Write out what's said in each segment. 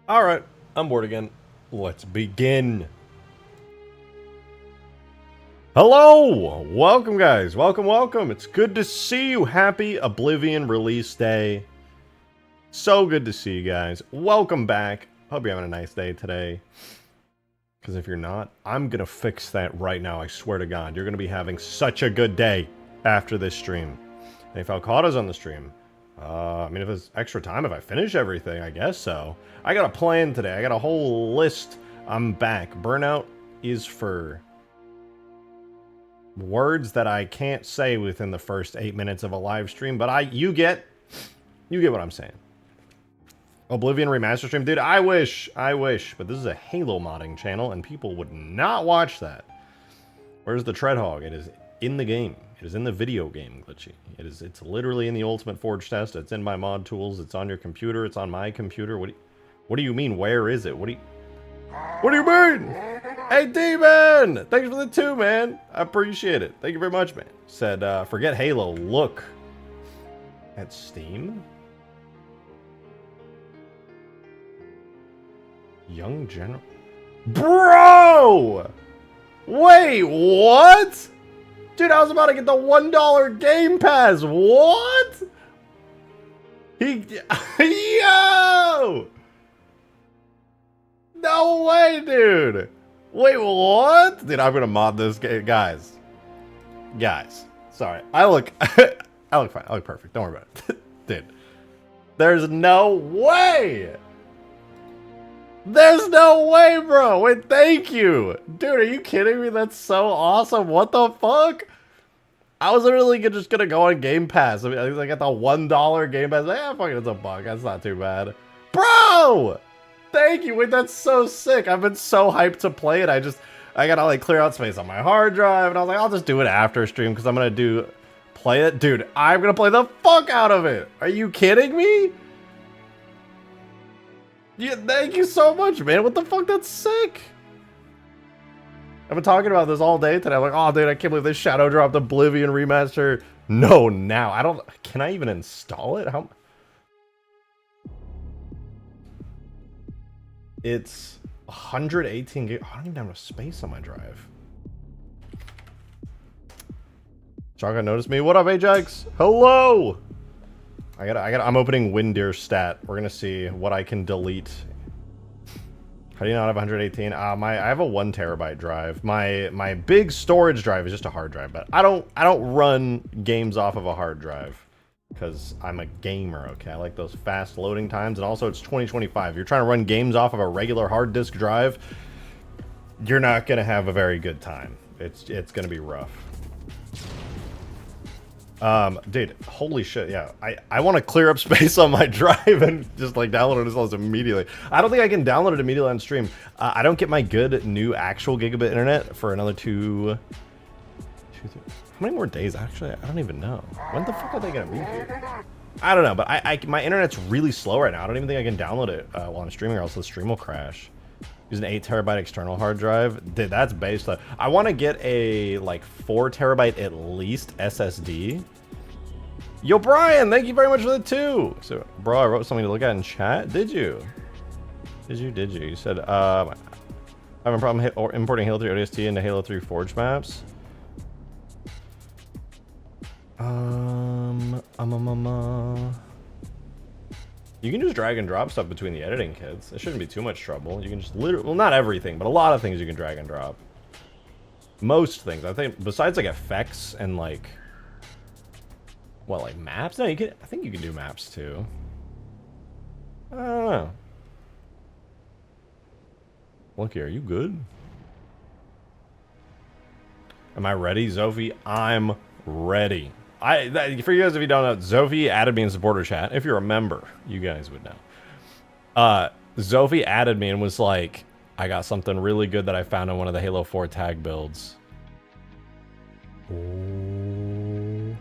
Alright, I'm bored again. Let's begin. Hello! Welcome, guys. Welcome. It's good to see you. Happy Oblivion release day. So good to see you guys. Welcome back. Hope you're having a nice day today. Because if you're not, I'm going to fix that right now. I swear to God. You're going to be having such a good day after this stream. And if Alcada's on the stream, I mean, if it's extra time, if I finish everything, I guess so. I got a plan today. I got a whole list. I'm back. Burnout is for words that I can't say within the first 8 minutes of a live stream, but you get what I'm saying. Oblivion remaster stream, dude. I wish, but this is a Halo modding channel, and people would not watch that. Where's the Treadhog? It is in the game. It is in the video game, Glitchy. It's literally in the Ultimate Forge test. It's in my mod tools. It's on your computer. It's on my computer. What do you mean? Where is it? What do you mean? Hey, D-Man! Thanks for the 2, man. I appreciate it. Thank you very much, man. Said, forget Halo. Look at Steam. Young General. Bro! Wait, what? Dude, I was about to get the $1 Game Pass. What? Yo! No way, dude. Wait, what? Dude, I'm gonna mod this game. Guys. Sorry. I look fine. I look perfect. Don't worry about it. Dude. There's no way. There's no way, bro. Wait, thank you. Dude, are you kidding me? That's so awesome. What the fuck? I was literally just gonna go on Game Pass. I mean, I got the $1 Game Pass. Yeah, fucking it's $1. That's not too bad. Bro! Thank you. Wait, that's so sick. I've been so hyped to play it. I gotta like clear out space on my hard drive. And I was like, I'll just do it after stream because I'm gonna play it. Dude, I'm gonna play the fuck out of it. Are you kidding me? Yeah, thank you so much, man. What the fuck? That's sick. I've been talking about this all day today. I'm like, oh, dude, I can't believe they shadow dropped Oblivion remaster. No, now. Can I even install it? It's 118 gig. I don't even have enough space on my drive. Chaka noticed me. What up, Ajax? Hello! I'm opening Windeer stat. We're gonna see what I can delete. How do you not have 118? I have a 1 terabyte drive. My big storage drive is just a hard drive, but I don't run games off of a hard drive because I'm a gamer. Okay, I like those fast loading times, and also it's 2025. You're trying to run games off of a regular hard disk drive, you're not gonna have a very good time. It's gonna be rough. Dude, holy shit, yeah. I want to clear up space on my drive and just like download and install this immediately. I don't think I can download it immediately on stream. I don't get my good new actual gigabit internet for another two, how many more days? Actually, I don't even know. When the fuck are they gonna be here? I don't know, but my internet's really slow right now. I don't even think I can download it while I'm streaming, or else the stream will crash. Use an 8 terabyte external hard drive. Dude, that's based on... I want to get a, like, 4 terabyte at least SSD. Yo, Brian, thank you very much for the 2. So, bro, I wrote something to look at in chat. Did you? Did you? You said, I have a problem importing Halo 3 ODST into Halo 3 Forge maps. You can just drag and drop stuff between the editing kits. It shouldn't be too much trouble. You can just literally, well, not everything, but a lot of things you can drag and drop. Most things, I think, besides like effects and like, what, like maps? No, I think you can do maps too. I don't know. Lucky, are you good? Am I ready, Zophie? I'm ready. For you guys, if you don't know, Zophie added me in supporter chat. If you're a member, you guys would know. Zophie added me and was like, I got something really good that I found in one of the Halo 4 tag builds. Oh.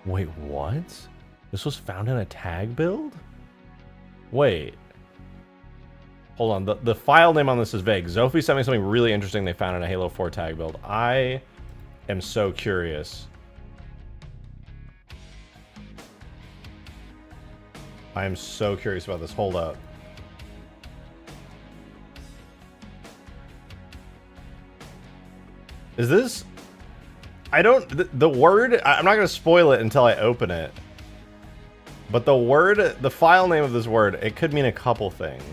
Wait, what? This was found in a tag build? Wait. Hold on, the file name on this is vague. Zophie sent me something really interesting they found in a Halo 4 tag build. I am so curious. I am so curious about this. Hold up. Is this... I don't... The word... I'm not going to spoil it until I open it. But the word... The file name of this word, it could mean a couple things.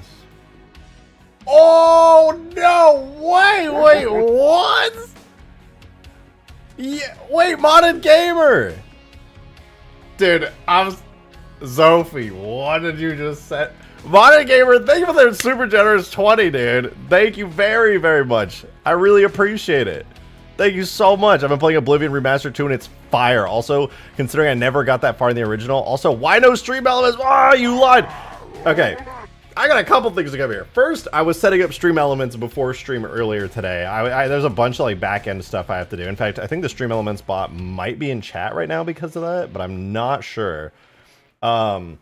Oh, no! Wait, what? Yeah, wait, Modded Gamer! Dude, Zophie, what did you just say? Modded Gamer, thank you for that super generous 20, dude. Thank you very, very much. I really appreciate it. Thank you so much. I've been playing Oblivion Remastered 2 and it's fire. Also, considering I never got that far in the original. Also, why no stream elements? Ah, you lied. Okay, I got a couple things to come here. First, I was setting up stream elements before stream earlier today. There's a bunch of like back-end stuff I have to do. In fact, I think the stream elements bot might be in chat right now because of that, but I'm not sure. But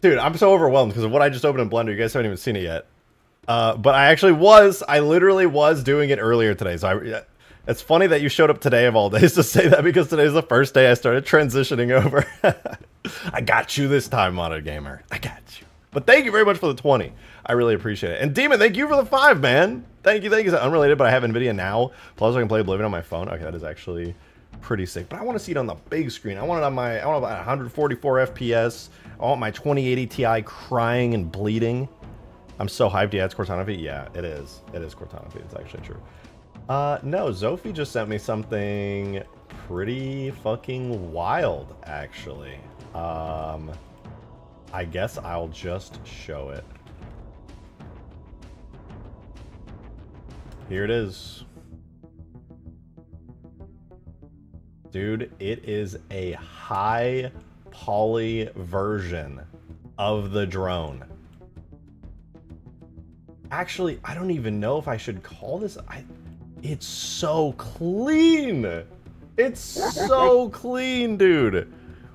dude, I'm so overwhelmed because of what I just opened in Blender. You guys haven't even seen it yet. But I literally was doing it earlier today. So it's funny that you showed up today of all days to say that, because today's the first day I started transitioning over. I got you this time, Modded Gamer. I got you. But thank you very much for the 20. I really appreciate it. And Demon, thank you for the 5, man. Thank you. It's unrelated, but I have NVIDIA now. Plus I can play Oblivion on my phone. Okay, that is actually pretty sick. But I want to see it on the big screen. I want it on my, I want about 144 FPS. I want my 2080 Ti crying and bleeding. I'm so hyped. Yeah, it's Cortana feed. Yeah, it is. It is Cortana feed. It's actually true. No, Zophie just sent me something pretty fucking wild, actually. I guess I'll just show it. Here it is. Dude, it is a high poly version of the drone. Actually, I don't even know if I should call this... It's so clean! It's so clean, dude!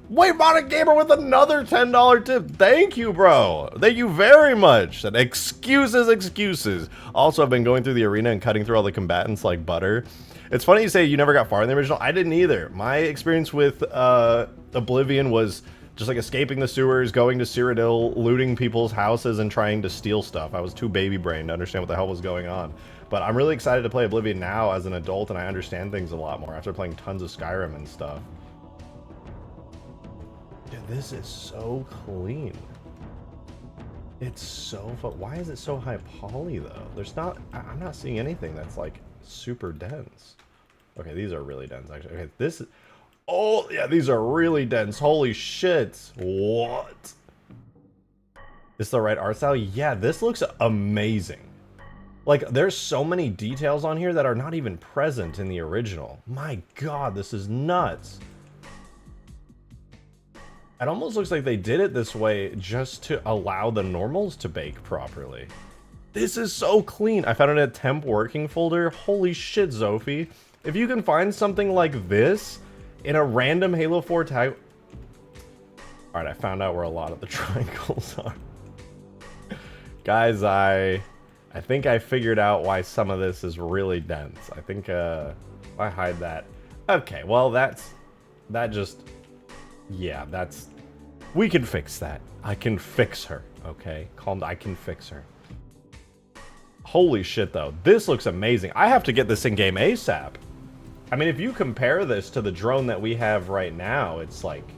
Wait, Modded Gamer with another $10 tip! Thank you, bro! Thank you very much! And excuses! Also, I've been going through the arena and cutting through all the combatants like butter. It's funny you say you never got far in the original. I didn't either. My experience with Oblivion was just like escaping the sewers, going to Cyrodiil, looting people's houses, and trying to steal stuff. I was too baby-brained to understand what the hell was going on. But I'm really excited to play Oblivion now as an adult, and I understand things a lot more after playing tons of Skyrim and stuff. Dude, this is so clean. It's so why is it so high poly, though? There's not... I'm not seeing anything that's, like, super dense. Okay, these are really dense, actually. Okay, this is... Oh, yeah, these are really dense. Holy shit. What? Is the right art style? Yeah, this looks amazing. Like, there's so many details on here that are not even present in the original. My god, this is nuts. It almost looks like they did it this way just to allow the normals to bake properly. This is so clean. I found it in a temp working folder. Holy shit, Zophie. If you can find something like this in a random Halo 4 tag... Alright, I found out where a lot of the triangles are. Guys, I think I figured out why some of this is really dense. I think, I hide that. Okay, well, that just... Yeah, we can fix that. I can fix her, okay? I can fix her. Holy shit, though. This looks amazing. I have to get this in game ASAP. I mean, if you compare this to the drone that we have right now, it's like...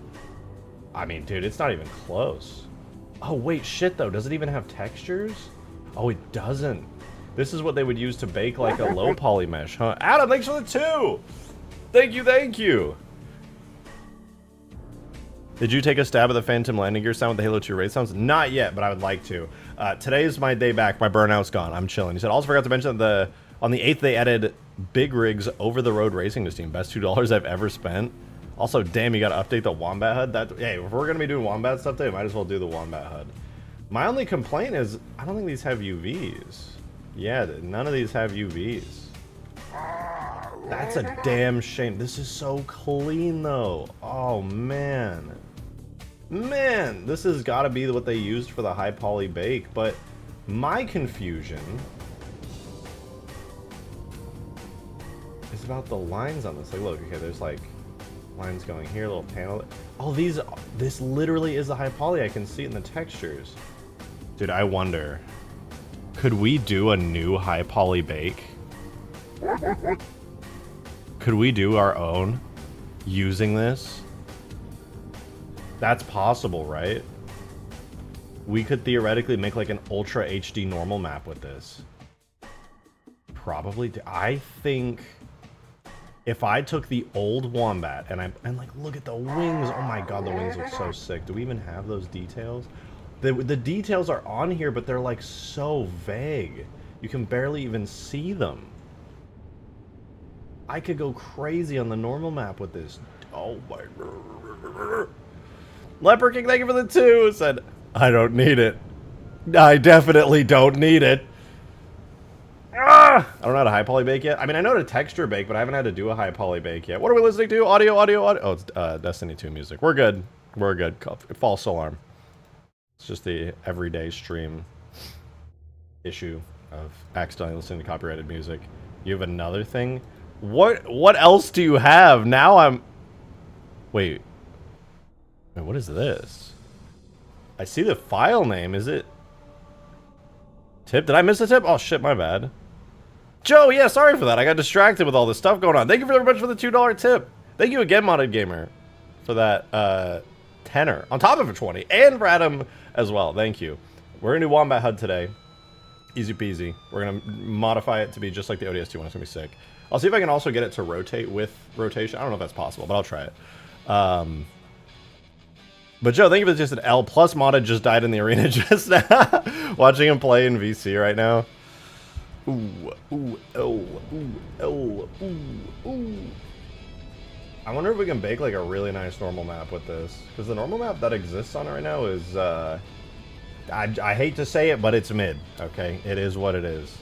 I mean, dude, it's not even close. Oh, wait, shit, though. Does it even have textures? Oh, it doesn't. This is what they would use to bake, like, a low poly mesh, huh? Adam, thanks for the 2! Thank you, thank you! Did you take a stab at the Phantom landing gear sound with the Halo 2 raid sounds? Not yet, but I would like to. Today is my day back. My burnout's gone. I'm chilling. He said, also forgot to mention that on the 8th they added Big Rigs over-the-road racing to Steam. Best $2 I've ever spent. Also, damn, you gotta update the Wombat HUD. Hey, if we're gonna be doing Wombat stuff today, might as well do the Wombat HUD. My only complaint is, I don't think these have UVs. Yeah, none of these have UVs. That's a damn shame. This is so clean, though. Oh, man. Man, this has got to be what they used for the high poly bake, but my confusion is about the lines on this. Like, look, okay, there's like lines going here, a little panel. Oh, this literally is the high poly. I can see it in the textures. Dude, I wonder, Could we do a new high poly bake? Could we do our own using this? That's possible, right? We could theoretically make like an ultra HD normal map with this. Probably. I think if I took the old Wombat and like look at the wings. Oh my god, the wings look so sick. Do we even have those details? The details are on here, but they're like so vague. You can barely even see them. I could go crazy on the normal map with this. Oh my. Leper King, thank you for the 2. Said, I don't need it. I definitely don't need it. Ah! I don't know how to high poly bake yet. I mean, I know how to texture bake, but I haven't had to do a high poly bake yet. What are we listening to? Audio. Oh, it's Destiny 2 music. We're good. We're good. False alarm. It's just the everyday stream issue of accidentally listening to copyrighted music. You have another thing? What else do you have? Now I'm... Wait, what is this? I see the file name. Is it... Tip? Did I miss a tip? Oh shit, my bad. Joe, yeah, sorry for that. I got distracted with all this stuff going on. Thank you very much for the $2 tip. Thank you again, Modded Gamer, for that tenner. On top of a 20. And for Adam as well. Thank you. We're gonna do Wombat HUD today. Easy peasy. We're gonna modify it to be just like the ODST one. It's gonna be sick. I'll see if I can also get it to rotate with rotation. I don't know if that's possible, but I'll try it. But Joe, thank you for just an L. Plus Modded just died in the arena just now. Watching him play in VC right now. Ooh, ooh, oh, ooh, oh, ooh, ooh. I wonder if we can bake like a really nice normal map with this. Because the normal map that exists on it right now is, I hate to say it, but it's mid. Okay, it is what it is.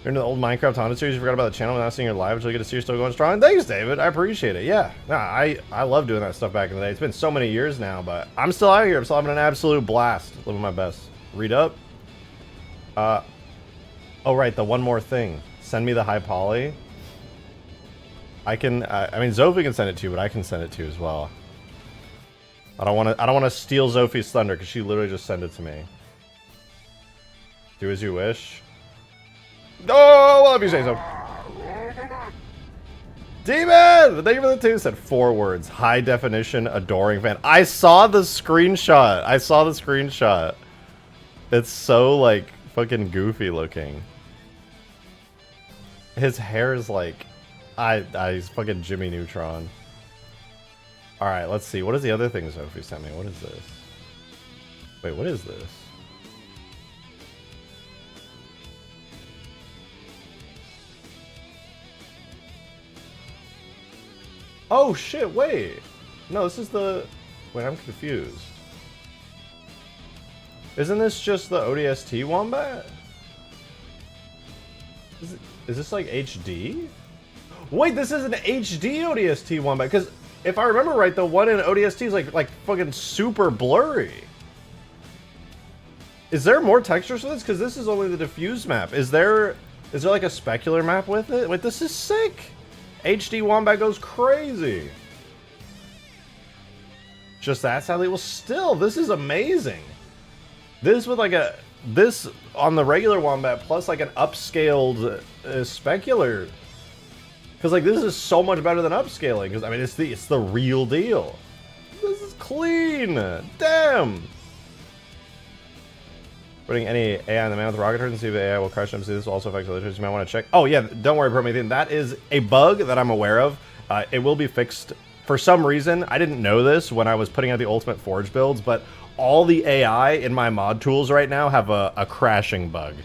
You're into the old Minecraft Honda series, you forgot about the channel, and now seeing your live until you get to see you're still going strong. Thanks, David. I appreciate it. Yeah. Nah, I love doing that stuff back in the day. It's been so many years now, but I'm still out here. I'm still having an absolute blast. Living my best. Read up. Oh, right. The one more thing. Send me the high poly. I can, I mean, Zophie can send it to you, but I can send it to you as well. I don't want to steal Zophie's thunder because she literally just sent it to me. Do as you wish. Oh, well, if you say so. Demon! Thank you for the 2. Said 4 words. High definition, adoring fan. I saw the screenshot. I saw the screenshot. It's so, like, fucking goofy looking. His hair is like... he's fucking Jimmy Neutron. Alright, let's see. What is the other thing Sophie sent me? What is this? Wait, what is this? Oh shit, wait. No, this is the... Wait, I'm confused. Isn't this just the ODST Wombat? Is this like HD? Wait, this is an HD ODST Wombat, because if I remember right, the one in ODST is like fucking super blurry. Is there more textures for this? Because this is only the diffuse map. Is there like a specular map with it? Wait, this is sick. HD Wombat goes crazy. Just that, sadly. Well, still, this is amazing. This with like this on the regular Wombat plus like an upscaled specular. Because like this is so much better than upscaling. Because I mean, it's the real deal. This is clean. Damn. Putting any AI on the man with the rocket turret and see if the AI will crush them. See, this will also affect other turrets. You might want to check. Oh yeah, don't worry, Promethean. That is a bug that I'm aware of. It will be fixed. For some reason, I didn't know this when I was putting out the Ultimate Forge builds, but all the AI in my mod tools right now have a crashing bug.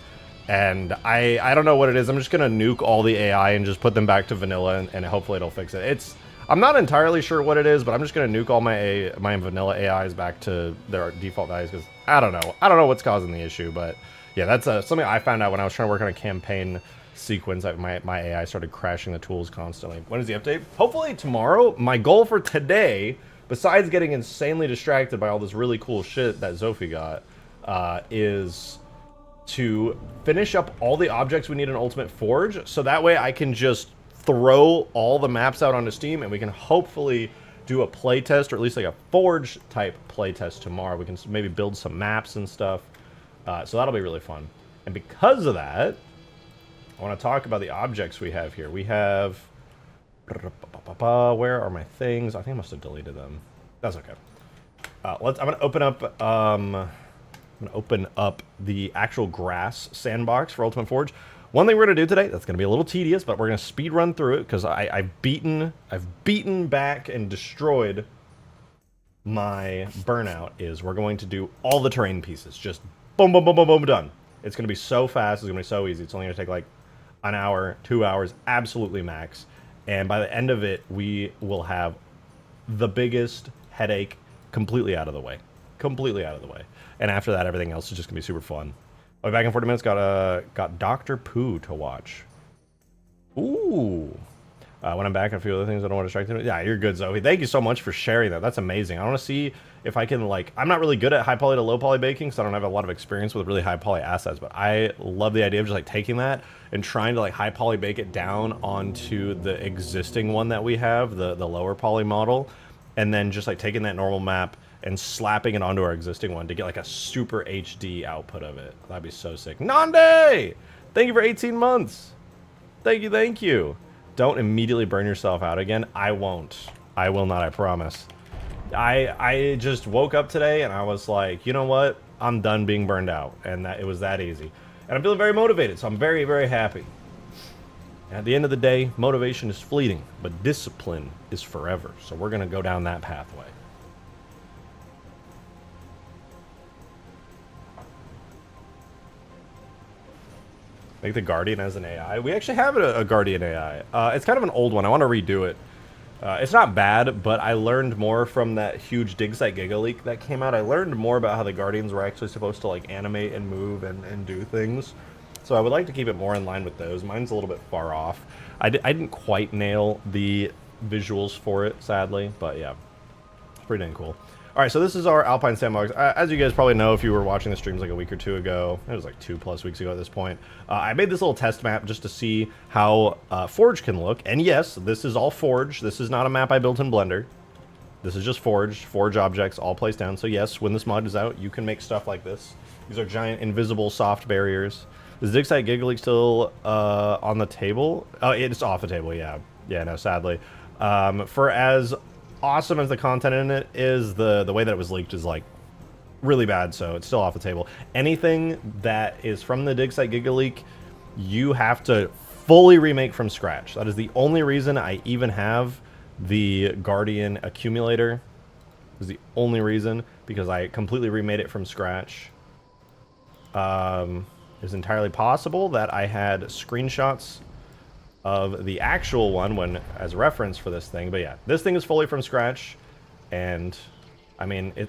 And I don't know what it is. I'm just going to nuke all the AI and just put them back to vanilla, and hopefully it'll fix it. I'm not entirely sure what it is, but I'm just going to nuke all my vanilla AIs back to their default values because I don't know. I don't know what's causing the issue, but yeah, that's something I found out when I was trying to work on a campaign sequence. My AI started crashing the tools constantly. When is the update? Hopefully tomorrow. My goal for today, besides getting insanely distracted by all this really cool shit that Zophie got, is to finish up all the objects we need in Ultimate Forge, so that way I can just throw all the maps out onto Steam and we can hopefully do a playtest, or at least like a Forge type playtest tomorrow. We can maybe build some maps and stuff. So that'll be really fun. And because of that, I want to talk about the objects we have here. We have... Where are my things? I think I must have deleted them. That's okay. I'm gonna open up the actual grass sandbox for Ultimate Forge. One thing we're gonna do today that's gonna be a little tedious, but we're gonna speed run through it because I've beaten back and destroyed my burnout. Is we're going to do all the terrain pieces, just boom, boom, boom, boom, boom, done. It's gonna be so fast. It's gonna be so easy. It's only gonna take like an hour, 2 hours, absolutely max. And by the end of it, we will have the biggest headache completely out of the way. Completely out of the way. And after that, everything else is just going to be super fun. I'll be back in 40 minutes. Got Dr. Pooh to watch. Ooh. When I'm back, a few other things I don't want to distract me. Yeah, you're good, Zoe. Thank you so much for sharing that. That's amazing. I want to see if I can, like... I'm not really good at high poly to low poly baking, because I don't have a lot of experience with really high poly assets, but I love the idea of just, like, taking that and trying to, like, high poly bake it down onto the existing one that we have, the lower poly model, and then just, like, taking that normal map and slapping it onto our existing one to get, like, a super HD output of it. That'd be so sick. Nande! Thank you for 18 months! Thank you, thank you. Don't immediately burn yourself out again. I won't. I will not, I promise. I just woke up today and I was like, you know what? I'm done being burned out. And it was that easy. And I'm feeling very motivated, so I'm very, very happy. And at the end of the day, motivation is fleeting, but discipline is forever. So we're going to go down that pathway. Make the Guardian as an AI. We actually have a Guardian AI. It's kind of an old one. I want to redo it. It's not bad, but I learned more from that huge dig site giga leak that came out. I learned more about how the Guardians were actually supposed to like animate and move and do things. So I would like to keep it more in line with those. Mine's a little bit far off. I didn't quite nail the visuals for it, sadly, but yeah, it's pretty dang cool. All right, so this is our Alpine Sandbox. As you guys probably know, if you were watching the streams like a week or two ago, it was like 2+ weeks ago at this point, I made this little test map just to see how Forge can look. And yes, this is all Forge. This is not a map I built in Blender. This is just Forge objects all placed down. So yes, when this mod is out, you can make stuff like this. These are giant invisible soft barriers. Is Dig Site Giga Leak still on the table? Oh, it's off the table, yeah. Yeah, no, sadly. For as awesome as the content in it is, the way that it was leaked is like really bad, so it's still off the table. Anything that is from the Dig Site Giga Leak, you have to fully remake from scratch. That is the only reason I even have the Guardian accumulator. Is the only reason, because I completely remade it from scratch. It's entirely possible that I had screenshots of the actual one as reference for this thing, but yeah, this thing is fully from scratch, and I mean,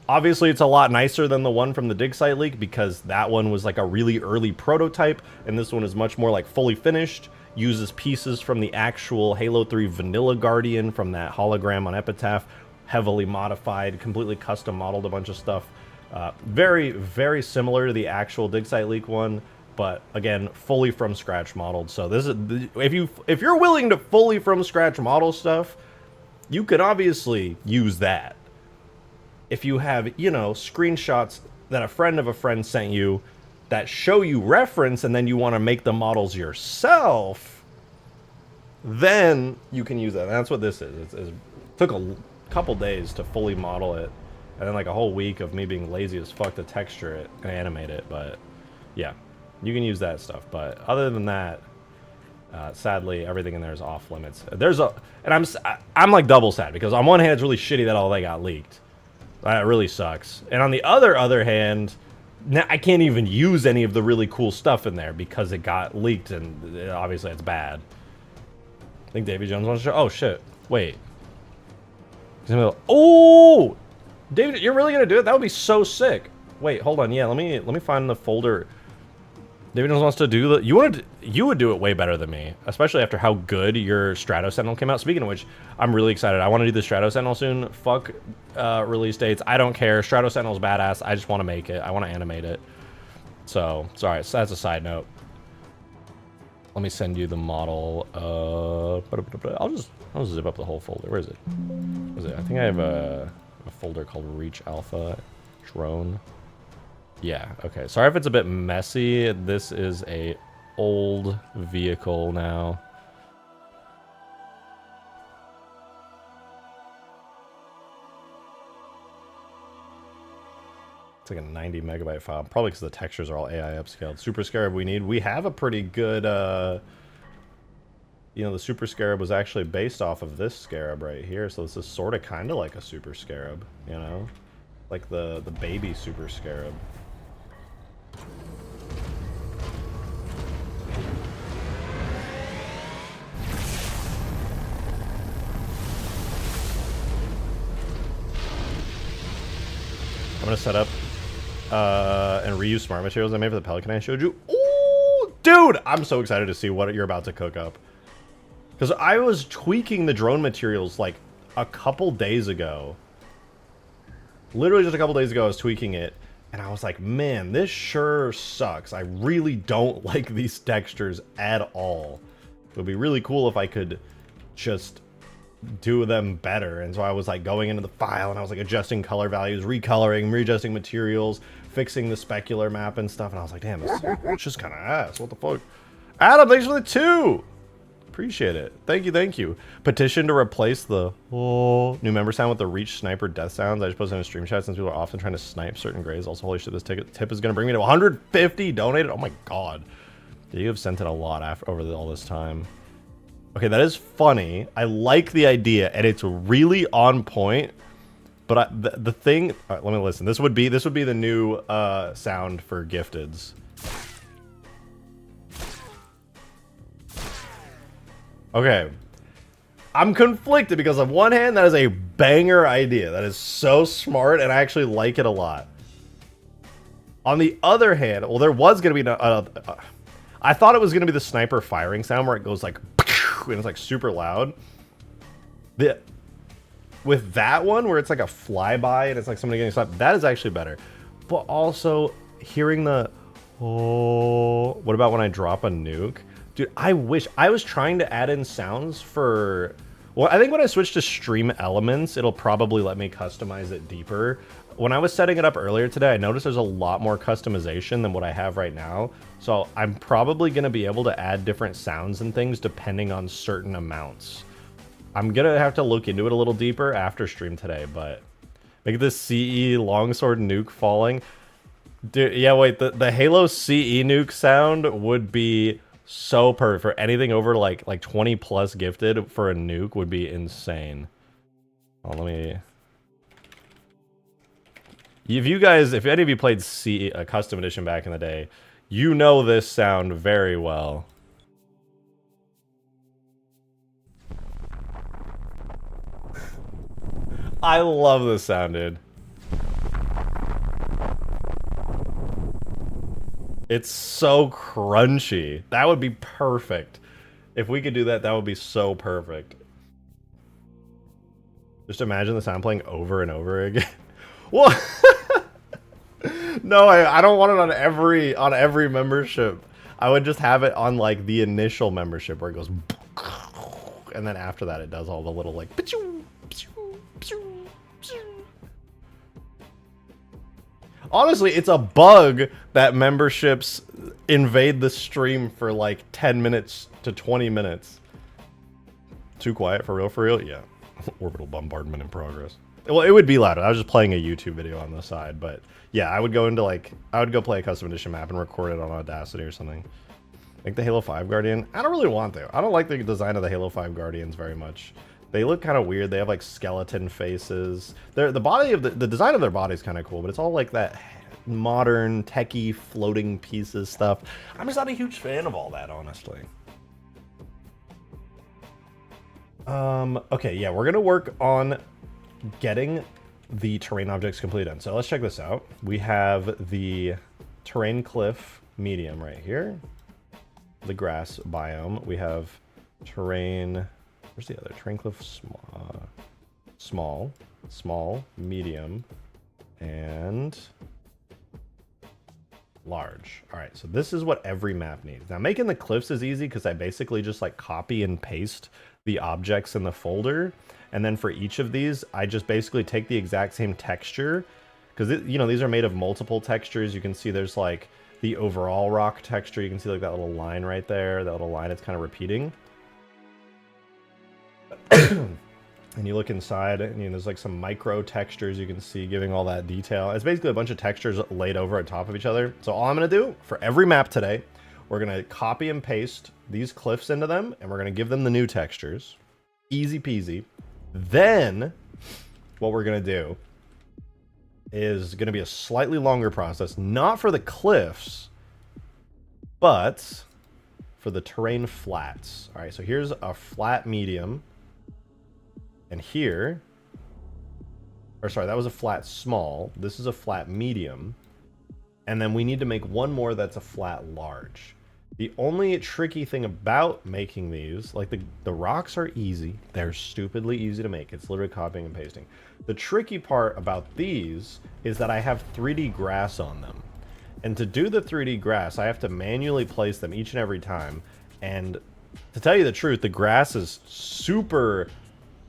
obviously it's a lot nicer than the one from the dig site leak, because that one was like a really early prototype, and this one is much more like fully finished, uses pieces from the actual Halo 3 vanilla Guardian from that hologram on Epitaph, heavily modified, completely custom modeled a bunch of stuff. Very, very similar to the actual dig site leak one, but again, fully from scratch modeled. So this is, if you're willing to fully from scratch model stuff, you could obviously use that. If you have, you know, screenshots that a friend of a friend sent you that show you reference, and then you want to make the models yourself, then you can use that. And that's what this is. It took a couple days to fully model it, and then like a whole week of me being lazy as fuck to texture it and animate it. But yeah, you can use that stuff. But other than that, sadly, everything in there is off limits. And I'm like double sad, because on one hand, it's really shitty that all that got leaked. That really sucks. And on the other hand, now I can't even use any of the really cool stuff in there because it got leaked, and obviously it's bad. I think Davy Jones wants to show. Oh shit! Wait. Oh, David, you're really gonna do it? That would be so sick. Wait, hold on. Yeah, let me find the folder. David Jones wants to do the. You would do it way better than me, especially after how good your Strato Sentinel came out. Speaking of which, I'm really excited. I want to do the Strato Sentinel soon. Fuck release dates. I don't care. Strato Sentinel's badass. I just want to make it. I want to animate it. So, sorry. So that's a side note. Let me send you the model. I'll just zip up the whole folder. Where is it? Where is it? I think I have a folder called Reach Alpha Drone. Yeah, okay. Sorry if it's a bit messy. This is a old vehicle now. It's like a 90 megabyte file. Probably because the textures are all AI upscaled. Super Scarab we need. We have a pretty good, you know, the Super Scarab was actually based off of this Scarab right here. So this is sort of kind of like a Super Scarab, you know? Like the baby Super Scarab. I'm gonna set up and reuse smart materials I made for the Pelican I showed you. Ooh, dude! I'm so excited to see what you're about to cook up. Because I was tweaking the drone materials like a couple days ago. Literally just a couple days ago I was tweaking it. And I was like, man, this sure sucks. I really don't like these textures at all. It would be really cool if I could just do them better. And so I was like going into the file and I was like adjusting color values, recoloring, readjusting materials, fixing the specular map and stuff. And I was like, damn, this is just kind of ass. What the fuck? Adam, thanks for the 2. Appreciate it. Thank you, thank you. Petition to replace the new member sound with the reach sniper death sounds. I just posted in a stream chat since people are often trying to snipe certain grades. Also, holy shit, this tip is going to bring me to 150 donated. Oh my god. Yeah, you have sent it a lot after all this time. Okay, that is funny. I like the idea, and it's really on point. But the thing... All right, let me listen. This would be the new sound for gifteds. Okay. I'm conflicted because on one hand, that is a banger idea. That is so smart, and I actually like it a lot. On the other hand, well, there was going to be... I thought it was going to be the sniper firing sound where it goes like... and it's like super loud. With that one, where it's like a flyby and it's like somebody getting slapped, that is actually better. But also, hearing the... Oh... What about when I drop a nuke? Dude, I wish... I was trying to add in sounds for... Well, I think when I switch to stream elements, it'll probably let me customize it deeper. When I was setting it up earlier today, I noticed there's a lot more customization than what I have right now. So I'm probably going to be able to add different sounds and things depending on certain amounts. I'm going to have to look into it a little deeper after stream today, but... Make this CE longsword nuke falling. Dude, yeah, wait, the Halo CE nuke sound would be... so perfect for anything over like 20 plus gifted for a nuke would be insane. Oh, let me... If any of you played a custom edition back in the day, you know this sound very well. I love this sound, dude. It's so crunchy. That would be perfect. If we could do that, that would be so perfect. Just imagine the sound playing over and over again. Well, no, I don't want it on every membership. I would just have it on like the initial membership where it goes, and then after that it does all the little like. Honestly, it's a bug that memberships invade the stream for like 10 minutes to 20 minutes. Too quiet for real? For real? Yeah. Orbital bombardment in progress. Well, it would be louder. I was just playing a YouTube video on the side, but yeah, I would go play a custom edition map and record it on Audacity or something. Like the Halo 5 Guardian. I don't really want that. I don't like the design of the Halo 5 Guardians very much. They look kind of weird. They have like skeleton faces. The design of their body is kind of cool, but it's all like that modern techie floating pieces stuff. I'm just not a huge fan of all that, honestly. Okay, yeah, we're gonna work on getting the terrain objects completely done. So let's check this out. We have the terrain cliff medium right here, the grass biome. We have terrain. Where's the other? Terrain cliff small, medium, and large. All right, so this is what every map needs. Now making the cliffs is easy because I basically just like copy and paste the objects in the folder. And then for each of these, I just basically take the exact same texture because you know, these are made of multiple textures. You can see there's like the overall rock texture. You can see like that little line right there, that little line it's kind of repeating. And you look inside, and you know, there's like some micro textures you can see giving all that detail. It's basically a bunch of textures laid over on top of each other. So all I'm going to do for every map today, we're going to copy and paste these cliffs into them, and we're going to give them the new textures. Easy peasy. Then what we're going to do is going to be a slightly longer process, not for the cliffs, but for the terrain flats. All right, so here's a flat medium. And here, or sorry, that was a flat small. This is a flat medium. And then we need to make one more that's a flat large. The only tricky thing about making these, like the rocks are easy. They're stupidly easy to make. It's literally copying and pasting. The tricky part about these is that I have 3D grass on them. And to do the 3D grass, I have to manually place them each and every time. And to tell you the truth, the grass is super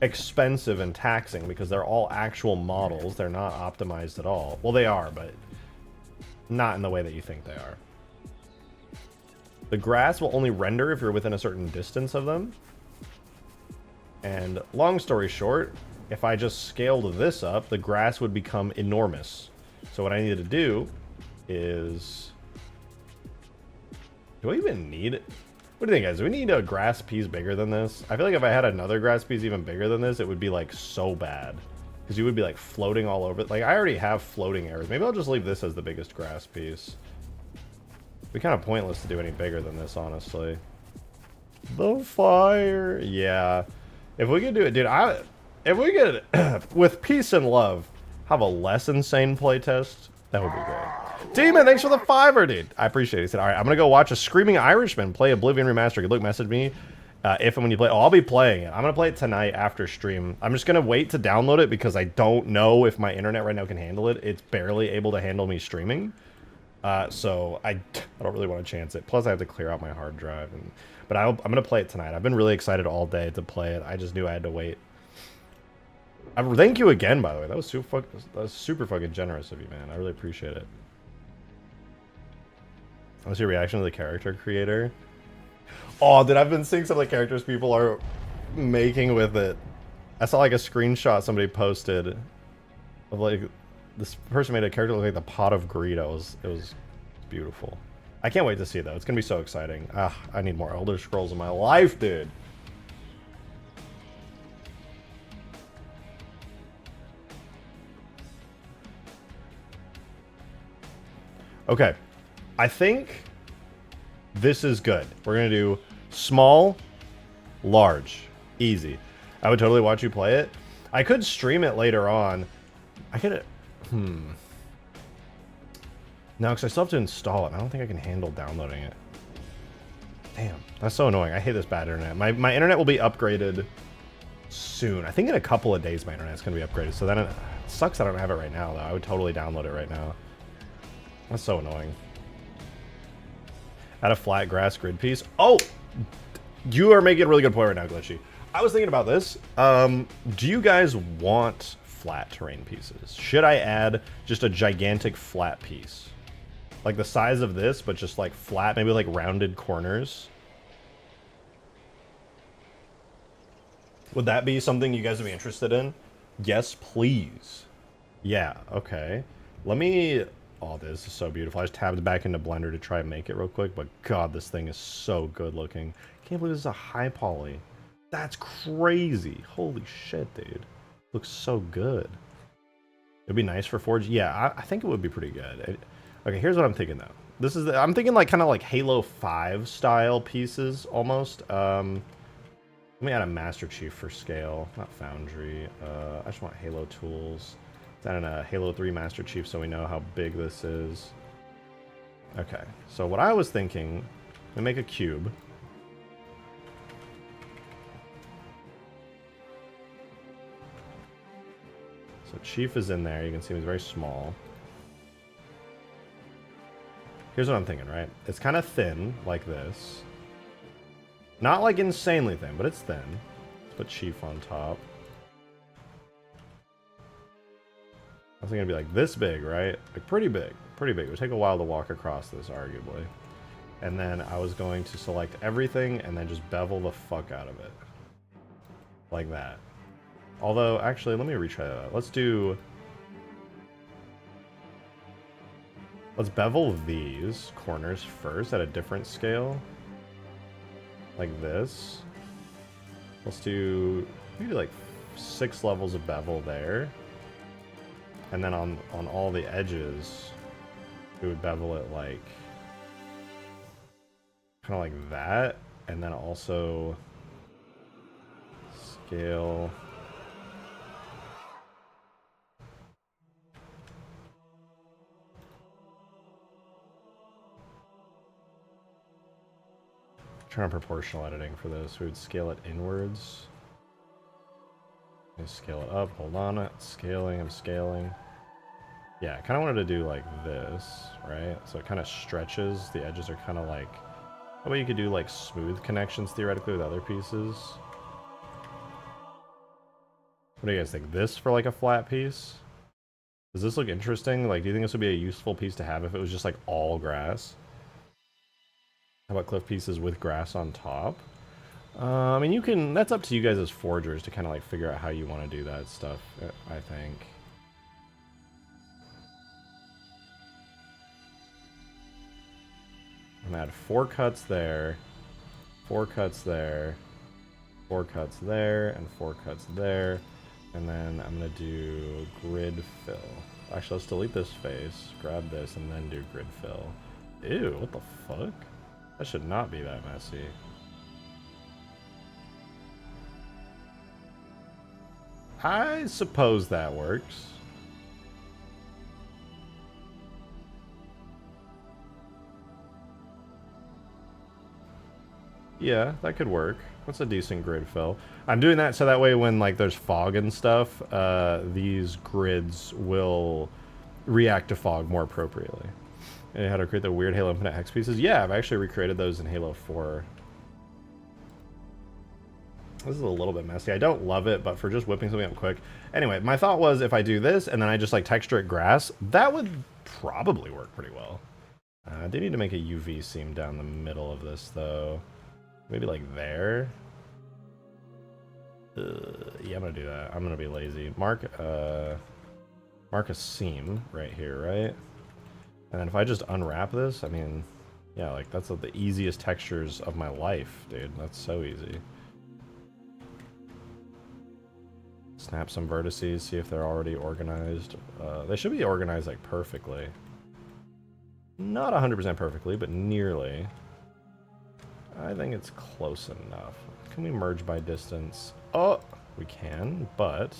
expensive and taxing because they're all actual models. They're not optimized at all. Well, they are, but not in the way that you think they are. The grass will only render if you're within a certain distance of them. And long story short, if I just scaled this up, the grass would become enormous. So what I needed to do is... Do I even need it? What do you think, guys? Do we need a grass piece bigger than this? I feel like if I had another grass piece even bigger than this, it would be like so bad. Because you would be like floating all over it. Like I already have floating areas. Maybe I'll just leave this as the biggest grass piece. It'd be kind of pointless to do any bigger than this, honestly. The fire. Yeah. If we could do it, dude, if we could, with peace and love, have a less insane playtest, that would be great. Demon, thanks for the $5, dude. I appreciate it. He said, all right, I'm going to go watch a Screaming Irishman play Oblivion Remastered. Good luck, message me if and when you play. Oh, I'll be playing it. I'm going to play it tonight after stream. I'm just going to wait to download it because I don't know if my internet right now can handle it. It's barely able to handle me streaming. So I don't really want to chance it. Plus, I have to clear out my hard drive. But I'm going to play it tonight. I've been really excited all day to play it. I just knew I had to wait. Thank you again, by the way. That was super fucking generous of you, man. I really appreciate it. What's your reaction to the character creator? Oh, dude, I've been seeing some of the characters people are making with it. I saw like a screenshot somebody posted of like this person made a character look like the Pot of Greed. It was beautiful. I can't wait to see it though. It's gonna be so exciting. Ah, I need more Elder Scrolls in my life, dude. Okay. I think this is good. We're going to do small, large, easy. I would totally watch you play it. I could stream it later on. I could... No, because I still have to install it. I don't think I can handle downloading it. Damn, that's so annoying. I hate this bad internet. My internet will be upgraded soon. I think in a couple of days my internet's going to be upgraded. So then it sucks I don't have it right now, though. I would totally download it right now. That's so annoying. Add a flat grass grid piece. Oh! You are making a really good point right now, Glitchy. I was thinking about this. Do you guys want flat terrain pieces? Should I add just a gigantic flat piece? Like the size of this, but just like flat, maybe like rounded corners? Would that be something you guys would be interested in? Yes, please. Yeah, okay. Let me... Oh, this is so beautiful. I just tabbed back into Blender to try and make it real quick, but God, this thing is so good looking. Can't believe this is a high poly. That's crazy. Holy shit, dude. Looks so good. It'd be nice for Forge. Yeah, I think it would be pretty good. Okay, here's what I'm thinking though. I'm thinking like kind of like Halo 5 style pieces almost. Let me add a Master Chief for scale, not Foundry. I just want Halo tools. Then a Halo 3 Master Chief so we know how big this is. Okay, so what I was thinking, I'm gonna make a cube. So Chief is in there, you can see he's very small. Here's what I'm thinking, right? It's kind of thin, like this. Not like insanely thin, but it's thin. Let's put Chief on top. I was gonna be like this big, right? Like pretty big, pretty big. It would take a while to walk across this, arguably. And then I was going to select everything and then just bevel the fuck out of it. Like that. Although, actually, let me retry that. Let's do... Let's bevel these corners first at a different scale. Like this. Let's do maybe like 6 levels of bevel there. And then on all the edges, we would bevel it like... kind of like that. And then also... scale... Turn on proportional editing for this. We would scale it inwards. Scale it up. Hold on. I'm scaling. Yeah, I kind of wanted to do like this, right? So it kind of stretches. The edges are kind of like... That way you could do like smooth connections theoretically with other pieces. What do you guys think? This for like a flat piece? Does this look interesting? Like, do you think this would be a useful piece to have if it was just like all grass? How about cliff pieces with grass on top? I mean, you can... That's up to you guys as forgers to kind of like figure out how you want to do that stuff, I think. I'm gonna add 4 cuts there, 4 cuts there, 4 cuts there, and 4 cuts there. And then I'm gonna do grid fill. Actually, let's delete this face, grab this, and then do grid fill. Ew, what the fuck? That should not be that messy. I suppose that works. Yeah, that could work. That's a decent grid fill. I'm doing that so that way when like there's fog and stuff, these grids will react to fog more appropriately. And how to create the weird Halo Infinite hex pieces? Yeah, I've actually recreated those in Halo 4. This is a little bit messy. I don't love it, but for just whipping something up quick. Anyway, my thought was if I do this and then I just like texture it grass, that would probably work pretty well. I do need to make a UV seam down the middle of this though. Maybe like there. Yeah, I'm gonna do that. I'm gonna be lazy. Mark a seam right here, right? And then if I just unwrap this, I mean, yeah, like that's the easiest textures of my life, dude. That's so easy. Snap some vertices, see if they're already organized. They should be organized like perfectly. Not 100% perfectly, but nearly. I think it's close enough. Can we merge by distance? Oh, we can, but...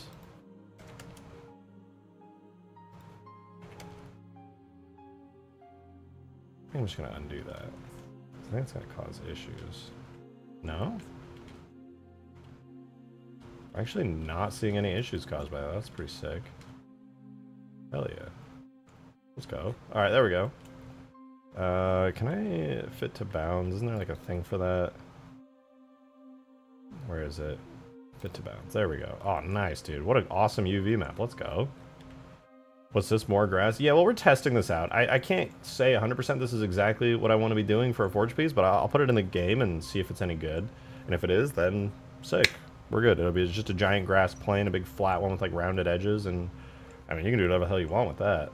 I'm just gonna undo that. I think it's gonna cause issues. No? Actually not seeing any issues caused by that. That's pretty sick. Hell yeah. Let's go. Alright, there we go. Can I fit to bounds? Isn't there like a thing for that? Where is it? Fit to bounds. There we go. Oh, nice, dude. What an awesome UV map. Let's go. What's this, more grass? Yeah, well, we're testing this out. I can't say 100% this is exactly what I want to be doing for a forge piece, but I'll put it in the game and see if it's any good. And if it is, then sick. We're good. It'll be just a giant grass plane, a big flat one with like rounded edges, and I mean, you can do whatever the hell you want with that.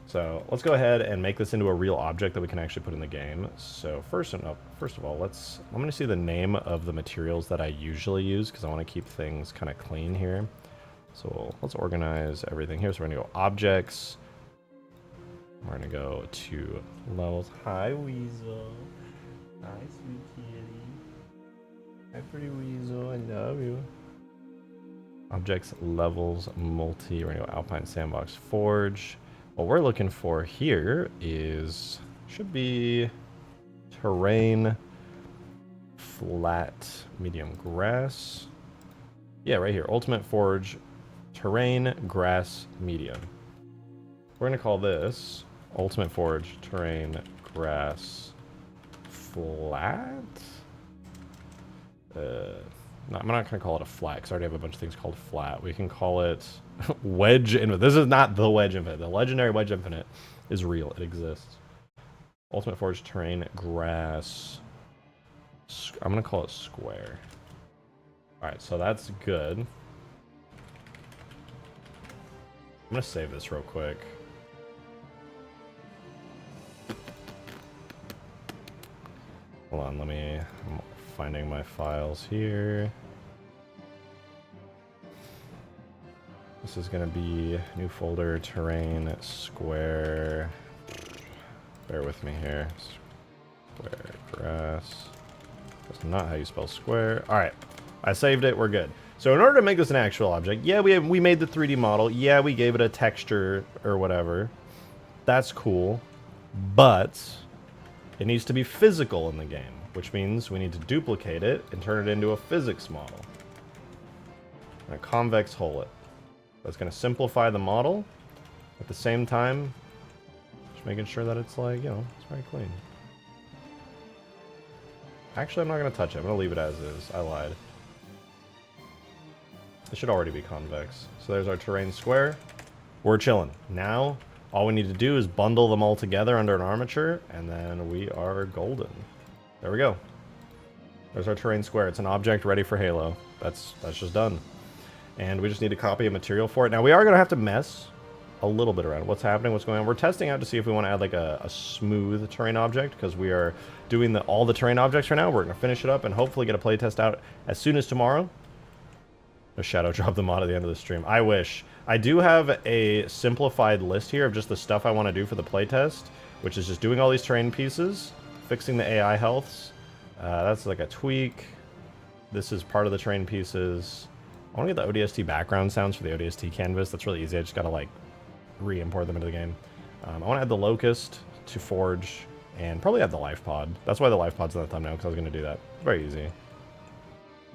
So let's go ahead and make this into a real object that we can actually put in the game. So first of all, I'm going to see the name of the materials that I usually use because I want to keep things kind of clean here. So let's organize everything here. So we're going to go objects. We're going to go to levels. Hi, Weasel. Hi, sweet kitty. Hi, pretty Weasel. I love you. Objects, levels, multi. We're going to go Alpine Sandbox Forge. What we're looking for here is, should be terrain, flat, medium grass. Yeah, right here, Ultimate Forge, terrain, grass, medium. We're gonna call this Ultimate Forge, terrain, grass, flat. I'm not going to call it a flat, because I already have a bunch of things called flat. We can call it Wedge Infinite. This is not the Wedge Infinite. The legendary Wedge Infinite is real. It exists. Ultimate Forge Terrain Grass. I'm going to call it Square. Alright, so that's good. I'm going to save this real quick. Hold on, I'm finding my files here. This is gonna be new folder, terrain, square. Bear with me here. Square, grass. That's not how you spell square. Alright, I saved it, we're good. So in order to make this an actual object, yeah, we made the 3D model. Yeah, we gave it a texture or whatever. That's cool. But it needs to be physical in the game, which means we need to duplicate it and turn it into a physics model. And convex hole it. That's going to simplify the model. At the same time, just making sure that it's like, you know, it's very clean. Actually, I'm not going to touch it. I'm going to leave it as is. I lied. It should already be convex. So there's our terrain square. We're chilling. Now, all we need to do is bundle them all together under an armature, and then we are golden. There we go. There's our terrain square. It's an object ready for Halo. That's just done. And we just need to copy a material for it. Now, we are going to have to mess a little bit around what's happening, what's going on. We're testing out to see if we want to add like a smooth terrain object, because we are doing all the terrain objects right now. We're going to finish it up and hopefully get a playtest out as soon as tomorrow. A shadow drop the mod at the end of the stream. I wish. I do have a simplified list here of just the stuff I want to do for the playtest, which is just doing all these terrain pieces, fixing the AI healths. That's like a tweak. This is part of the terrain pieces. I want to get the ODST background sounds for the ODST canvas. That's really easy. I just got to like re-import them into the game. I want to add the locust to forge and probably add the life pod. That's why the life pod's in the thumbnail, because I was going to do that. It's very easy.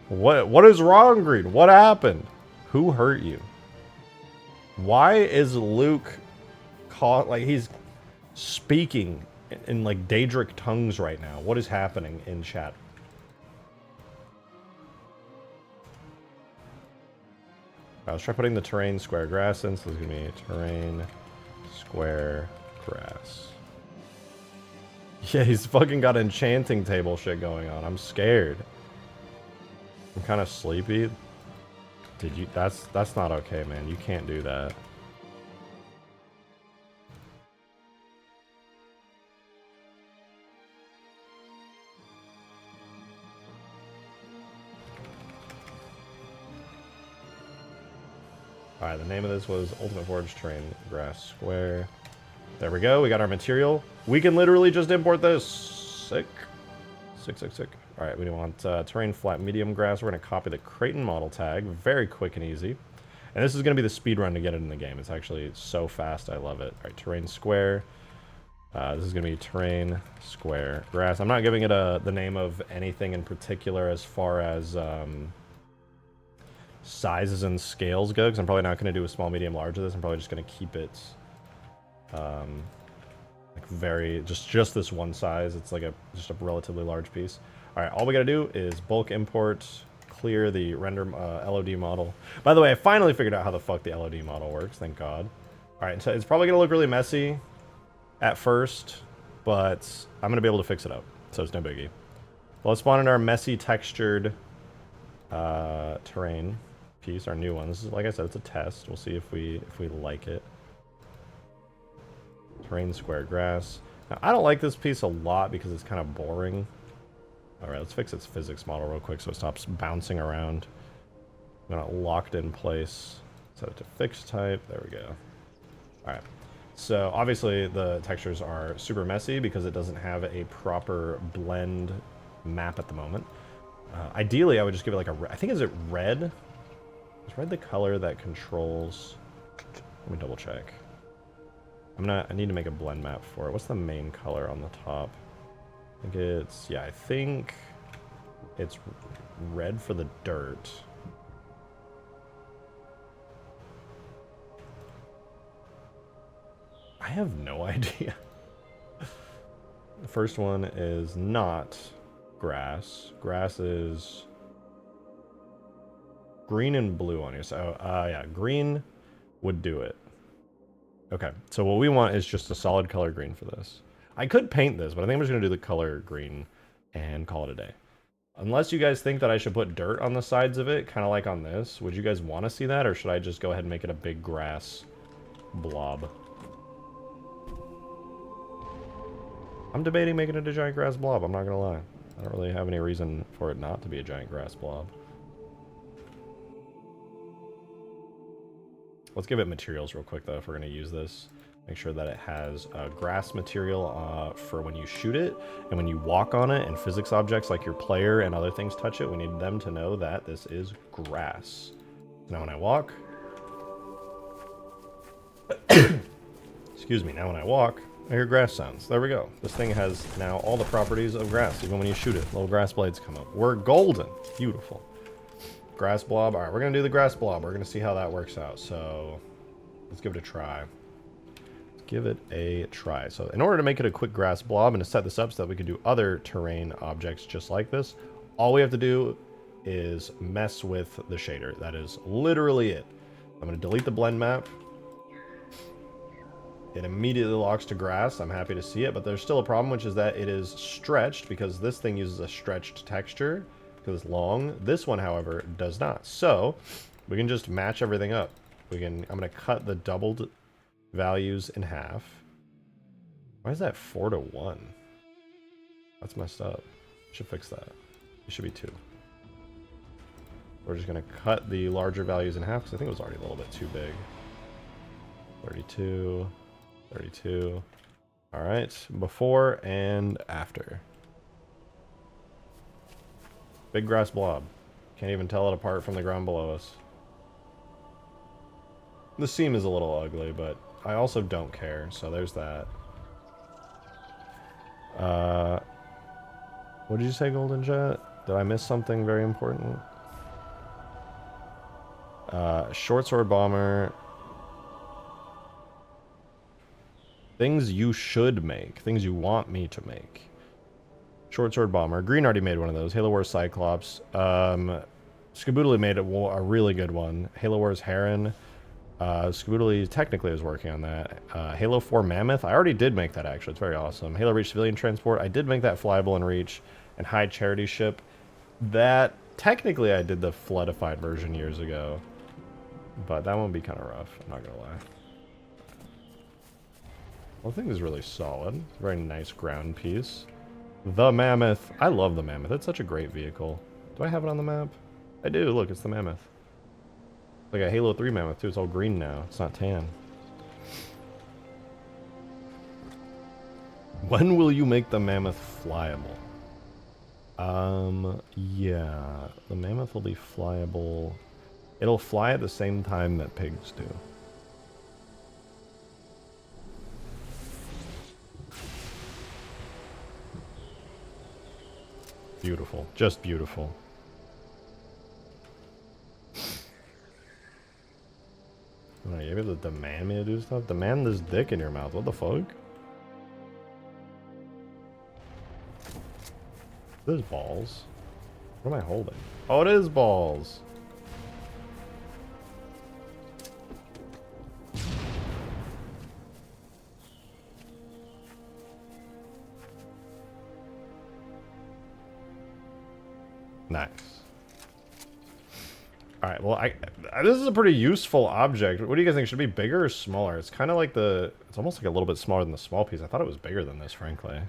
What is wrong, Green? What happened? Who hurt you? Why is Luke caught like he's speaking in like Daedric tongues right now? What is happening in chat? Let's try putting the terrain square grass in. So this is gonna be terrain square grass. Yeah, he's fucking got enchanting table shit going on. I'm scared. I'm kind of sleepy. Did you? That's not okay, man. You can't do that. Alright, the name of this was Ultimate Forge Terrain Grass Square. There we go. We got our material. We can literally just import this. Sick. Sick, sick, sick. Alright, we want terrain flat medium grass. We're going to copy the Creighton model tag. Very quick and easy. And this is going to be the speed run to get it in the game. It's actually so fast. I love it. Alright, terrain square. This is going to be terrain square grass. I'm not giving it the name of anything in particular as far as sizes and scales go, because I'm probably not going to do a small, medium, large of this. I'm probably just going to keep it like very just this one size. It's like just a relatively large piece. All right, all we got to do is bulk import, clear the render LOD model. By the way, I finally figured out how the fuck the LOD model works. Thank God. All right, so it's probably going to look really messy at first, but I'm going to be able to fix it up, so it's no biggie. Well, let's spawn in our messy textured terrain piece, our new one. This is, like I said, it's a test. We'll see if we like it. Terrain square grass. Now, I don't like this piece a lot because it's kind of boring. All right, let's fix its physics model real quick so it stops bouncing around. I'm gonna locked in place. Set it to fixed type. There we go. All right. So obviously the textures are super messy because it doesn't have a proper blend map at the moment. Ideally, I would just give it like I think, is it red? Is red the color that controls? Let me double check. I need to make a blend map for it. What's the main color on the top? I think it's, yeah, I think it's red for the dirt. I have no idea. The first one is not grass. Grass is green and blue on you. So, yeah, green would do it. Okay, so what we want is just a solid color green for this. I could paint this, but I think I'm just going to do the color green and call it a day. Unless you guys think that I should put dirt on the sides of it, kind of like on this. Would you guys want to see that, or should I just go ahead and make it a big grass blob? I'm debating making it a giant grass blob, I'm not going to lie. I don't really have any reason for it not to be a giant grass blob. Let's give it materials real quick, though, if we're going to use this. Make sure that it has grass material for when you shoot it, and when you walk on it, and physics objects like your player and other things touch it, we need them to know that this is grass. Now when I walk... Excuse me, now when I walk, I hear grass sounds. There we go. This thing has now all the properties of grass, even when you shoot it. Little grass blades come up. We're golden. Beautiful. Grass blob. Alright, we're going to do the grass blob. We're going to see how that works out. So, let's give it a try. Give it a try. So in order to make it a quick grass blob and to set this up so that we can do other terrain objects just like this, all we have to do is mess with the shader. That is literally it. I'm going to delete the blend map. It immediately locks to grass. I'm happy to see it, but there's still a problem, which is that it is stretched because this thing uses a stretched texture because it's long. This one, however, does not. So we can just match everything up. I'm going to cut the doubled values in half. Why is that 4 to 1? That's messed up. Should fix that. It should be 2. We're just going to cut the larger values in half because I think it was already a little bit too big. 32, 32. All right, before and after. Big grass blob. Can't even tell it apart from the ground below us. The seam is a little ugly, but I also don't care, so there's that. What did you say, Golden Jet? Did I miss something very important? Short sword bomber. Things you should make. Things you want me to make. Short sword bomber. Green already made one of those. Halo Wars Cyclops. Skaboodly made a really good one. Halo Wars Heron. Skaboodly technically is working on that. Halo 4 Mammoth. I already did make that, actually. It's very awesome. Halo Reach Civilian Transport. I did make that flyable in Reach. And High Charity Ship. That, technically, I did the floodified version years ago. But that one would be kind of rough. I'm not going to lie. Well, I think this is really solid. Very nice ground piece. The Mammoth. I love the Mammoth. It's such a great vehicle. Do I have it on the map? I do. Look, it's the Mammoth. Like a Halo 3 Mammoth, too. It's all green now. It's not tan. When will you make the Mammoth flyable? Yeah. The Mammoth will be flyable. It'll fly at the same time that pigs do. Beautiful. Just beautiful. Oh, you able to demand me to do stuff? Demand this dick in your mouth. What the fuck? This is balls. What am I holding? Oh, it is balls. Nice. Alright, well, this is a pretty useful object. What do you guys think? Should it be bigger or smaller? It's kind of like it's almost like a little bit smaller than the small piece. I thought it was bigger than this, frankly.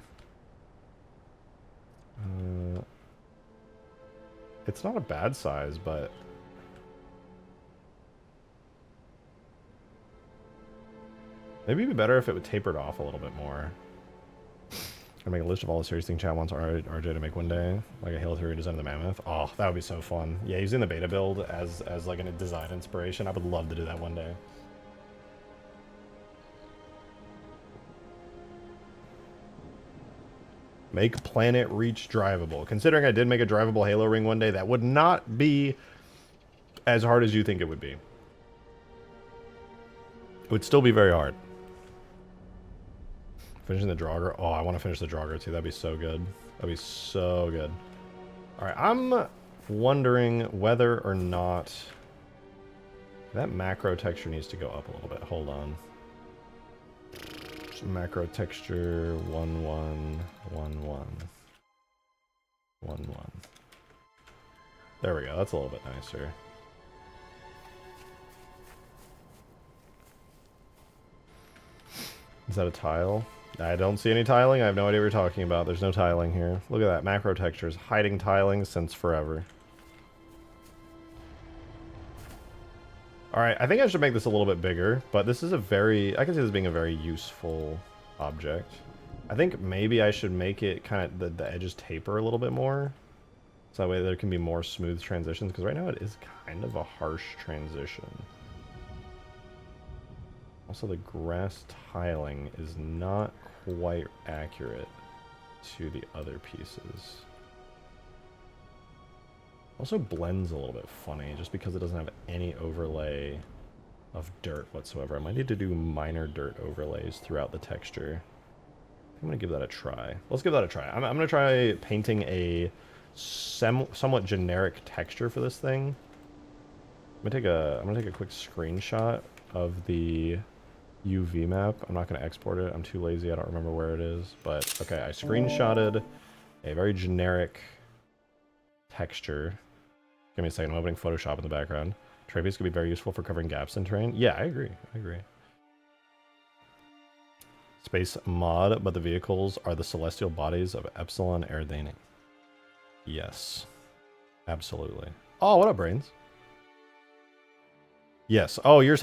It's not a bad size, but... maybe it'd be better if it would tapered off a little bit more. I make a list of all the serious thing chat wants RJ to make one day, like a Halo 3 design of the Mammoth. Oh, that would be so fun. Yeah, using the beta build as like a design inspiration. I would love to do that one day. Make Planet Reach drivable. Considering I did make a drivable Halo ring one day, that would not be as hard as you think it would be. It would still be very hard. Finishing the Draugr. Oh, I want to finish the Draugr too. That'd be so good. That'd be so good. Alright, I'm wondering whether or not that macro texture needs to go up a little bit. Hold on. Macro texture 1 1 1 1 1 1. There we go. That's a little bit nicer. Is that a tile? I don't see any tiling. I have no idea what you're talking about. There's no tiling here. Look at that. Macro textures hiding tiling since forever. Alright, I think I should make this a little bit bigger, but this is a very... I can see this being a very useful object. I think maybe I should make it kind of... the edges taper a little bit more. So that way there can be more smooth transitions, because right now it is kind of a harsh transition. Also, the grass tiling is not quite accurate to the other pieces. Also blends a little bit funny, just because it doesn't have any overlay of dirt whatsoever. I might need to do minor dirt overlays throughout the texture. I'm going to give that a try. Let's give that a try. I'm going to try painting a somewhat generic texture for this thing. I'm going to take a quick screenshot of the UV map. I'm not going to export it. I'm too lazy. I don't remember where it is. But, okay, I screenshotted a very generic texture. Give me a second. I'm opening Photoshop in the background. Trapezius could be very useful for covering gaps in terrain. Yeah, I agree. I agree. Space mod, but the vehicles are the celestial bodies of Epsilon Erdane. Yes. Absolutely. Oh, what up, Brains? Yes. Oh, you're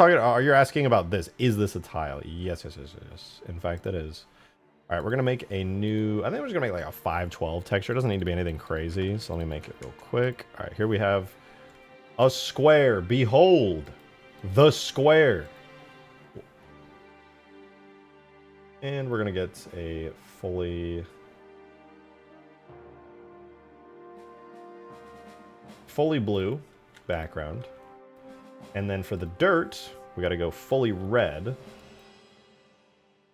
asking about this. Is this a tile? Yes, yes, yes, yes. In fact, it is. All right, we're going to make a new... I think we're just going to make like a 512 texture. It doesn't need to be anything crazy, so let me make it real quick. All right, here we have a square. Behold, the square. And we're going to get a fully blue background. And then for the dirt, we got to go fully red.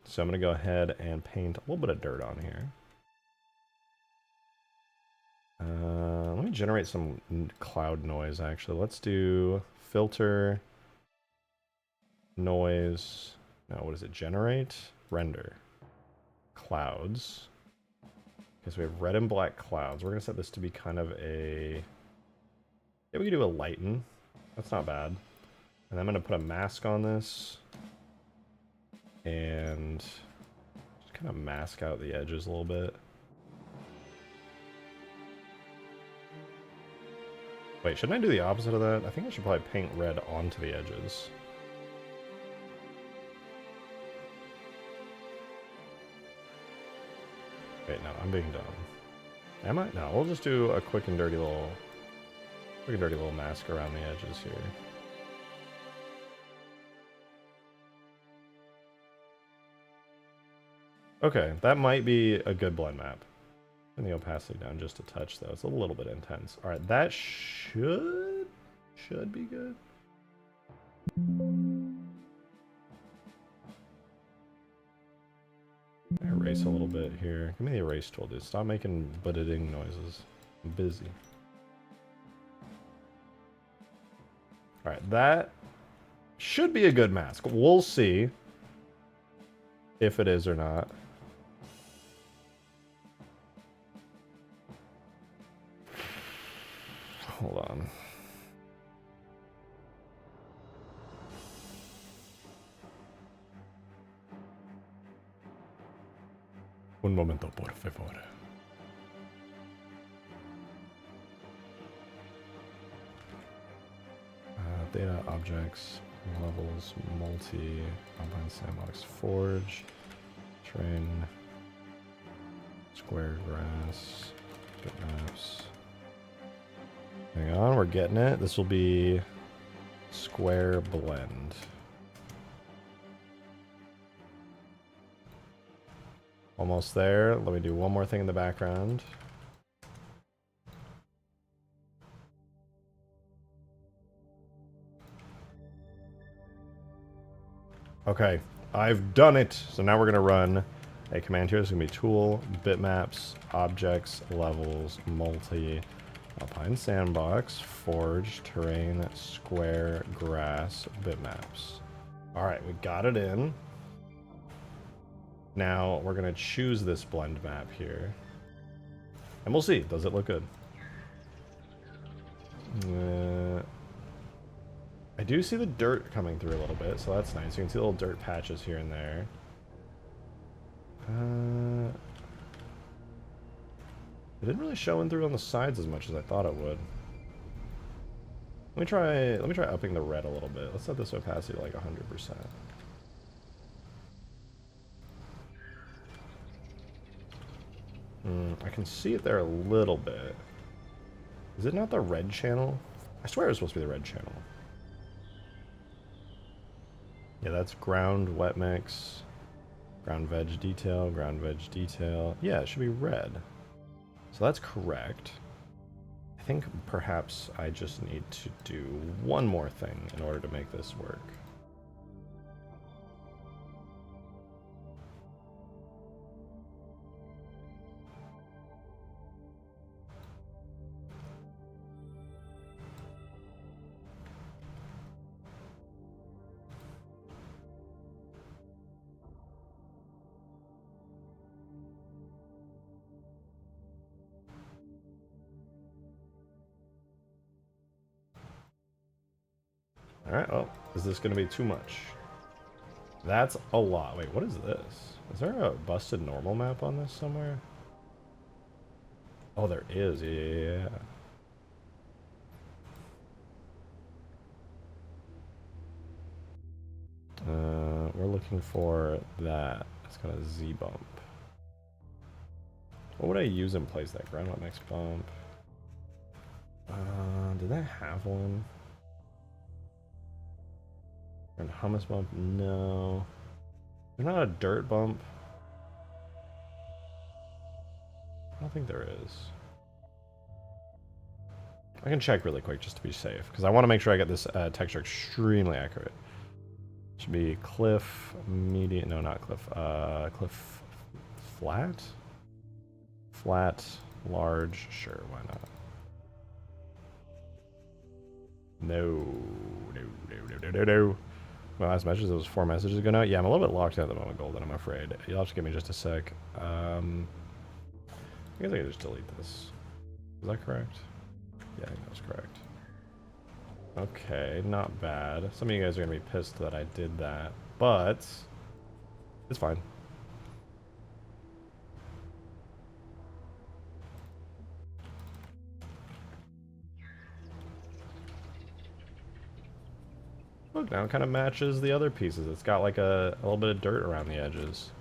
So I'm going to go ahead and paint a little bit of dirt on here. Let me generate some cloud noise, actually. Let's do filter, noise. No, what is it? Generate, render, clouds. Okay, so we have red and black clouds. We're going to set this to be kind of a... Yeah, we can do a lighten. That's not bad. And I'm going to put a mask on this. And just kind of mask out the edges a little bit. Wait, shouldn't I do the opposite of that? I think I should probably paint red onto the edges. Wait, no, I'm being dumb. Am I? No, we'll just do a quick and dirty little mask around the edges here. Okay, that might be a good blend map. And the opacity down just a touch, though. It's a little bit intense. All right, that should be good. Erase a little bit here. Give me the erase tool, dude. Stop making butting noises. I'm busy. All right, that should be a good mask. We'll see if it is or not. Hold on. Un momento, por favor. Data, objects, levels, multi, Alpine Sandbox, Forge, Train, Square Grass, Bitmaps. Hang on, we're getting it. This will be Square Blend. Almost there. Let me do one more thing in the background. Okay, I've done it. So now we're going to run a command here. It's going to be tool, bitmaps, objects, levels, multi, Alpine sandbox, forge, terrain, square, grass, bitmaps. Alright, we got it in. Now we're going to choose this blend map here. And we'll see. Does it look good? I do see the dirt coming through a little bit, so that's nice. You can see little dirt patches here and there. It didn't really show in through on the sides as much as I thought it would. Let me try upping the red a little bit. Let's set this opacity to like 100%. I can see it there a little bit. Is it not the red channel? I swear it was supposed to be the red channel. Yeah, that's ground wet mix, ground veg detail, ground veg detail. Yeah, it should be red. So that's correct. I think perhaps I just need to do one more thing in order to make this work. Alright, well, is this going to be too much? That's a lot. Wait, what is this? Is there a busted normal map on this somewhere? Oh, there is. Yeah. We're looking for that. It's got a Z bump. What would I use in place of that? Ground up next bump. Did that have one? And hummus bump? No. There's not a dirt bump. I don't think there is. I can check really quick just to be safe, because I want to make sure I get this texture extremely accurate. Should be cliff, median, no, not cliff, cliff flat? Flat, large, sure, why not? No. My last message, there was 4 messages ago now. Yeah, I'm a little bit locked out at the moment, Golden, I'm afraid. You'll have to give me just a sec. I guess I can just delete this. Is that correct? Yeah, I think that was correct. Okay, not bad. Some of you guys are going to be pissed that I did that, but it's fine. Look, now it kind of matches the other pieces. It's got like a little bit of dirt around the edges.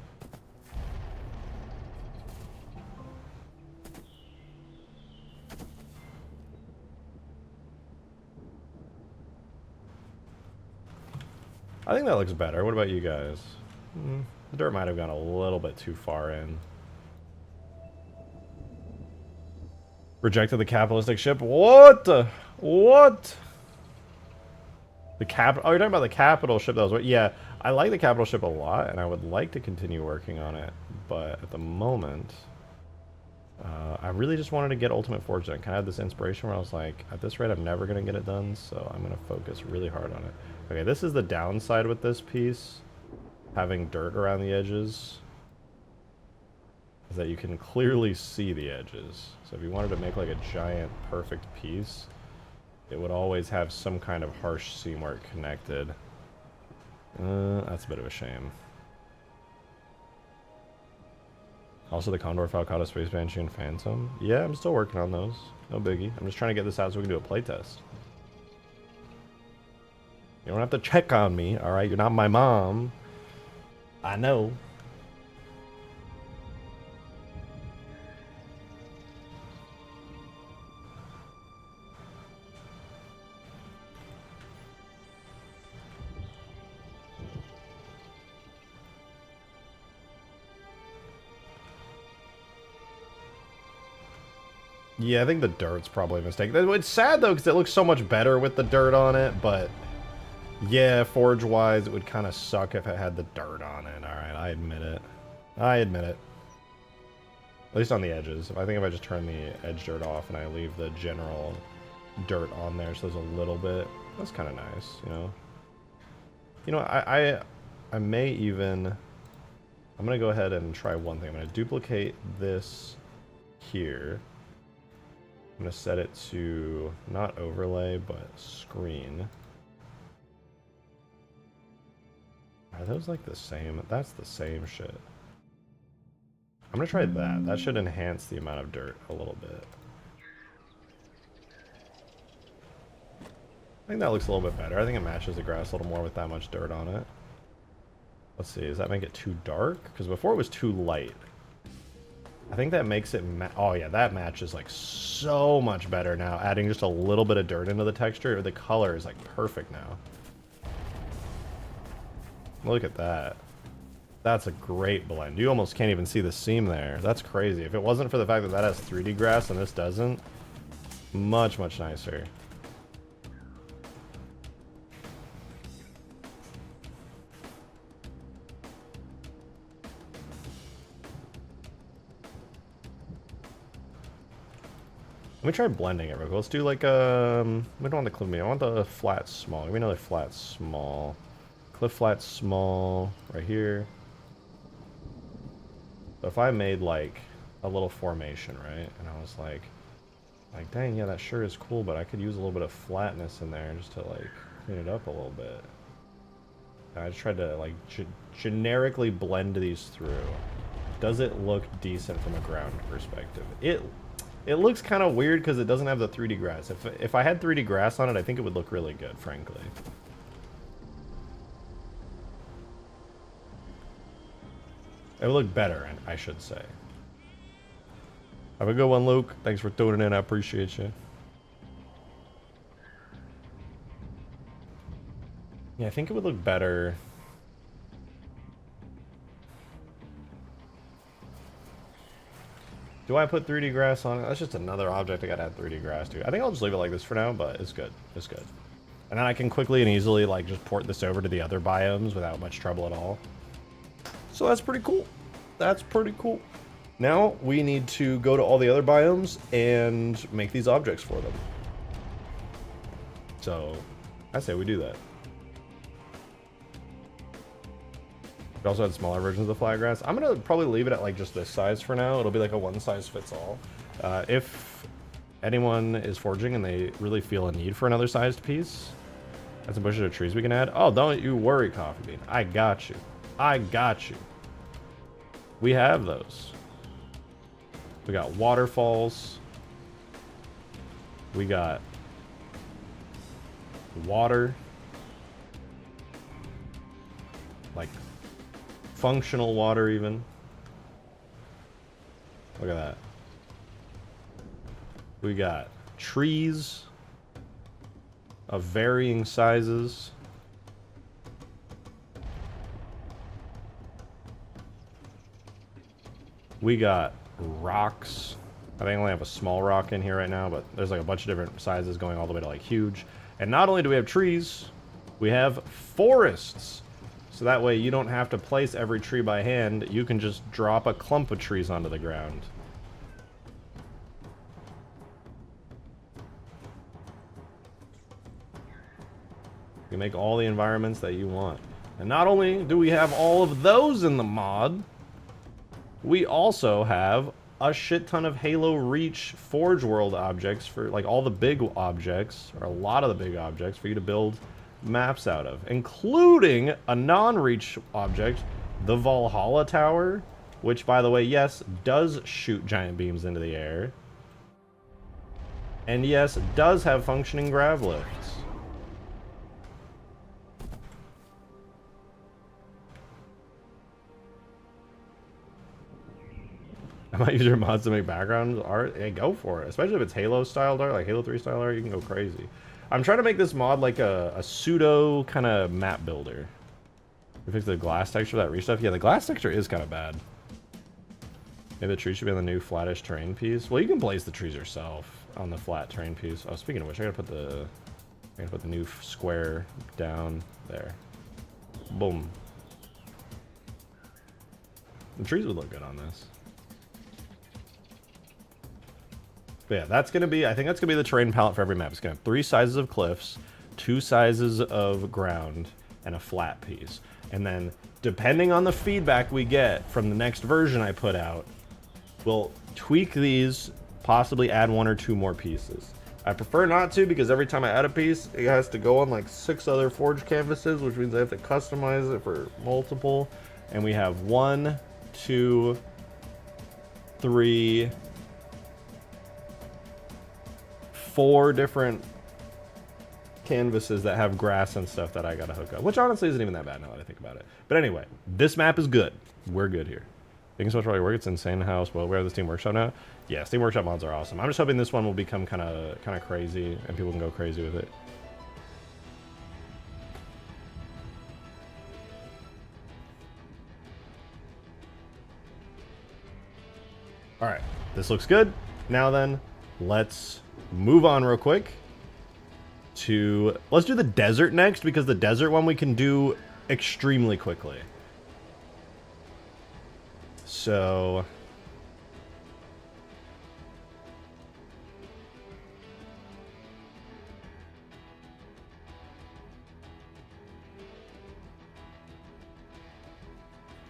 I think that looks better. What about you guys? The dirt might have gone a little bit too far in. Rejected the capitalistic ship? What? What? The cap? Oh, you're talking about the capital ship that was what? Yeah, I like the capital ship a lot, and I would like to continue working on it. But at the moment, I really just wanted to get Ultimate Forge done. Kind of had this inspiration where I was like, at this rate, I'm never going to get it done, so I'm going to focus really hard on it. Okay, this is the downside with this piece. Having dirt around the edges. Is that you can clearly see the edges. So if you wanted to make like a giant perfect piece, it would always have some kind of harsh seam where it connected. That's a bit of a shame. Also the Condor, Falcata, Space Banshee, and Phantom. Yeah, I'm still working on those. No biggie. I'm just trying to get this out so we can do a playtest. You don't have to check on me, alright? You're not my mom. I know. Yeah, I think the dirt's probably a mistake. It's sad, though, because it looks so much better with the dirt on it, but... yeah, forge-wise, it would kind of suck if it had the dirt on it. Alright, I admit it. I admit it. At least on the edges. I think if I just turn the edge dirt off and I leave the general dirt on there, so there's a little bit, that's kind of nice, you know. You know, I may even, I'm gonna go ahead and try one thing. I'm gonna duplicate this here. I'm gonna set it to not overlay but screen. Are those like the same? That's the same shit. I'm gonna try that. That should enhance the amount of dirt a little bit. I think that looks a little bit better. I think it matches the grass a little more with that much dirt on it. Let's see, does that make it too dark? Because before it was too light. I think that makes it oh yeah, that matches like so much better now. Adding just a little bit of dirt into the texture, the color is like perfect now. Look at that. That's a great blend. You almost can't even see the seam there. That's crazy. If it wasn't for the fact that that has 3D grass and this doesn't, much, much nicer. Let me try blending it real quick. Let's do like, we don't want the cliff medium. I want the flat small. Give me another flat small. Cliff flat small right here. So if I made like a little formation, right? And I was like, dang, yeah, that sure is cool, but I could use a little bit of flatness in there just to like clean it up a little bit. And I just tried to like generically blend these through. Does it look decent from a ground perspective? It looks kind of weird because it doesn't have the 3D grass. If I had 3D grass on it, I think it would look really good, frankly. It would look better, I should say. Have a good one, Luke. Thanks for tuning in. I appreciate you. Yeah, I think it would look better. Do I put 3D grass on it? That's just another object I gotta add 3D grass to. I think I'll just leave it like this for now, but it's good. It's good. And then I can quickly and easily like just port this over to the other biomes without much trouble at all. So that's pretty cool. That's pretty cool. Now we need to go to all the other biomes and make these objects for them. So I say we do that. We also had smaller versions of the flat grass. I'm gonna probably leave it at like just this size for now. It'll be like a one size fits all. If anyone is forging and they really feel a need for another sized piece, that's a bunch of trees we can add. Oh, don't you worry, Coffee Bean. I got you. I got you. We have those. We got waterfalls. We got water. Like functional water even. Look at that. We got trees of varying sizes. We got rocks. I think I only have a small rock in here right now, but there's like a bunch of different sizes going all the way to like huge. And not only do we have trees, we have forests. So that way you don't have to place every tree by hand. You can just drop a clump of trees onto the ground. You make all the environments that you want. And not only do we have all of those in the mod, we also have a shit ton of Halo Reach Forge World objects for like all the big objects, or a lot of the big objects for you to build maps out of, including a non-Reach object, the Valhalla Tower, which by the way, yes, does shoot giant beams into the air. And yes, does have functioning grav lifts. I might use your mods to make background art. Hey, go for it. Especially if it's Halo style art, like Halo 3 style art, you can go crazy. I'm trying to make this mod like a pseudo kind of map builder. We fix the glass texture, that Reach stuff. Yeah, the glass texture is kind of bad. Maybe the tree should be on the new flattish terrain piece. Well, you can place the trees yourself on the flat terrain piece. Oh, speaking of which, I gotta put the new square down there. Boom. The trees would look good on this. But yeah, that's gonna be, I think that's gonna be the terrain palette for every map. It's gonna have 3 sizes of cliffs, 2 sizes of ground, and a flat piece. And then, depending on the feedback we get from the next version I put out, we'll tweak these, possibly add 1 or 2 more pieces. I prefer not to, because every time I add a piece, it has to go on like 6 other forge canvases, which means I have to customize it for multiple. And we have 1, 2, 3, 4 different canvases that have grass and stuff that I gotta hook up, which honestly isn't even that bad now that I think about it. But anyway, this map is good. We're good here. Thank you so much for all your work. It's insane how well we have the Steam Workshop now. Yeah, Steam Workshop mods are awesome. I'm just hoping this one will become kind of crazy and people can go crazy with it. All right, this looks good. Now then, let's move on real quick to, let's do the desert next, because the desert one we can do extremely quickly. So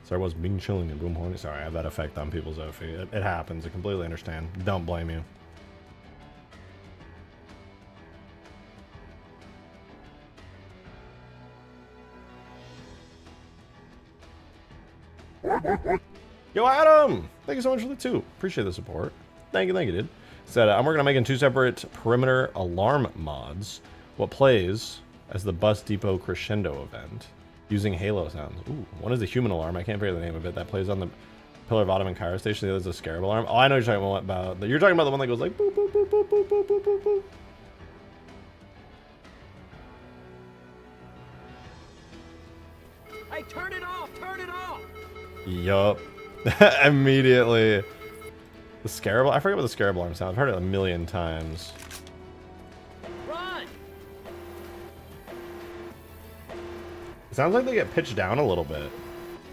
Sorry, I was being chilling in Boom Horny. Sorry, I have that effect on people's OF. It happens. I completely understand. Don't blame you. Yo, Adam! Thank you so much for the 2. Appreciate the support. Thank you, dude. Said, I'm working on making 2 separate perimeter alarm mods. What plays as the Bus Depot Crescendo event using Halo sounds. Ooh, one is a human alarm. I can't figure the name of it. That plays on the Pillar of Autumn and Cairo station. The other is a Scarab alarm. Oh, I know you're talking about. You're talking about the one that goes like boop, boop, boop, boop, boop, boop, boop, boop. Hey, turn it off! Turn it off! Yup. Immediately. The Scarab, I forget what the Scarab alarm sounds. I've heard it a million times. Run! It sounds like they get pitched down a little bit.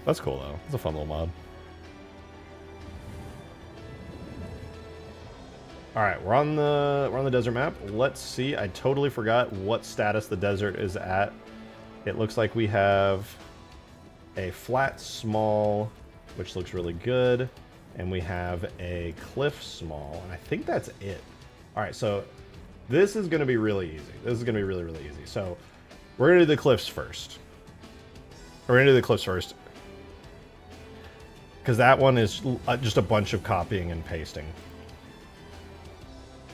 That's cool though. It's a fun little mod. Alright, we're on the desert map. Let's see. I totally forgot what status the desert is at. It looks like we have a flat small, which looks really good, and we have a cliff small, and I think that's it. All right, so this is going to be really easy. This is going to be really, really easy. So we're going to do the cliffs first. We're going to do the cliffs first, because that one is just a bunch of copying and pasting.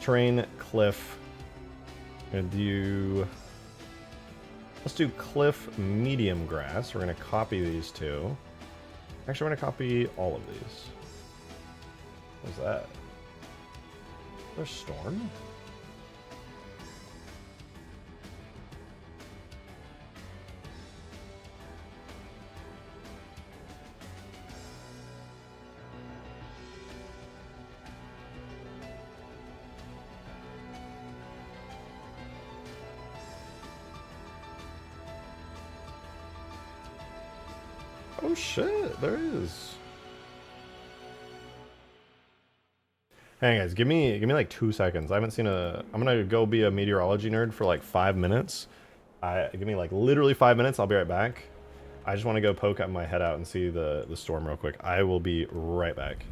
Terrain, cliff, and do. Let's do cliff, medium grass. We're going to copy these 2. Actually, we're going to copy all of these. What's that? There's storm? Oh shit, there is. Hey guys, give me like 2 seconds. I haven't seen a. I'm gonna go be a meteorology nerd for like 5 minutes. Give me like literally 5 minutes. I'll be right back. I just want to go poke my head out and see the storm real quick. I will be right back.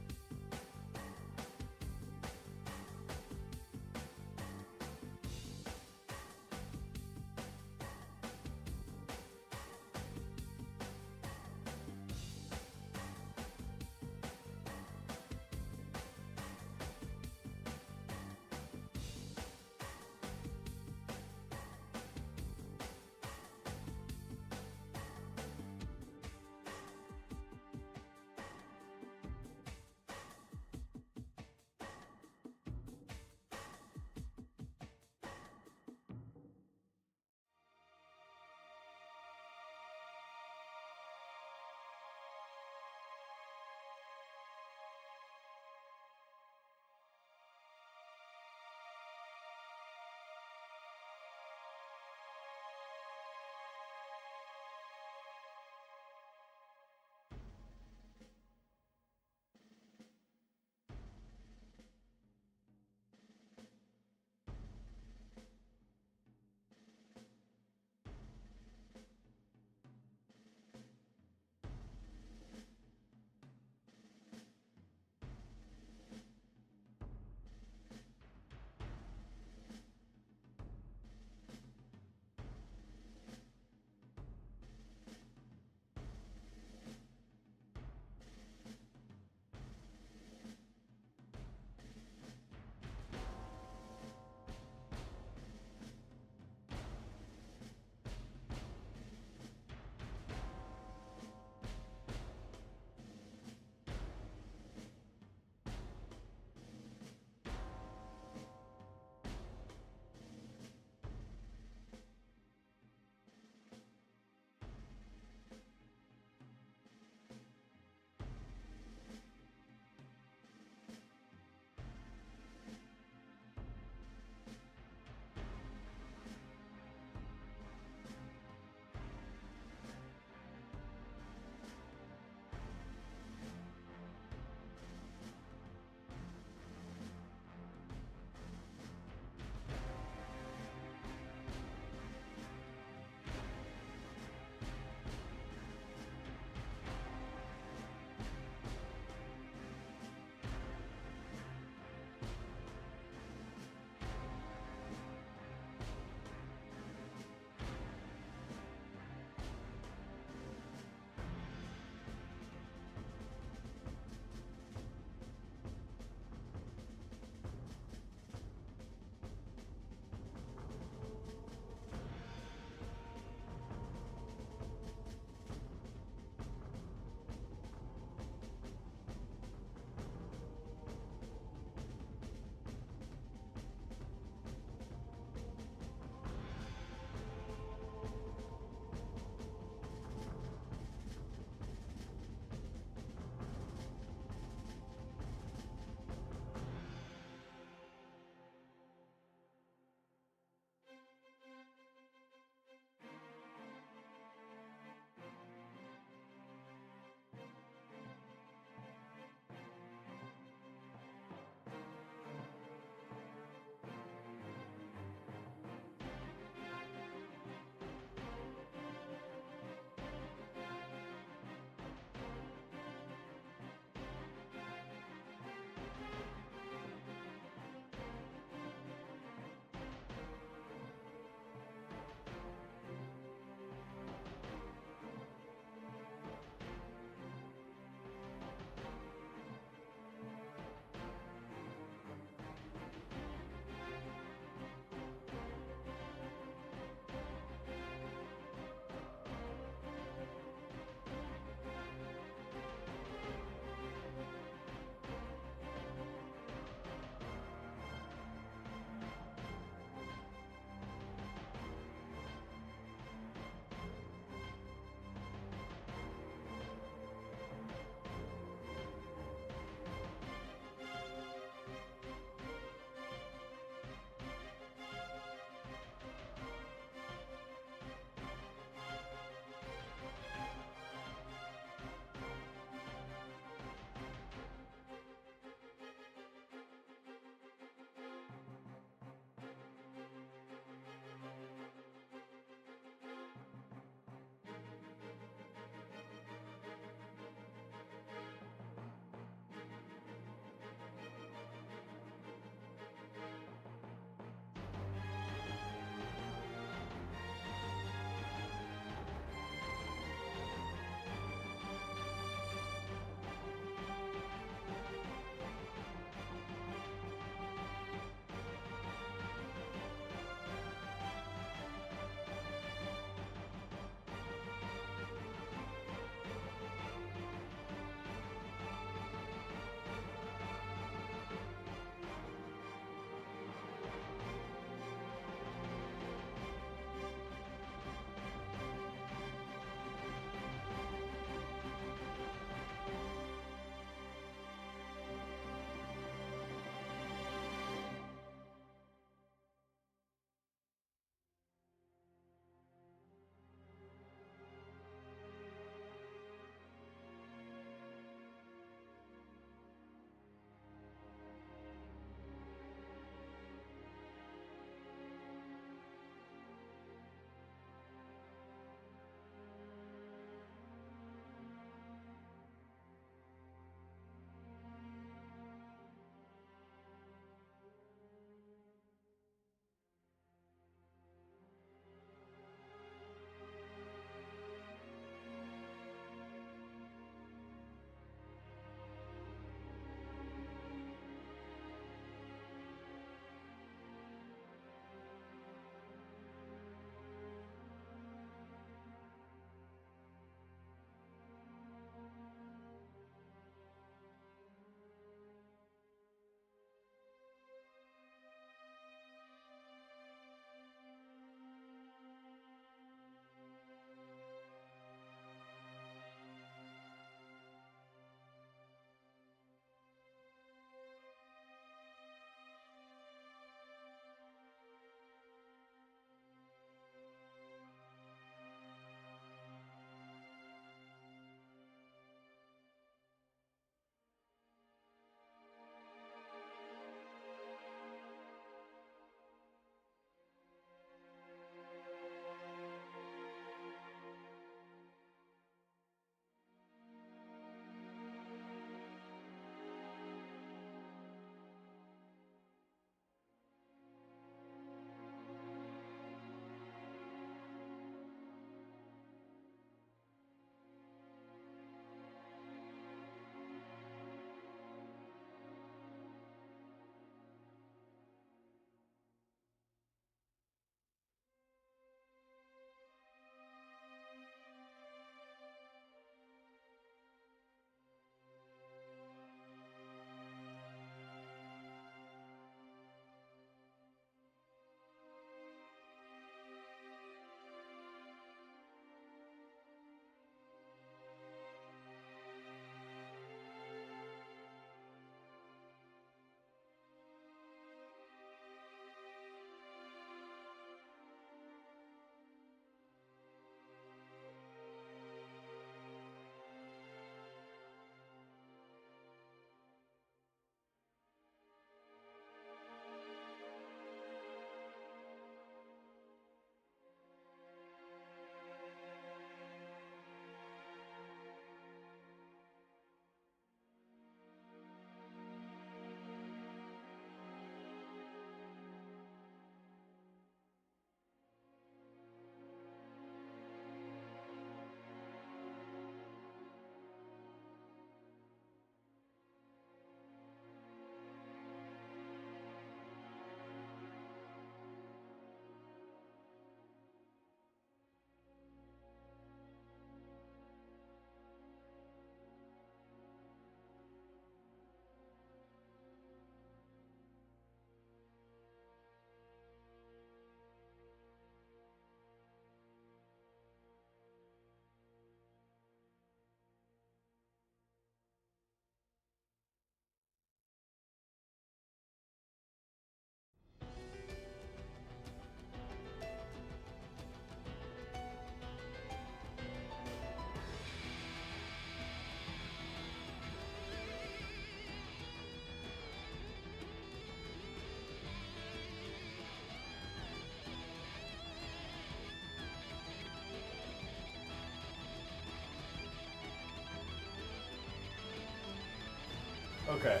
Okay.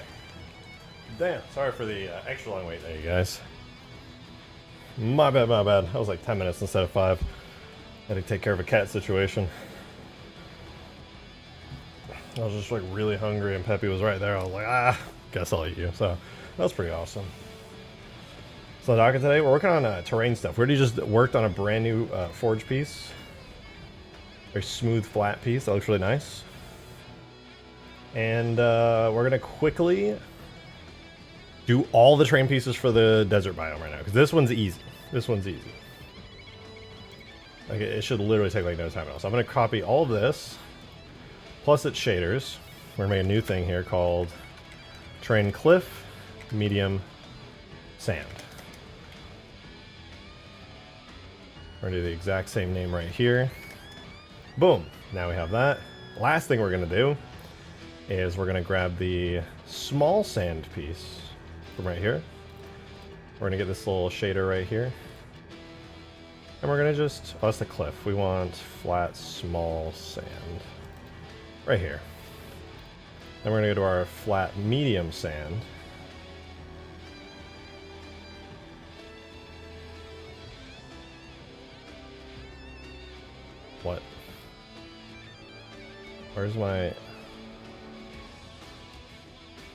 Damn, sorry for the extra long wait there, you guys. My bad, my bad. I was like 10 minutes instead of 5. Had to take care of a cat situation. I was just like really hungry and Peppy was right there. I was like, guess I'll eat you. So that was pretty awesome. So Docket today, we're working on terrain stuff. We already just worked on a brand new forge piece. Very smooth, flat piece. That looks really nice. And we're gonna quickly do all the terrain pieces for the desert biome right now, because this one's easy. This one's easy. Like it should literally take like no time at all. So I'm gonna copy all of this, plus its shaders. We're gonna make a new thing here called terrain cliff, medium, sand. We're gonna do the exact same name right here. Boom, now we have that. Last thing we're gonna do is we're gonna grab the small sand piece from right here. We're gonna get this little shader right here. And we're gonna just, oh, that's the cliff. We want flat, small sand. Right here. Then we're gonna go to our flat, medium sand. What? Where's my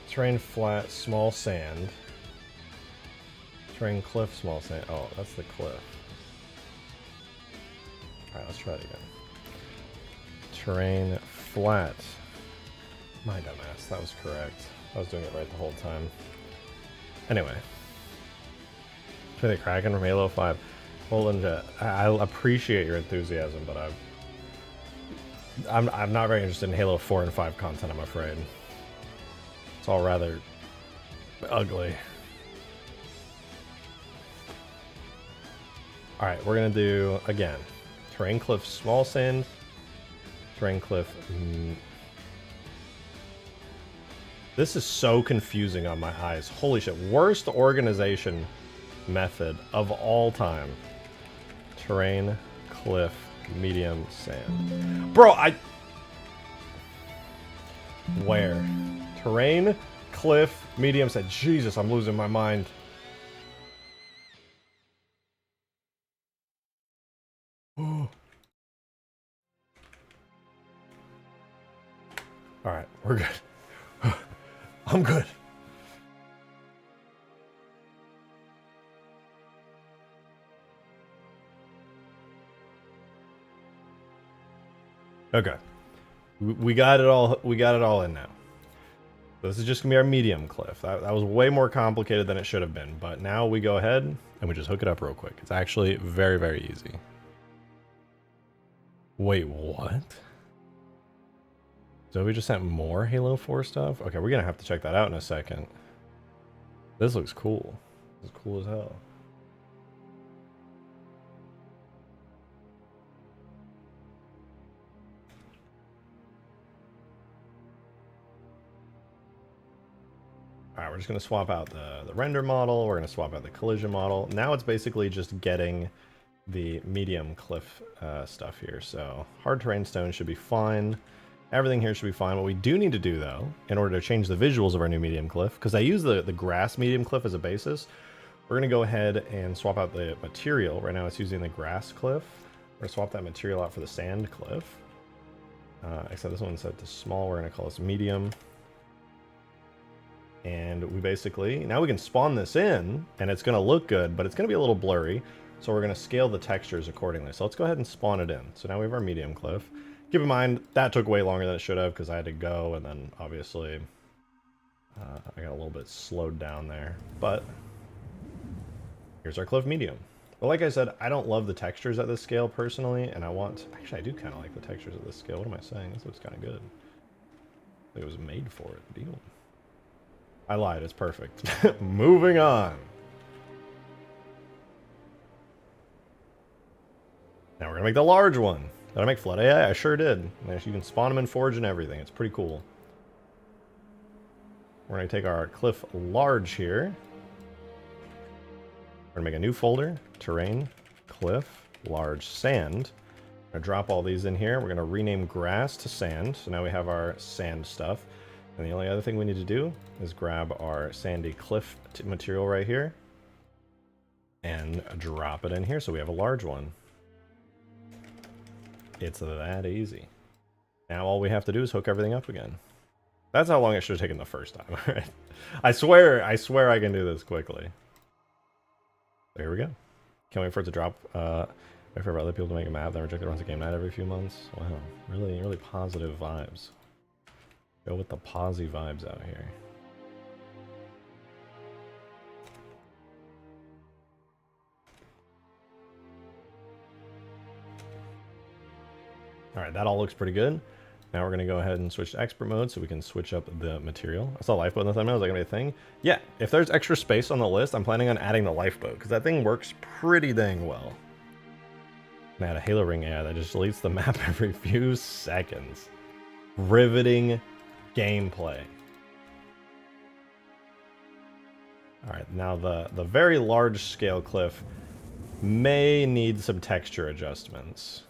terrain flat, small sand? Terrain cliff, small sand. Oh, that's the cliff. Alright, let's try it again. Terrain flat. My dumbass, that was correct. I was doing it right the whole time. Anyway. Try the Kraken from Halo 5. Hold on, I appreciate your enthusiasm, but I'm not very interested in Halo 4 and 5 content, I'm afraid. It's all rather ugly. Alright, we're gonna do, again, terrain cliff small sand, terrain cliff... This is so confusing on my eyes. Holy shit, worst organization method of all time. Terrain, cliff, medium, sand. Bro, Where? Terrain, cliff, medium, sand. Jesus, I'm losing my mind. Alright, we're good. I'm good. Okay. We got it all. We got it all in now. This is just gonna be our medium cliff. That was way more complicated than it should have been, but now we go ahead and we just hook it up real quick. It's actually very, very easy. Wait, what? So we just sent more Halo 4 stuff? Okay, we're gonna have to check that out in a second. This looks cool. This is cool as hell. Alright, we're just going to swap out the render model, we're going to swap out the collision model. Now it's basically just getting the medium cliff stuff here. So hard terrain stone should be fine. Everything here should be fine. What we do need to do though, in order to change the visuals of our new medium cliff, because I use the grass medium cliff as a basis, we're going to go ahead and swap out the material. Right now it's using the grass cliff. We're going to swap that material out for the sand cliff. Except this one's set to small, we're going to call this medium. And we basically, now we can spawn this in, and it's going to look good, but it's going to be a little blurry, so we're going to scale the textures accordingly. So let's go ahead and spawn it in. So now we have our medium cliff. Keep in mind, that took way longer than it should have, because I had to go, and then obviously I got a little bit slowed down there. But here's our cliff medium. But like I said, I don't love the textures at this scale personally, and actually I do kind of like the textures at this scale. What am I saying? This looks kind of good. It was made for it. Deal. I lied, it's perfect. Moving on. Now we're gonna make the large one. Did I make Flood AI? I sure did. You can spawn them in Forge and everything. It's pretty cool. We're gonna take our cliff large here. We're gonna make a new folder. Terrain, cliff, large, sand. We're gonna drop all these in here. We're gonna rename grass to sand. So now we have our sand stuff. And the only other thing we need to do is grab our sandy cliff material right here and drop it in here so we have a large one. It's that easy. Now all we have to do is hook everything up again. That's how long it should have taken the first time, right? I swear I can do this quickly. There we go. Can't wait for it to drop. Wait for other people to make a map that rejected runs a game night every few months. Wow, really positive vibes. Go with the posy vibes out here. All right, that all looks pretty good. Now we're gonna go ahead and switch to expert mode so we can switch up the material. I saw lifeboat in the thumbnail. Is that gonna be a thing? Yeah, if there's extra space on the list, I'm planning on adding the lifeboat because that thing works pretty dang well. And add a halo ring AI that just deletes the map every few seconds. Riveting gameplay. All right, now the very large scale cliff may need some texture adjustments.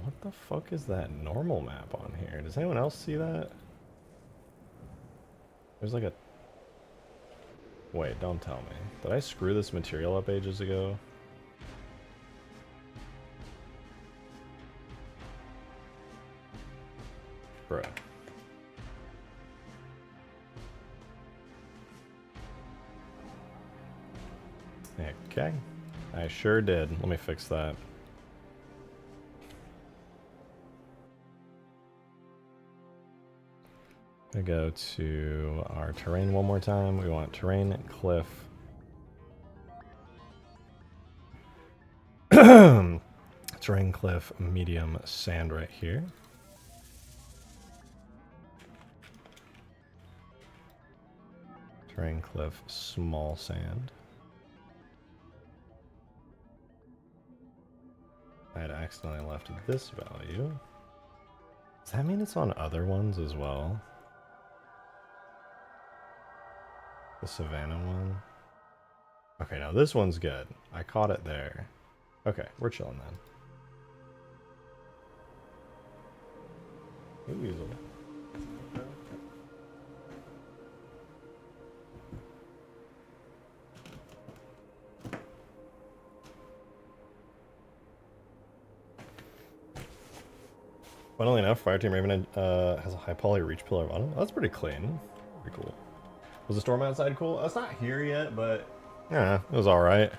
What the fuck is that normal map on here? Does anyone else see that? There's like a... Wait, don't tell me. Did I screw this material up ages ago? Bruh. Okay. I sure did. Let me fix that. I go to our terrain one more time. We want terrain, cliff. Terrain, cliff, medium, sand right here. Terrain, cliff, small sand. I had accidentally left this value. Does that mean it's on other ones as well? The Savannah one. Okay, now this one's good. I caught it there. Okay, we're chilling then. Ooh, weasel. Funnily enough, Fireteam Raven has a high poly reach pillar bottom. Oh, that's pretty clean. Pretty cool. Was the storm outside cool? It's not here yet, but yeah, it was all right.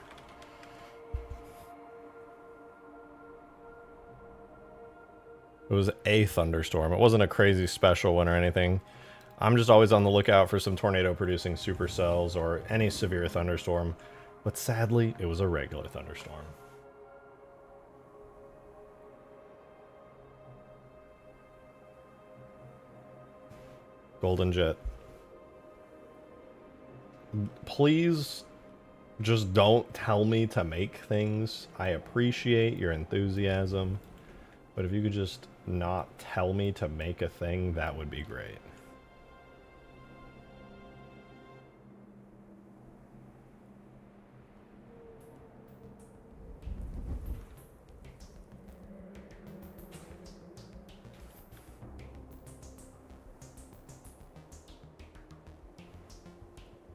It was a thunderstorm. It wasn't a crazy special one or anything. I'm just always on the lookout for some tornado-producing supercells or any severe thunderstorm. But sadly, it was a regular thunderstorm. Golden Jet. Please just don't tell me to make things. I appreciate your enthusiasm, but if you could just not tell me to make a thing, that would be great.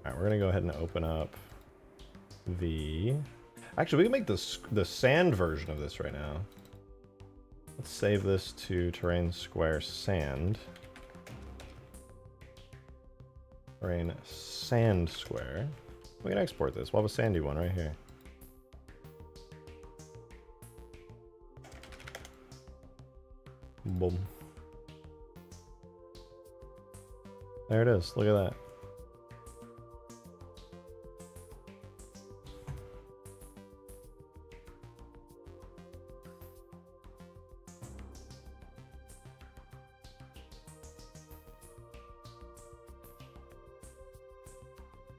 Alright, we're gonna go ahead and open up the... Actually, we can make the sand version of this right now. Let's save this to terrain square sand. Terrain sand square. We can export this. We'll have a sandy one right here. Boom. There it is. Look at that.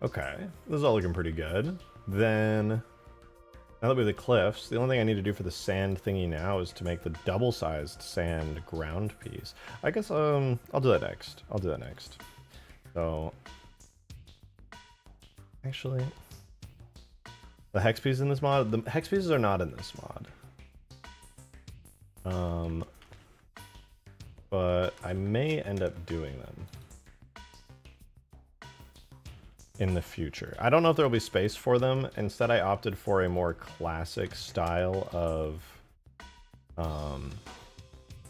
Okay, this is all looking pretty good. Then, now that we have the cliffs, the only thing I need to do for the sand thingy now is to make the double-sized sand ground piece. I guess, I'll do that next. So, Actually, the hex pieces in this mod, the hex pieces are not in this mod. But I may end up doing them in the future. I don't know if there'll be space for them. Instead, I opted for a more classic style of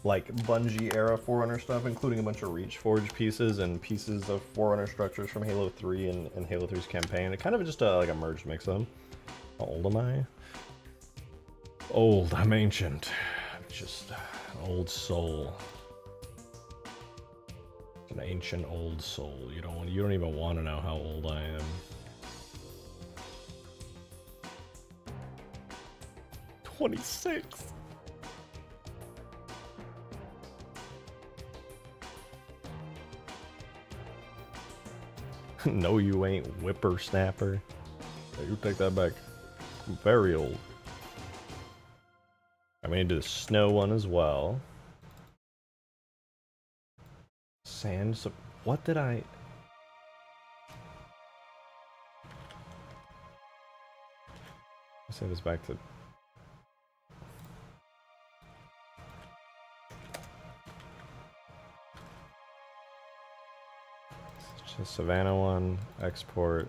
like Bungie era Forerunner stuff, including a bunch of Reach Forge pieces and pieces of Forerunner structures from Halo 3 and Halo 3's campaign. It kind of just like a merged mix of them. How old am I? Old. I'm ancient. I'm just an old soul. An ancient old soul. You don't even want to know how old I am. 26. No, you ain't, whippersnapper. Yeah, you take that back. I'm very old. I'm gonna do the snow one as well. Sand. So what did I? Let's save this back to. Just Savannah one. Export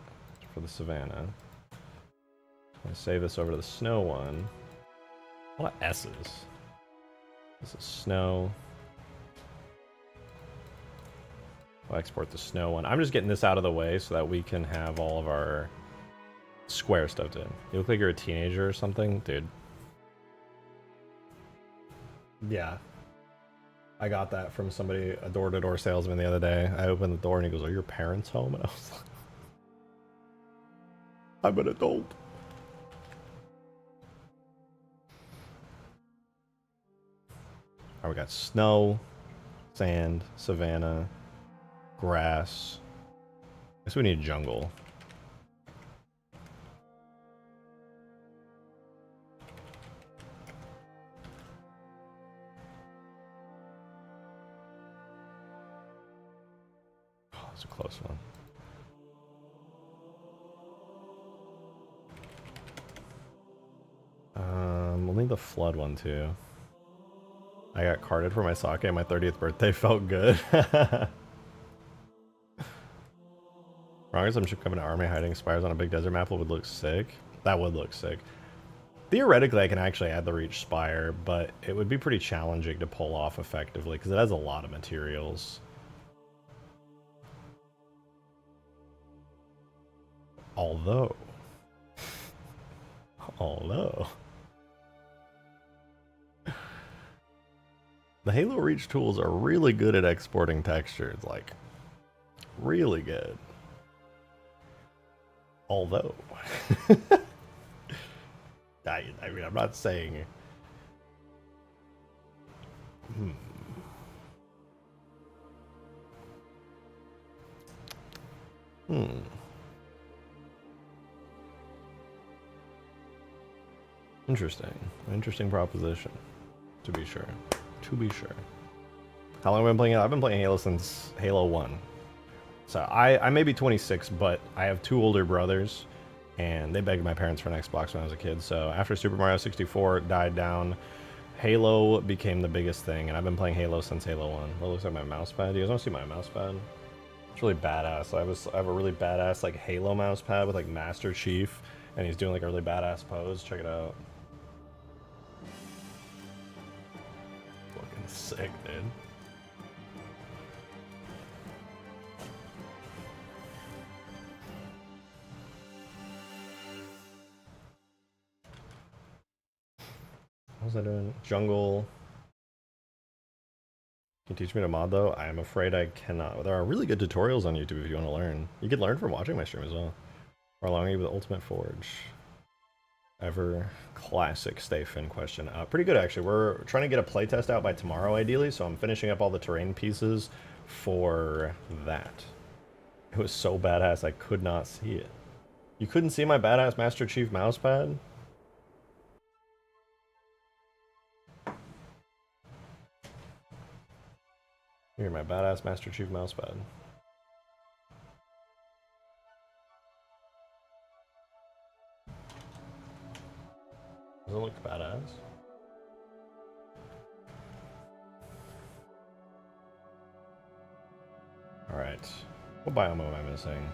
for the Savannah. I'm gonna save this over to the snow one. A lot of S's. This is snow. I'll export the snow one. I'm just getting this out of the way so that we can have all of our square stuff in. You look like you're a teenager or something, dude. Yeah. I got that from somebody, a door-to-door salesman the other day. I opened the door and he goes, "Are your parents home?" And I was like, I'm an adult. Alright, we got snow, sand, savanna, grass. I guess we need jungle. Oh, that's a close one. We'll need the flood one too. I got carded for my sake. My 30th birthday felt good. Wrong as I'm coming to army hiding spires on a big desert map would look sick. That would look sick. Theoretically, I can actually add the Reach Spire, but it would be pretty challenging to pull off effectively because it has a lot of materials. Although, the Halo Reach tools are really good at exporting textures, like, really good. Although, I mean, I'm not saying... Interesting proposition, to be sure. How long have I been playing it? I've been playing Halo since Halo 1. So I may be 26, but I have two older brothers, and they begged my parents for an Xbox when I was a kid. So after Super Mario 64 died down, Halo became the biggest thing, and I've been playing Halo since Halo 1. That looks like my mouse pad. You guys want to see my mouse pad? It's really badass. I have a really badass like Halo mouse pad with like Master Chief, and he's doing like a really badass pose. Check it out. Fucking sick, dude. What was I doing? Jungle. Can you teach me to mod though? I am afraid I cannot. There are really good tutorials on YouTube if you want to learn. You can learn from watching my stream as well. Or allowing you with the Ultimate Forge. Ever classic stay fin question. Pretty good actually. We're trying to get a playtest out by tomorrow ideally, so I'm finishing up all the terrain pieces for that. It was so badass I could not see it. You couldn't see my badass Master Chief mousepad? Here, my badass Master Chief mousepad. Doesn't look badass. Alright. What biome am I missing?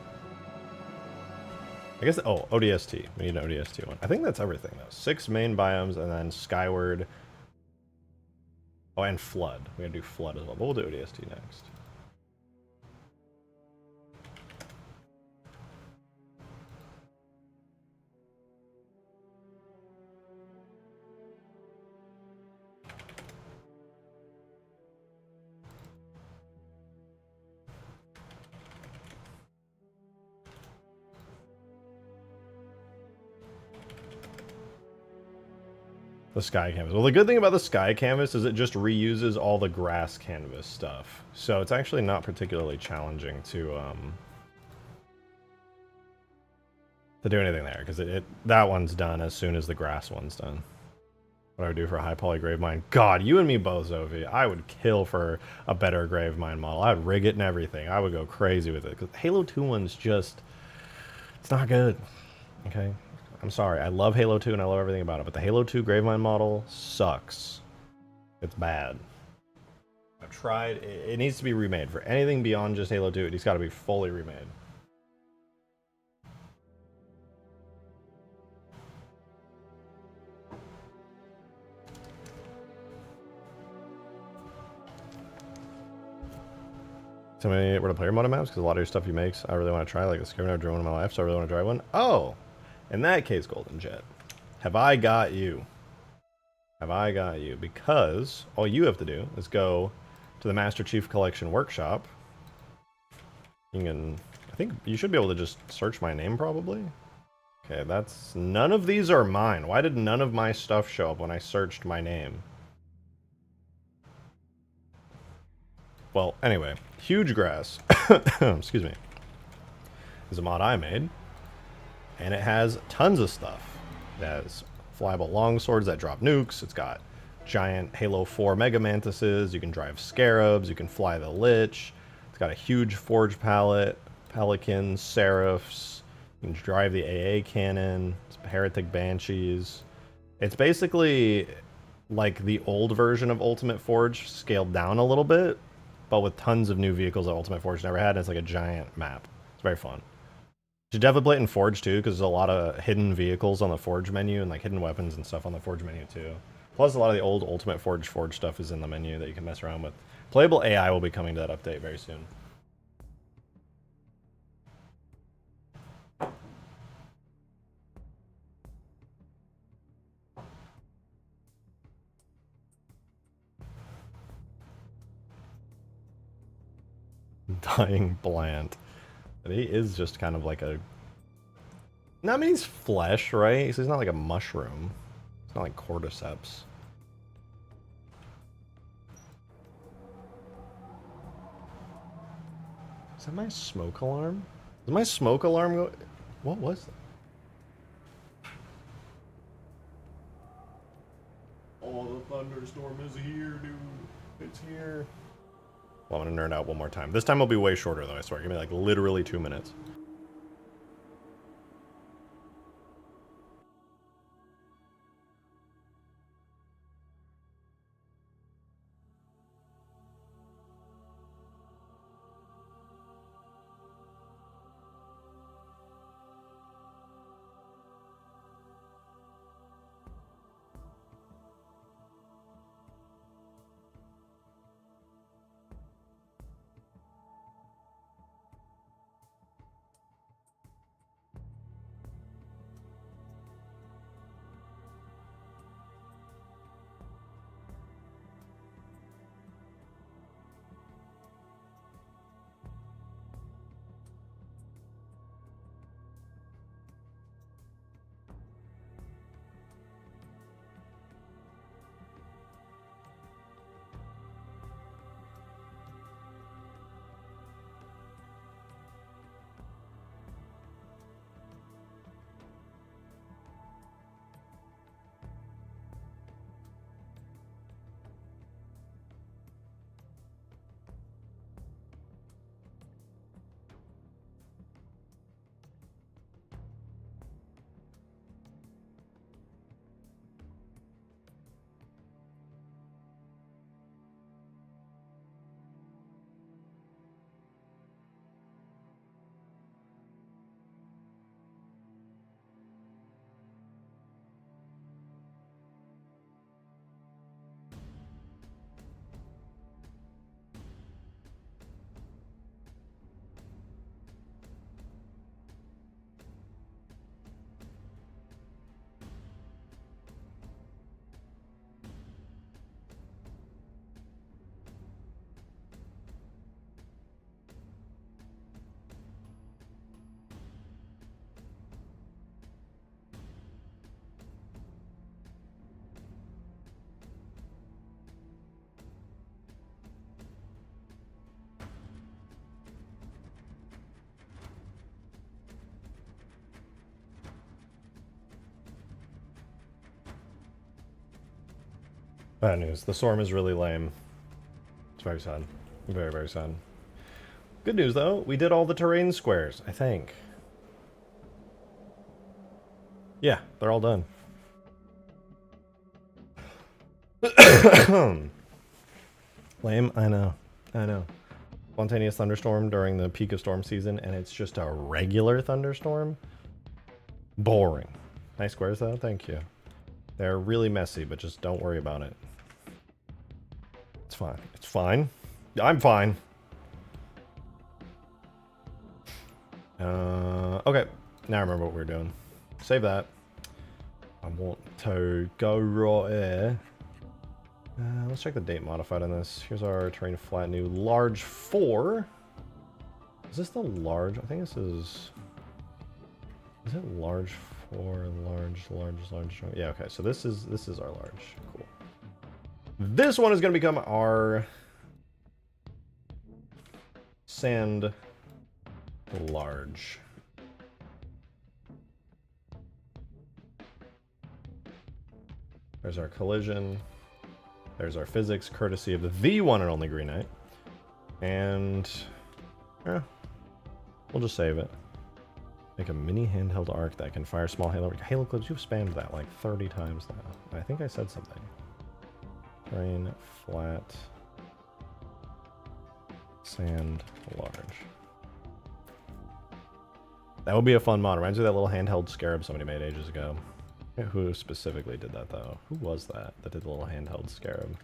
I guess, oh, ODST. We need an ODST one. I think that's everything, though. 6 main biomes, and then Skyward. Oh, and Flood. We gotta do Flood as well, but we'll do ODST next. The sky canvas. Well, the good thing about the sky canvas is it just reuses all the grass canvas stuff. So it's actually not particularly challenging to do anything there, because that one's done as soon as the grass one's done. What I would do for a high poly grave mine. God, you and me both, Zovi. I would kill for a better grave mine model. I would rig it and everything. I would go crazy with it. Because Halo 2 one's just... It's not good. Okay? I'm sorry. I love Halo 2 and I love everything about it. But the Halo 2 grave mine model sucks. It's bad. I've tried. It needs to be remade. For anything beyond just Halo 2, it's got to be fully remade. So many where to player mode maps, because a lot of your stuff you make, I really want to try. Like the Scarab, never driven one in my life, so I really want to try one. Oh, in that case, Golden Jet, have I got you? Have I got you? Because all you have to do is go to the Master Chief Collection Workshop. You can, I think you should be able to just search my name probably. Okay, that's, none of these are mine. Why did none of my stuff show up when I searched my name? Well, anyway, Huge Grass, excuse me, is a mod I made, and it has tons of stuff. It has flyable longswords that drop nukes, it's got giant Halo 4 Mega Mantises, you can drive Scarabs, you can fly the Lich, it's got a huge Forge pallet, Pelicans, Seraphs, you can drive the AA cannon, it's Heretic Banshees. It's basically like the old version of Ultimate Forge scaled down a little bit, but with tons of new vehicles that Ultimate Forge never had, and it's like a giant map. It's very fun. You should definitely play it in Forge too, because there's a lot of hidden vehicles on the Forge menu, and like hidden weapons and stuff on the Forge menu too. Plus a lot of the old Ultimate Forge stuff is in the menu that you can mess around with. Playable AI will be coming to that update very soon. Dying Bland. But he is just kind of like a... No, I mean, he's flesh, right? So he's not like a mushroom. It's not like cordyceps. Is that my smoke alarm? Did my smoke alarm go... What was that? Oh, the thunderstorm is here, dude. It's here. Well, I'm gonna nerd out one more time. This time will be way shorter, though, I swear. Give me, like, literally 2 minutes. Bad news. The storm is really lame. It's very sad. Very, very sad. Good news, though. We did all the terrain squares, I think. Yeah, they're all done. Lame? I know. I know. Spontaneous thunderstorm during the peak of storm season, and it's just a regular thunderstorm? Boring. Nice squares, though. Thank you. They're really messy, but just don't worry about it. It's fine. It's fine. I'm fine. Okay. Now I remember what we're doing. Save that. I want to go right here. Let's check the date modified on this. Here's our terrain flat new large 4. Is this the large? I think this is... Is it large 4? Large. Yeah, okay. So this is our large. Cool. This one is going to become our sand large. There's our collision. There's our physics, courtesy of the one and only Green Knight. And yeah, we'll just save it. Make a mini handheld arc that can fire small halo clips. You've spammed that like 30 times now. I think I said something. Terrain, flat, sand, large. That would be a fun mod. Reminds me of that little handheld Scarab somebody made ages ago. Who specifically did that, though? Who was that did the little handheld Scarab?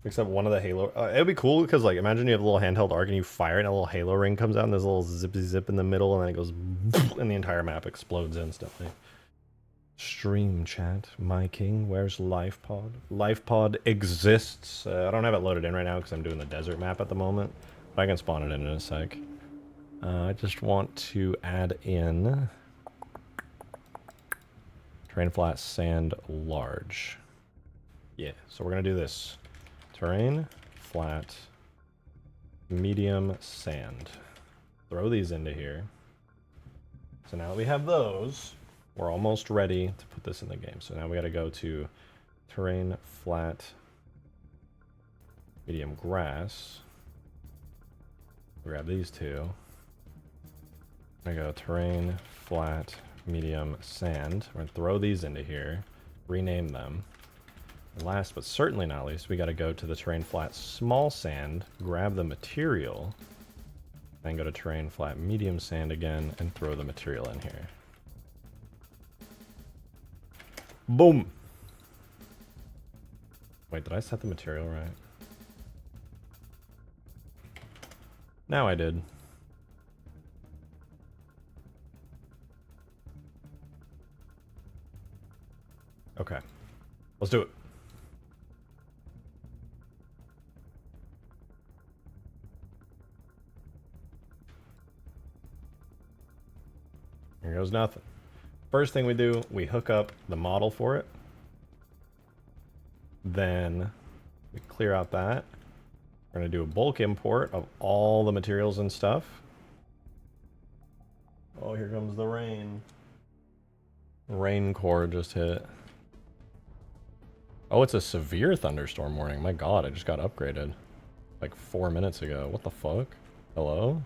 Except one of the halo... it would be cool, because, like, imagine you have a little handheld arc and you fire it and a little halo ring comes out and there's a little zippy zip in the middle and then it goes... and the entire map explodes instantly. Stream chat, my king, where's LifePod? LifePod exists. I don't have it loaded in right now because I'm doing the desert map at the moment, but I can spawn it in a sec. I just want to add in terrain flat, sand, large. Yeah, so we're gonna do this. Terrain, flat, medium, sand. Throw these into here. So now that we have those, we're almost ready to put this in the game. So now we got to go to terrain, flat, medium, grass. Grab these two. I go terrain, flat, medium, sand. We're going to throw these into here, rename them. And last but certainly not least, we got to go to the terrain, flat, small sand, grab the material, then go to terrain, flat, medium, sand again, and throw the material in here. Boom! Wait, did I set the material right? Now I did. Okay. Let's do it. Here goes nothing. First thing we do, we hook up the model for it. Then we clear out that. We're going to do a bulk import of all the materials and stuff. Oh, here comes the rain. Rain core just hit. Oh, it's a severe thunderstorm warning. My god, I just got upgraded. Like 4 minutes ago. What the fuck? Hello?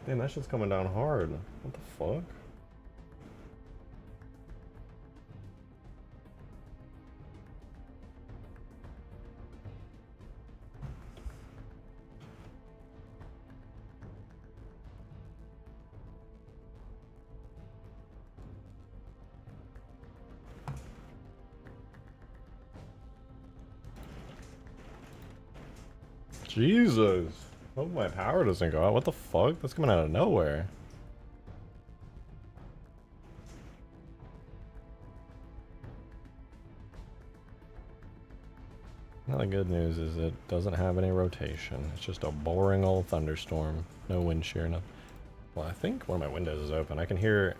Damn, that shit's coming down hard. What the fuck? Jesus. Hope my power doesn't go out. What the fuck? That's coming out of nowhere. Now the good news is it doesn't have any rotation. It's just a boring old thunderstorm. No wind shear, no. Well, I think one of my windows is open. I can hear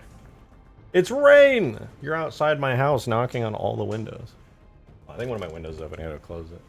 It's rain! You're outside my house knocking on all the windows. I think one of my windows is open. I gotta close it.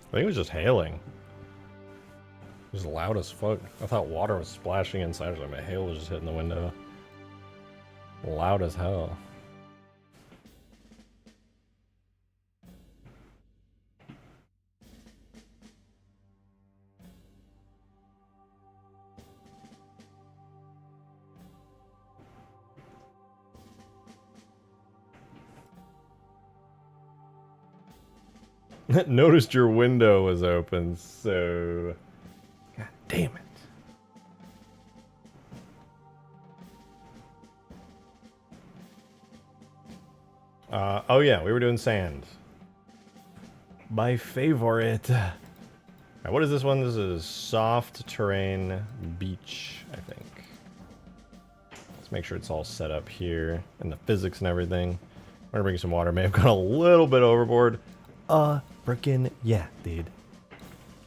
I think it was just hailing. It was loud as fuck. I thought water was splashing inside, so my hail was just hitting the window. Loud as hell. Noticed your window was open, so... God damn it. Oh yeah, we were doing sand. My favorite. Alright, what is this one? This is soft terrain beach, I think. Let's make sure it's all set up here, and the physics and everything. I'm gonna bring some water. May have gone a little bit overboard. Frickin' yeah, dude.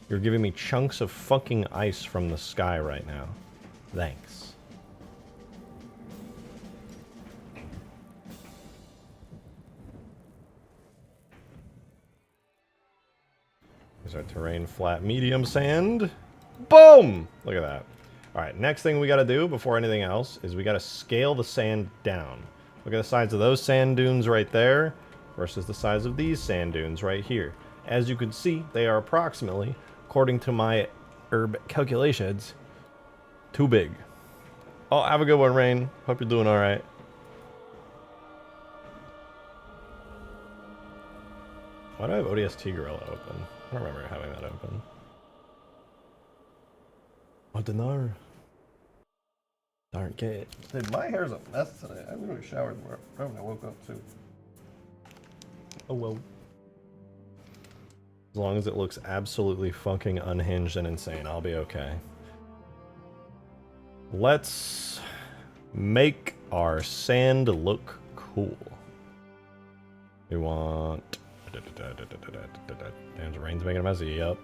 You're giving me chunks of fucking ice from the sky right now. Thanks. Here's our terrain flat medium sand. Boom! Look at that. Alright, next thing we gotta do before anything else is we gotta scale the sand down. Look at the size of those sand dunes right there versus the size of these sand dunes right here. As you can see, they are approximately, according to my herb calculations, too big. Oh, have a good one, Rain. Hope you're doing alright. Why do I have ODST Gorilla open? I don't remember having that open. I don't know. Darn it. Dude, my hair's a mess today. I literally showered right when I woke up, too. Oh well. As long as it looks absolutely fucking unhinged and insane, I'll be okay. Let's make our sand look cool. We want... Damn, the rain's making a mess of you up.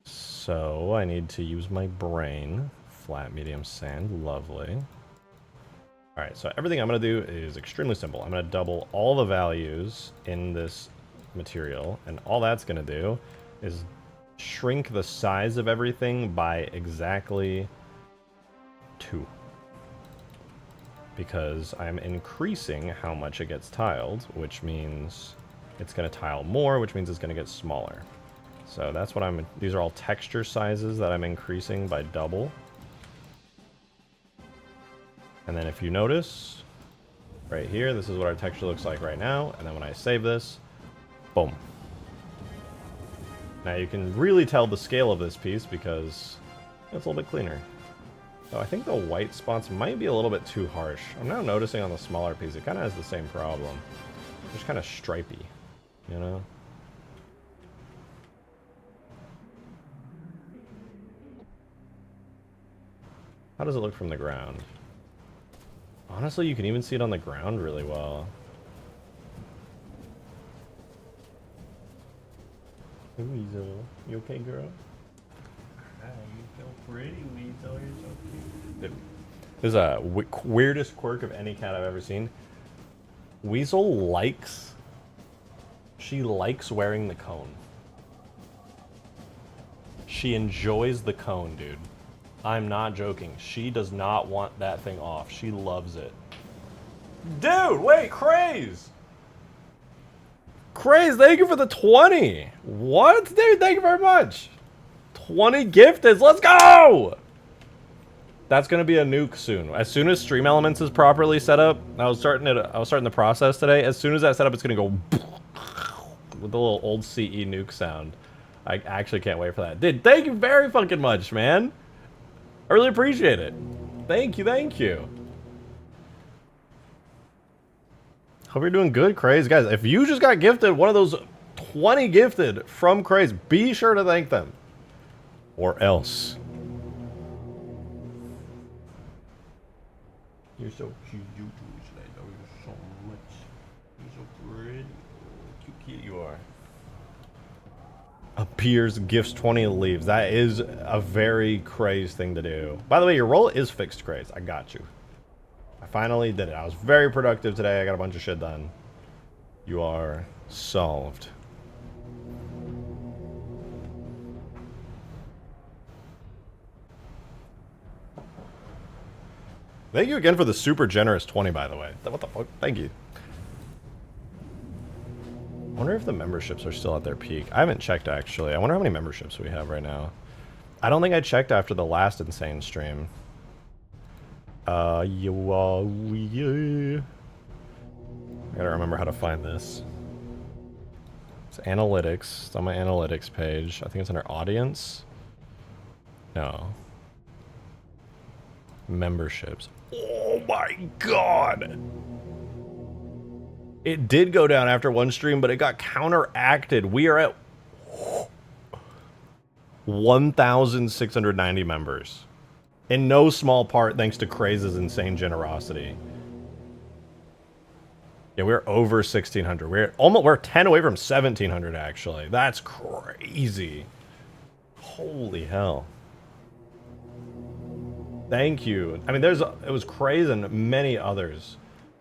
So, I need to use my brain. Flat, medium, sand. Lovely. Alright, so everything I'm going to do is extremely simple. I'm going to double all the values in this material, and all that's going to do is shrink the size of everything by exactly 2. Because I'm increasing how much it gets tiled, which means it's going to tile more, which means it's going to get smaller. So that's what I'm... These are all texture sizes that I'm increasing by double. And then if you notice, right here, this is what our texture looks like right now. And then when I save this, boom. Now you can really tell the scale of this piece because it's a little bit cleaner. So I think the white spots might be a little bit too harsh. I'm now noticing on the smaller piece, it kind of has the same problem. It's just kind of stripey, you know? How does it look from the ground? Honestly, you can even see it on the ground really well. Weasel, you okay, girl? Hi. So pretty, Weasel. You're so cute. This is a weirdest quirk of any cat I've ever seen. Weasel likes... She likes wearing the cone. She enjoys the cone, dude. I'm not joking. She does not want that thing off. She loves it. Dude, wait, Craze! Craze, thank you for the 20! What? Dude, thank you very much! 20 gifted, let's go! That's gonna be a nuke soon. As soon as Stream Elements is properly set up, I was starting the process today. As soon as that's set up, it's gonna go with the little old CE nuke sound. I actually can't wait for that. Dude, thank you very fucking much, man. I really appreciate it. Thank you, thank you. Hope you're doing good, Craze. Guys, if you just got gifted one of those 20 gifted from Craze, be sure to thank them. Or else. You're so cute, I love you so much. You're so pretty. Cute you are. Appears, gifts 20 leaves. That is a very Craze thing to do. By the way, your role is fixed, Craze. I got you. I finally did it. I was very productive today. I got a bunch of shit done. You are solved. Thank you again for the super generous 20, by the way. What the fuck? Thank you. I wonder if the memberships are still at their peak. I haven't checked, actually. I wonder how many memberships we have right now. I don't think I checked after the last insane stream. Yeah. I gotta remember how to find this. It's analytics. It's on my analytics page. I think it's under audience. No. Memberships. Oh my god! It did go down after one stream, but it got counteracted. We are at 1,690 members. In no small part thanks to Craze's insane generosity. Yeah, we're over 1,600. We're 10 away from 1,700 actually. That's crazy. Holy hell. Thank you. I mean, it was Craze and many others.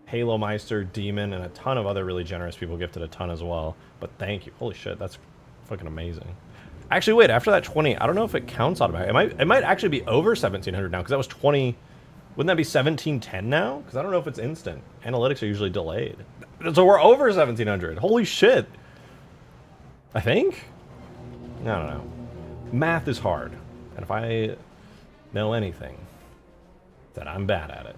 Halo Meister, Demon, and a ton of other really generous people gifted a ton as well. But thank you. Holy shit, that's fucking amazing. Actually, wait, after that 20, I don't know if it counts automatically. It might actually be over 1,700 now, because that was 20. Wouldn't that be 1,710 now? Because I don't know if it's instant. Analytics are usually delayed. So we're over 1,700. Holy shit. I think? I don't know. Math is hard. And if I know anything, then I'm bad at it.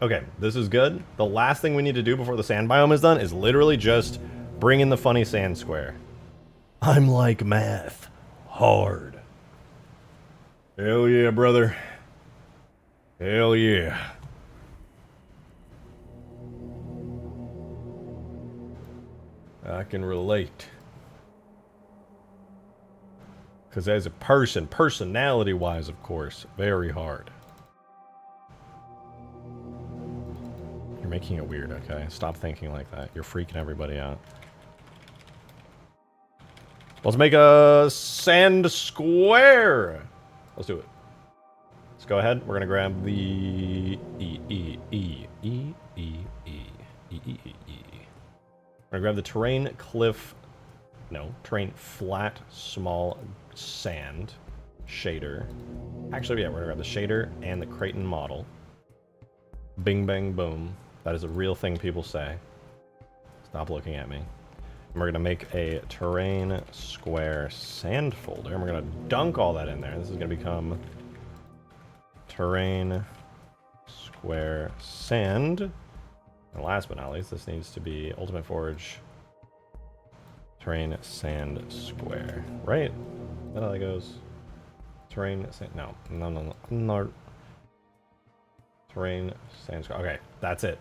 Okay, this is good. The last thing we need to do before the sand biome is done is literally just bring in the funny sand square. I'm like math. Hard. Hell yeah, brother. Hell yeah. I can relate. Because as a person, personality-wise, of course, very hard. You're making it weird, okay? Stop thinking like that. You're freaking everybody out. Let's make a sand square. Let's do it. Let's go ahead. We're gonna grab the We're gonna grab the terrain cliff. No, terrain flat small sand shader. Actually, yeah, we're gonna grab the shader and the Creighton model. Bing bang boom. That is a real thing people say. Stop looking at me. And we're gonna make a terrain square sand folder, and we're gonna dunk all that in there. This is gonna become terrain square sand. And last but not least, this needs to be Ultimate Forge terrain sand square. Right? Is that how that goes? Terrain sand. No. Terrain sand square. Okay, that's it.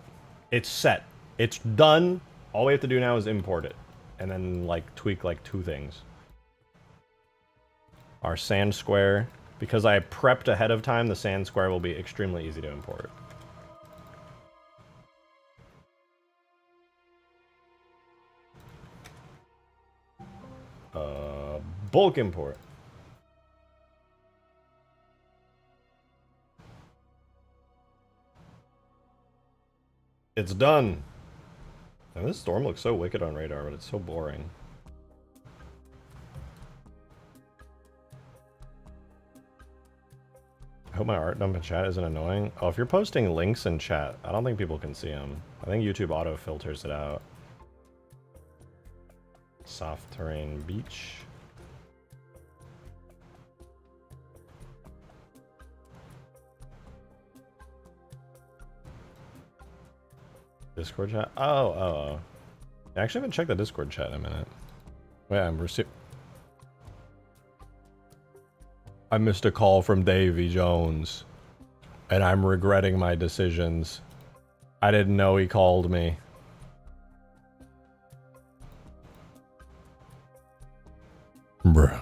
It's set. It's done. All we have to do now is import it. And then, like, tweak, like, 2 things. Our sand square. Because I prepped ahead of time, the sand square will be extremely easy to import. Bulk import. It's done. And this storm looks so wicked on radar, but it's so boring. I hope my art dump in chat isn't annoying. Oh, if you're posting links in chat, I don't think people can see them. I think YouTube auto filters it out. Soft terrain beach. Discord chat? Oh. I actually haven't checked the Discord chat in a minute. Wait, I missed a call from Davy Jones, and I'm regretting my decisions. I didn't know he called me. Bruh.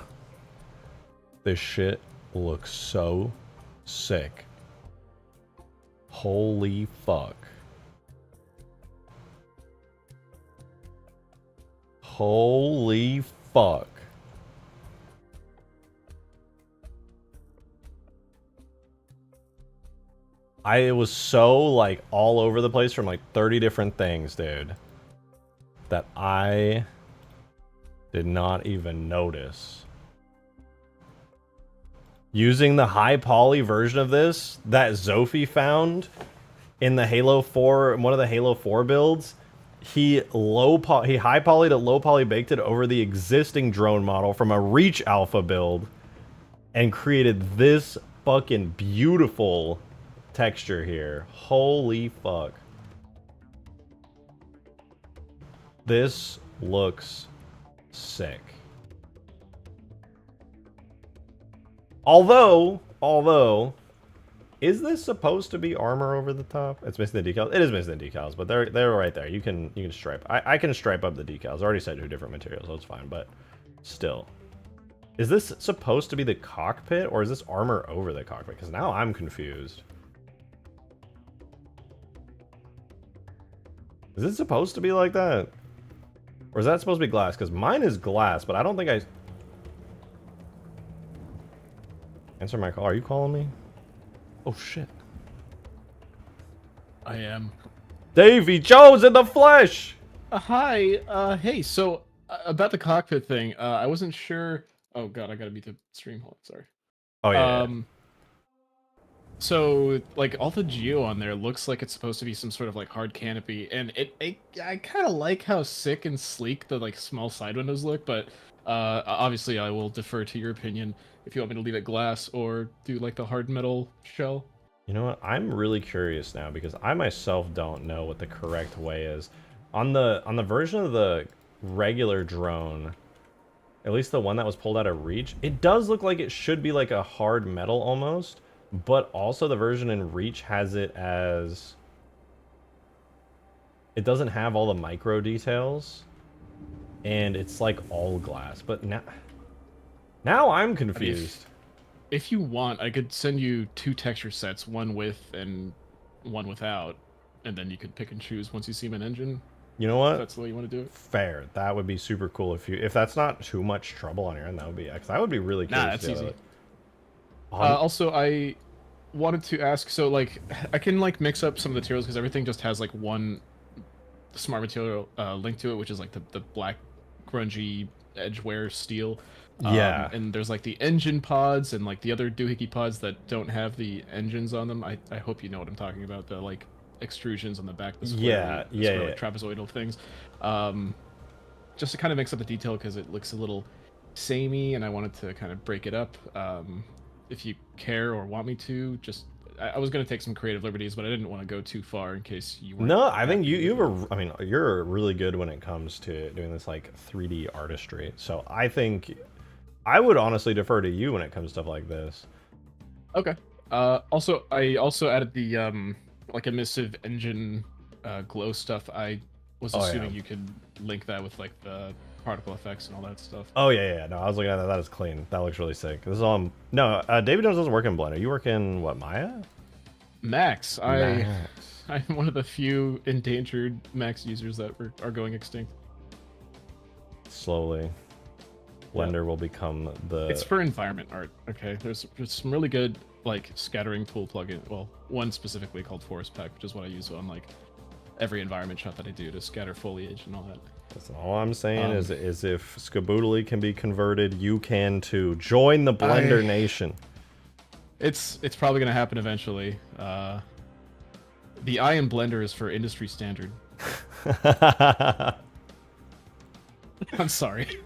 This shit looks so sick. Holy fuck. Holy fuck. It was so, like, all over the place from, like, 30 different things, dude, that I did not even notice. Using the high poly version of this that Zophie found in the Halo 4, one of the Halo 4 builds, he high polyed it, low poly baked it over the existing drone model from a Reach Alpha build and created this fucking beautiful texture here. Holy fuck. This looks sick. Although, is this supposed to be armor over the top? It's missing the decals. It is missing the decals, but they're right there. You can stripe. I can stripe up the decals. I already said 2 different materials, so it's fine. But still, is this supposed to be the cockpit, or is this armor over the cockpit? Because now I'm confused. Is it supposed to be like that, or is that supposed to be glass? Because mine is glass, but I don't think I. Answer my call. Are you calling me? Oh shit. I am. Davy Jones in the flesh! Hi, hey, so about the cockpit thing, I wasn't sure. Oh god, I gotta beat the stream. Hold on, sorry. Oh yeah. So like all the geo on there looks like it's supposed to be some sort of like hard canopy, and I kind of like how sick and sleek the like small side windows look, but obviously I will defer to your opinion if you want me to leave it glass or do like the hard metal shell. You know what? I'm really curious now because I myself don't know what the correct way is. On the version of the regular drone, at least the one that was pulled out of Reach, it does look like it should be like a hard metal almost, but also the version in Reach has it as... It doesn't have all the micro details, and it's like all glass, but now I'm confused. If you want, I could send you 2 texture sets, one with and one without, and then you could pick and choose once you see an engine. You know what? If that's the way you want to do it. Fair. That would be super cool if that's not too much trouble on your end. That would be. Cause I would be really curious. Nah, that's easy. That. Also, I wanted to ask. So, like, I can like mix up some of the materials because everything just has like one smart material linked to it, which is like the black grungy edgeware steel. Yeah. And there's like the engine pods and like the other doohickey pods that don't have the engines on them. I hope you know what I'm talking about. The like extrusions on the back. The square, like trapezoidal things. Just to kind of mix up the detail because it looks a little samey, and I wanted to kind of break it up. If you care or want me to, just I was going to take some creative liberties, but I didn't want to go too far in case you weren't. No, I think you have a. I mean, you're really good when it comes to doing this like 3D artistry. So I think I would honestly defer to you when it comes to stuff like this. Okay. Also, I also added the like emissive engine glow stuff. I was assuming you could link that with like the particle effects and all that stuff. Oh yeah. No, I was looking at that. That is clean. That looks really sick. This is all. No, David Jones doesn't work in Blender. You work in what, Maya? Max. I'm one of the few endangered Max users that are going extinct. Slowly, Blender will become the. It's for environment art. Okay, there's some really good like scattering tool plugin. Well, one specifically called Forest Pack, which is what I use on like every environment shot that I do to scatter foliage and all that. That's all I'm saying is if Skaboodly can be converted, you can too. Join the Blender Nation. It's probably gonna happen eventually. The I in Blender is for industry standard. I'm sorry.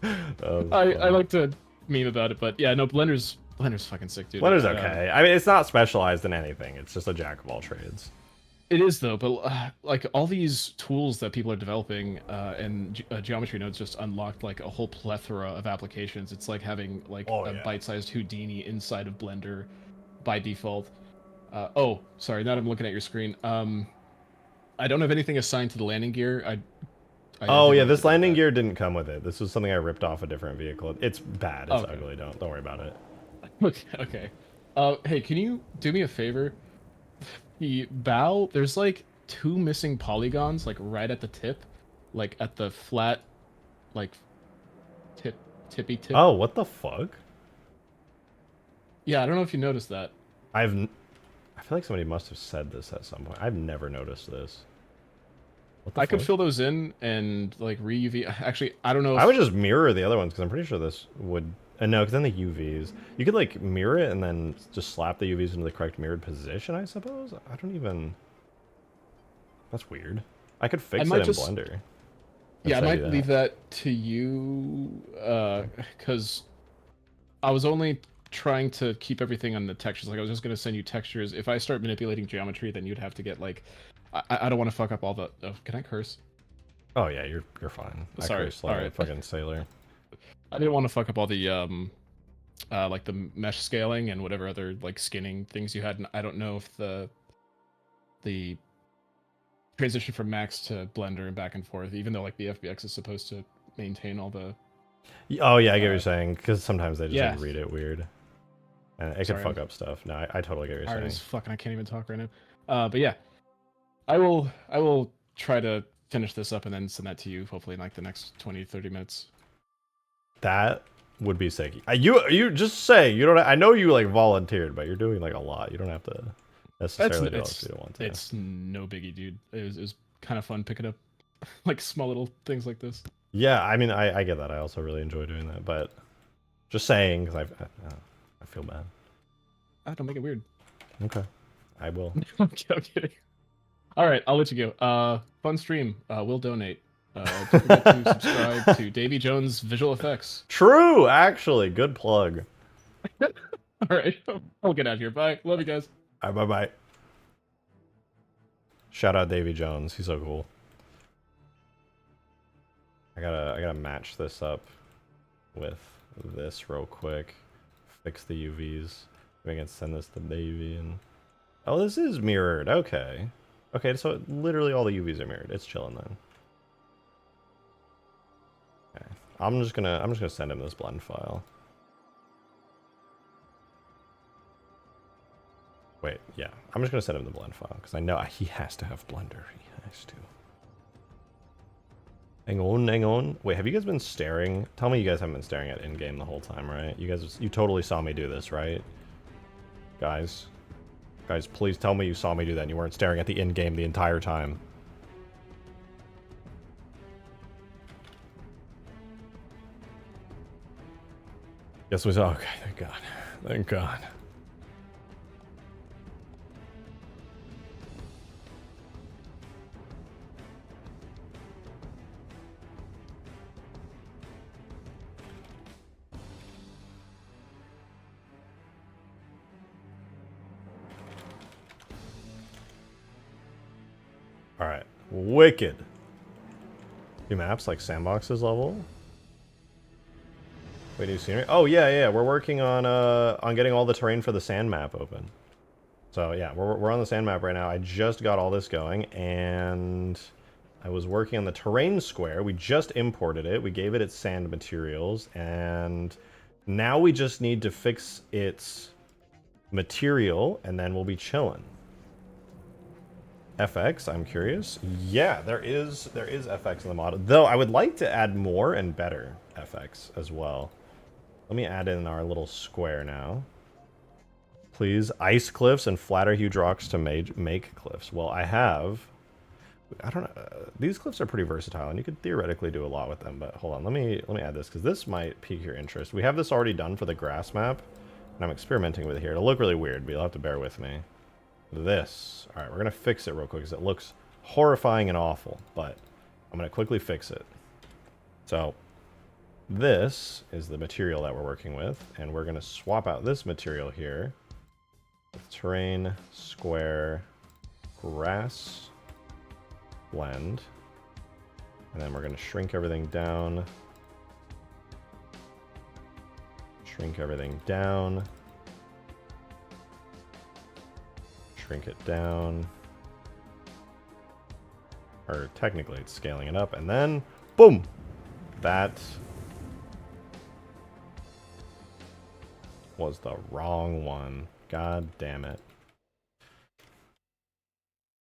I like to meme about it, but yeah, no, Blender's fucking sick, dude. Blender's okay. I mean, it's not specialized in anything. It's just a jack of all trades. It is though, but like all these tools that people are developing and geometry nodes just unlocked like a whole plethora of applications. It's like having like a bite-sized Houdini inside of Blender by default. Oh, sorry, now I'm looking at your screen. I don't have anything assigned to the landing gear. Oh yeah, this landing gear didn't come with it. This was something I ripped off a different vehicle. It's bad. It's ugly. Don't worry about it. Okay. Hey, can you do me a favor? The bow, there's like 2 missing polygons, like right at the tip, like at the flat, like tippy tip. Oh, what the fuck? Yeah, I don't know if you noticed that. I feel like somebody must have said this at some point. I've never noticed this. I could fill those in and like re-UV. Actually, I don't know. I would just mirror the other ones because I'm pretty sure this would. No, because then the UVs. You could like mirror it and then just slap the UVs into the correct mirrored position, I suppose. I don't even. That's weird. I could fix it in Blender. Yeah, I might leave that to you because I was only trying to keep everything on the textures. Like I was just going to send you textures. If I start manipulating geometry, then you'd have to get like. I don't want to fuck up all the. Oh, can I curse? Oh yeah, you're fine. Sorry, I curse like a fucking sailor. I didn't want to fuck up all the like the mesh scaling and whatever other like skinning things you had. And I don't know if the transition from Max to Blender and back and forth, even though like the FBX is supposed to maintain all the. Oh yeah, I get what you're saying because sometimes they just like, read it weird, and it can fuck up stuff. No, I totally get what you're saying. Fucking, I can't even talk right now. But yeah, I will try to finish this up and then send that to you hopefully in like the next 20-30 minutes. That would be sick. You just say you don't. I know you like volunteered, but you're doing like a lot. You don't have to necessarily do it if you don't want to. It's no biggie, dude. It was kind of fun picking up like small little things like this. Yeah, I mean, I get that. I also really enjoy doing that, but just saying because I feel bad. Don't make it weird. Okay, I will. I'm kidding. All right, I'll let you go. Fun stream. We'll donate. Don't forget to subscribe to Davy Jones Visual Effects. True, actually, good plug. All right, I'll get out of here. Bye. Love you guys. All right, bye. Shout out Davy Jones. He's so cool. I gotta match this up with this real quick. Fix the UVs. We can send this to Davy and. Oh, this is mirrored. Okay. Okay, so literally all the UVs are mirrored. It's chilling then. Okay. I'm just gonna send him this blend file. Wait, yeah. I'm just gonna send him the blend file because I know he has to have Blender. He has to. Hang on. Wait, have you guys been staring? Tell me you guys haven't been staring at in-game the whole time, right? You totally saw me do this, right? Guys, please tell me you saw me do that and you weren't staring at the in-game the entire time. Yes, we saw. Okay, thank God. Thank God. Alright. Wicked. New maps like sandboxes level? Wait, new scenery? Oh yeah, we're working on getting all the terrain for the sand map open. So yeah, we're on the sand map right now. I just got all this going and I was working on the terrain square. We just imported it. We gave it its sand materials and now we just need to fix its material and then we'll be chilling. FX, I'm curious. Yeah, there is FX in the model. Though I would like to add more and better FX as well. Let me add in our little square now. Please, ice cliffs and flatter huge rocks to make cliffs. Well, I have I don't know. These cliffs are pretty versatile, and you could theoretically do a lot with them. But hold on, let me add this because this might pique your interest. We have this already done for the grass map, and I'm experimenting with it here. It'll look really weird, but you'll have to bear with me. This. All right, we're gonna fix it real quick because it looks horrifying and awful. But I'm gonna quickly fix it. So this is the material that we're working with, and we're gonna swap out this material here with terrain, square, grass, blend, and then we're going to shrink everything down, shrink everything down, shrink it down, or technically it's scaling it up, and then boom, that was the wrong one. God damn it.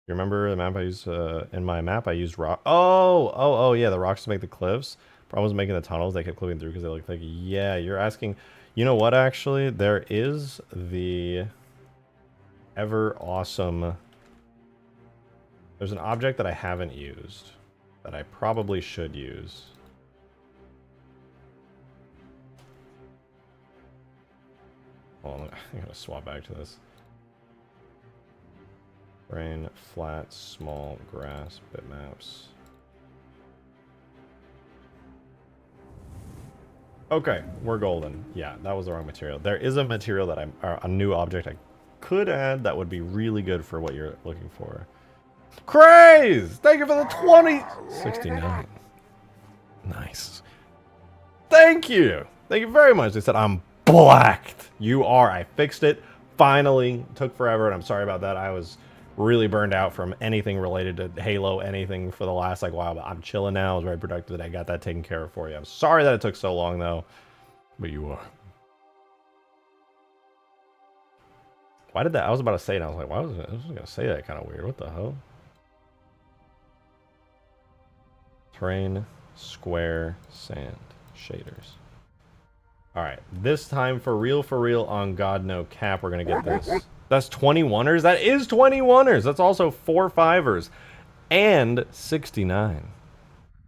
You remember the map I used, in my map I used rock. Oh, yeah, the rocks to make the cliffs. Problem was making the tunnels, they kept clipping through because they looked like, yeah, you're asking, you know what, actually, there is the ever awesome, there's an object that I haven't used that I probably should use. Hold on, I gotta swap back to this. Terrain, flat, small, grass, bitmaps. Okay, we're golden. Yeah, that was the wrong material. There is a material that a new object I could add that would be really good for what you're looking for. Craze! Thank you for the 2069. Nice. Thank you. Thank you very much. They said I'm blacked. You are. I fixed it. Finally. Took forever, and I'm sorry about that. I was really burned out from anything related to Halo, anything for the last like while, but I'm chilling now. I was very productive that I got that taken care of for you. I'm sorry that it took so long though, but you are. Why did that? I was about to say it, and I was like, why was I was gonna say that kind of weird? What the hell? Terrain, square, sand, shaders. All right, this time for real on God no cap, we're gonna get this. That's 21ers. That is 21ers. That's also 4 5ers. And 69.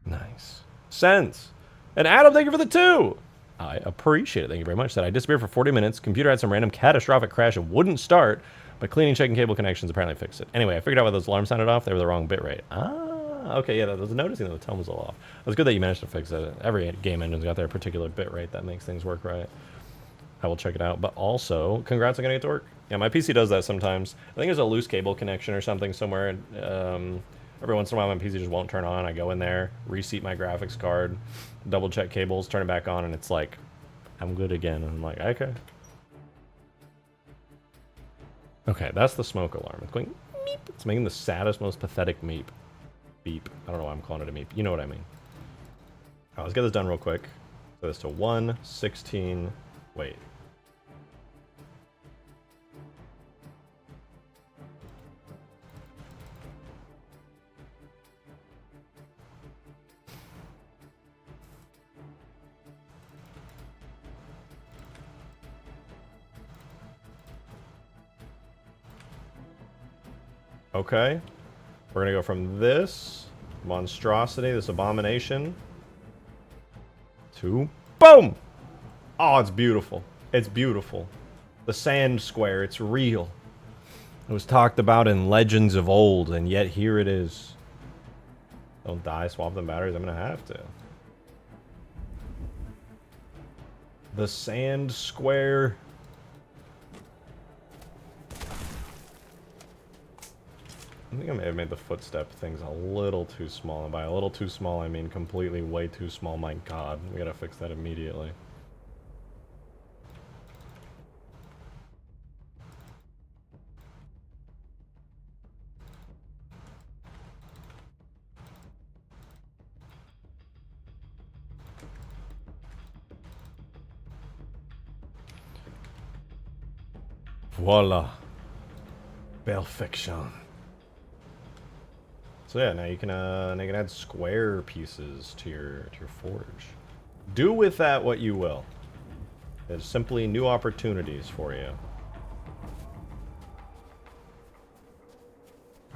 Nice. Cents. And Adam, thank you for the 2. I appreciate it. Thank you very much. Said I disappeared for 40 minutes. Computer had some random catastrophic crash and wouldn't start. But cleaning, checking cable connections apparently fixed it. Anyway, I figured out why those alarms sounded off. They were the wrong bitrate. Ah, okay. Yeah, I was noticing that the tone was a little off. It was good that you managed to fix it. Every game engine's got their particular bitrate that makes things work right. I will check it out. But also, congrats on getting it to work. Yeah, my PC does that sometimes. I think there's a loose cable connection or something somewhere. Every once in a while, my PC just won't turn on. I go in there, reseat my graphics card, double check cables, turn it back on, and it's like, I'm good again. And I'm like, okay. Okay, that's the smoke alarm. It's going meep. It's making the saddest, most pathetic meep. Beep. I don't know why I'm calling it a meep. You know what I mean. All right, let's get this done real quick. Set this to 1:16. Wait. Okay, we're gonna go from this monstrosity, this abomination, to boom! Oh, it's beautiful. It's beautiful. The sand square, it's real. It was talked about in legends of old, and yet here it is. Don't die, swap them batteries, I'm gonna have to. The sand square. I think I may have made the footstep things a little too small. And by a little too small, I mean completely way too small. My God, we gotta fix that immediately. Voila. Perfection. So yeah, now you can add square pieces to your forge. Do with that what you will. There's simply new opportunities for you.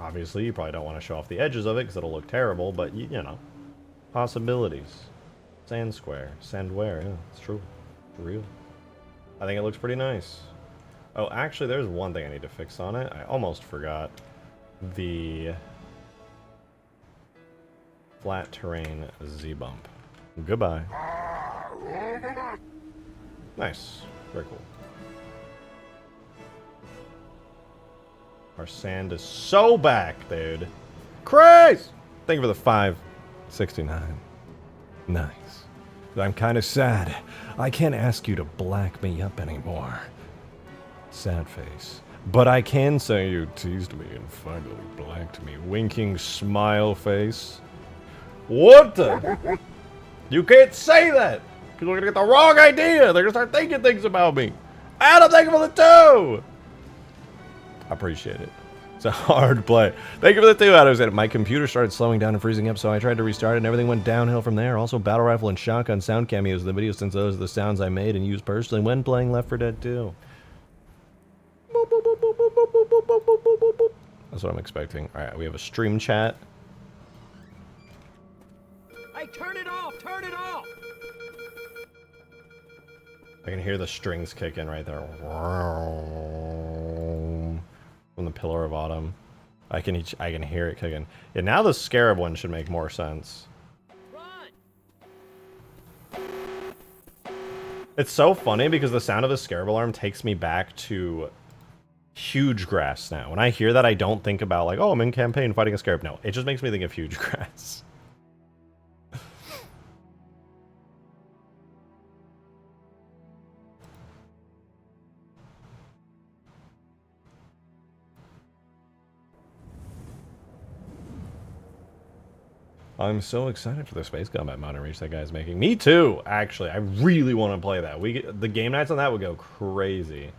Obviously, you probably don't want to show off the edges of it because it'll look terrible, but you know. Possibilities. Sand square. Sandware, yeah, it's true. For real. I think it looks pretty nice. Oh, actually, there's one thing I need to fix on it. I almost forgot. The flat terrain Z-bump. Goodbye. Nice. Very cool. Our sand is so back, dude. Crazy! Thank you for the 569. Nice. I'm kind of sad. I can't ask you to black me up anymore. Sad face. But I can say you teased me and finally blacked me. Winking smile face. What the? You can't say that! People are gonna get the wrong idea! They're gonna start thinking things about me! And I'm thinking for the 2! I appreciate it. It's a hard play. Thank you for the 2 hours. My computer started slowing down and freezing up, so I tried to restart it, and everything went downhill from there. Also, battle rifle and shotgun sound cameos in the video, since those are the sounds I made and used personally when playing Left 4 Dead 2. That's what I'm expecting. Alright, we have a stream chat. Hey, turn it off! Turn it off! I can hear the strings kicking right there. From the Pillar of Autumn. I can hear it kicking. Yeah, now the Scarab one should make more sense. Run! It's so funny because the sound of the Scarab alarm takes me back to huge grass now. When I hear that, I don't think about like, oh, I'm in campaign fighting a Scarab. No, it just makes me think of huge grass. I'm so excited for the space combat mod and reach that guy's making. Me too, actually. I really want to play that. The game nights on that would go crazy.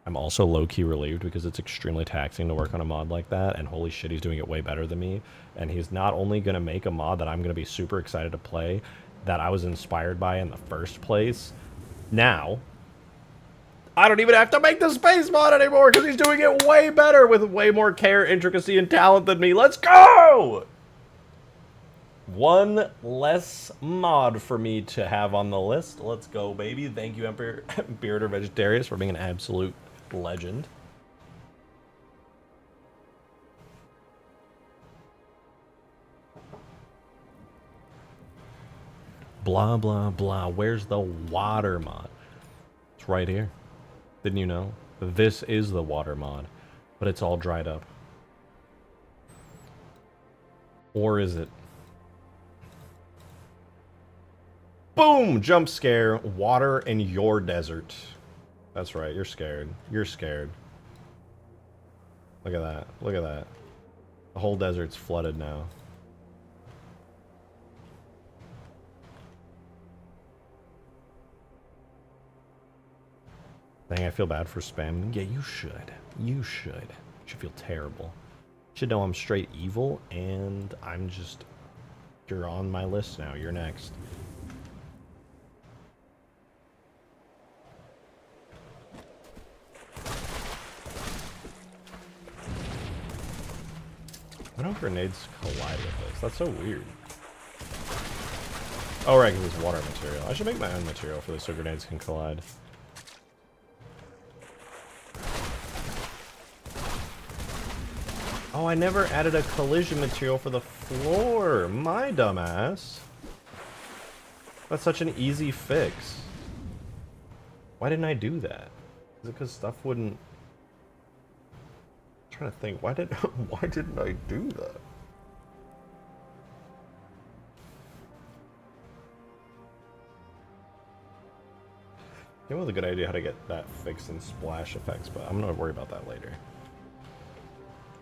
I'm also low-key relieved because it's extremely taxing to work on a mod like that, and holy shit, he's doing it way better than me. And he's not only going to make a mod that I'm going to be super excited to play, that I was inspired by in the first place. Now, I don't even have to make the space mod anymore because he's doing it way better with way more care, intricacy, and talent than me. Let's go! One less mod for me to have on the list. Let's go, baby. Thank you, Emperor Bearder Vegetarius, for being an absolute legend. Blah, blah, blah. Where's the water mod? It's right here. Didn't you know? This is the water mod, but it's all dried up. Or is it? Boom! Jump scare. Water in your desert. That's right. You're scared. You're scared. Look at that. Look at that. The whole desert's flooded now. Dang, I feel bad for spam. Yeah, you should. You should. You should feel terrible. You should know I'm straight evil, and I'm just... You're on my list now. You're next. Why don't grenades collide with this? That's so weird. Oh, right, because it's water material. I should make my own material for this so grenades can collide. Oh, I never added a collision material for the floor. My dumbass. That's such an easy fix. Why didn't I do that? Is it because stuff wouldn't... I'm trying to think. Why didn't I do that? It was a good idea how to get that fixed in splash effects, but I'm gonna worry about that later.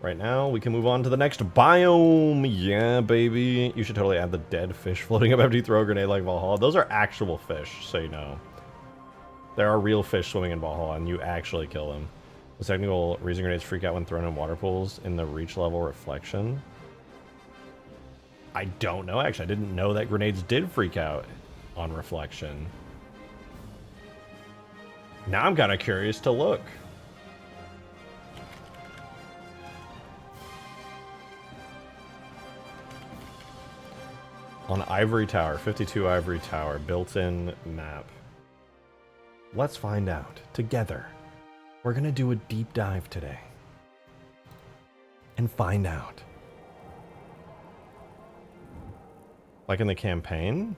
Right now, we can move on to the next biome. Yeah, baby. You should totally add the dead fish floating up after you throw a grenade like Valhalla. Those are actual fish, so you know. There are real fish swimming in Valhalla, and you actually kill them. The technical reason grenades freak out when thrown in water pools in the reach level reflection. I don't know, actually. I didn't know that grenades did freak out on reflection. Now I'm kind of curious to look. On Ivory Tower, 52 Ivory Tower, built-in map. Let's find out together. We're gonna do a deep dive today and find out. Like in the campaign?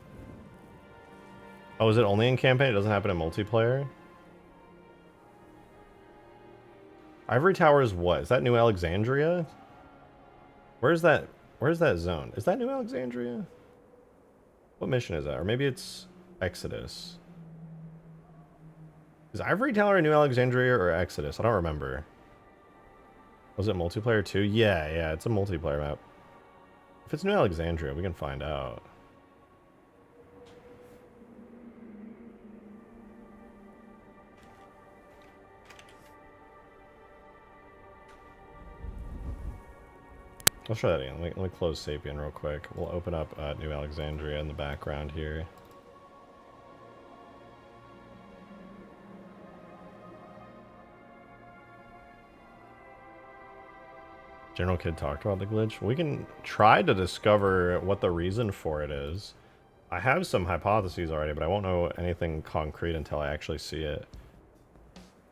Oh, is it only in campaign? It doesn't happen in multiplayer? Ivory Tower is what? Is that New Alexandria? Where's that zone? Is that New Alexandria? What mission is that? Or maybe it's Exodus. Is Ivory Tower in New Alexandria or Exodus? I don't remember. Was it multiplayer too? Yeah, it's a multiplayer map. If it's New Alexandria, we can find out. I'll try that again. Let me close Sapien real quick. We'll open up New Alexandria in the background here. General Kid talked about the glitch. We can try to discover what the reason for it is. I have some hypotheses already, but I won't know anything concrete until I actually see it.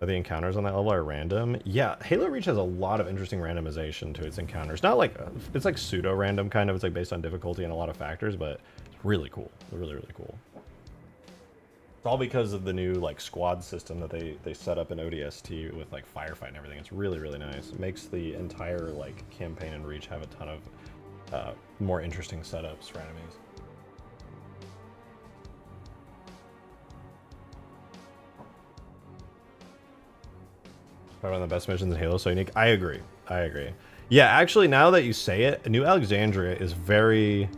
Are the encounters on that level are random? Yeah, Halo Reach has a lot of interesting randomization to its encounters. Not like, it's like pseudo-random kind of. It's like based on difficulty and a lot of factors, but it's really cool. Really, really cool. It's all because of the new like squad system that they set up in ODST with like firefight and everything. It's really, really nice. It makes the entire like campaign and Reach have a ton of more interesting setups for enemies. Probably one of the best missions in Halo, so unique. I agree. Yeah, actually, now that you say it, New Alexandria is very...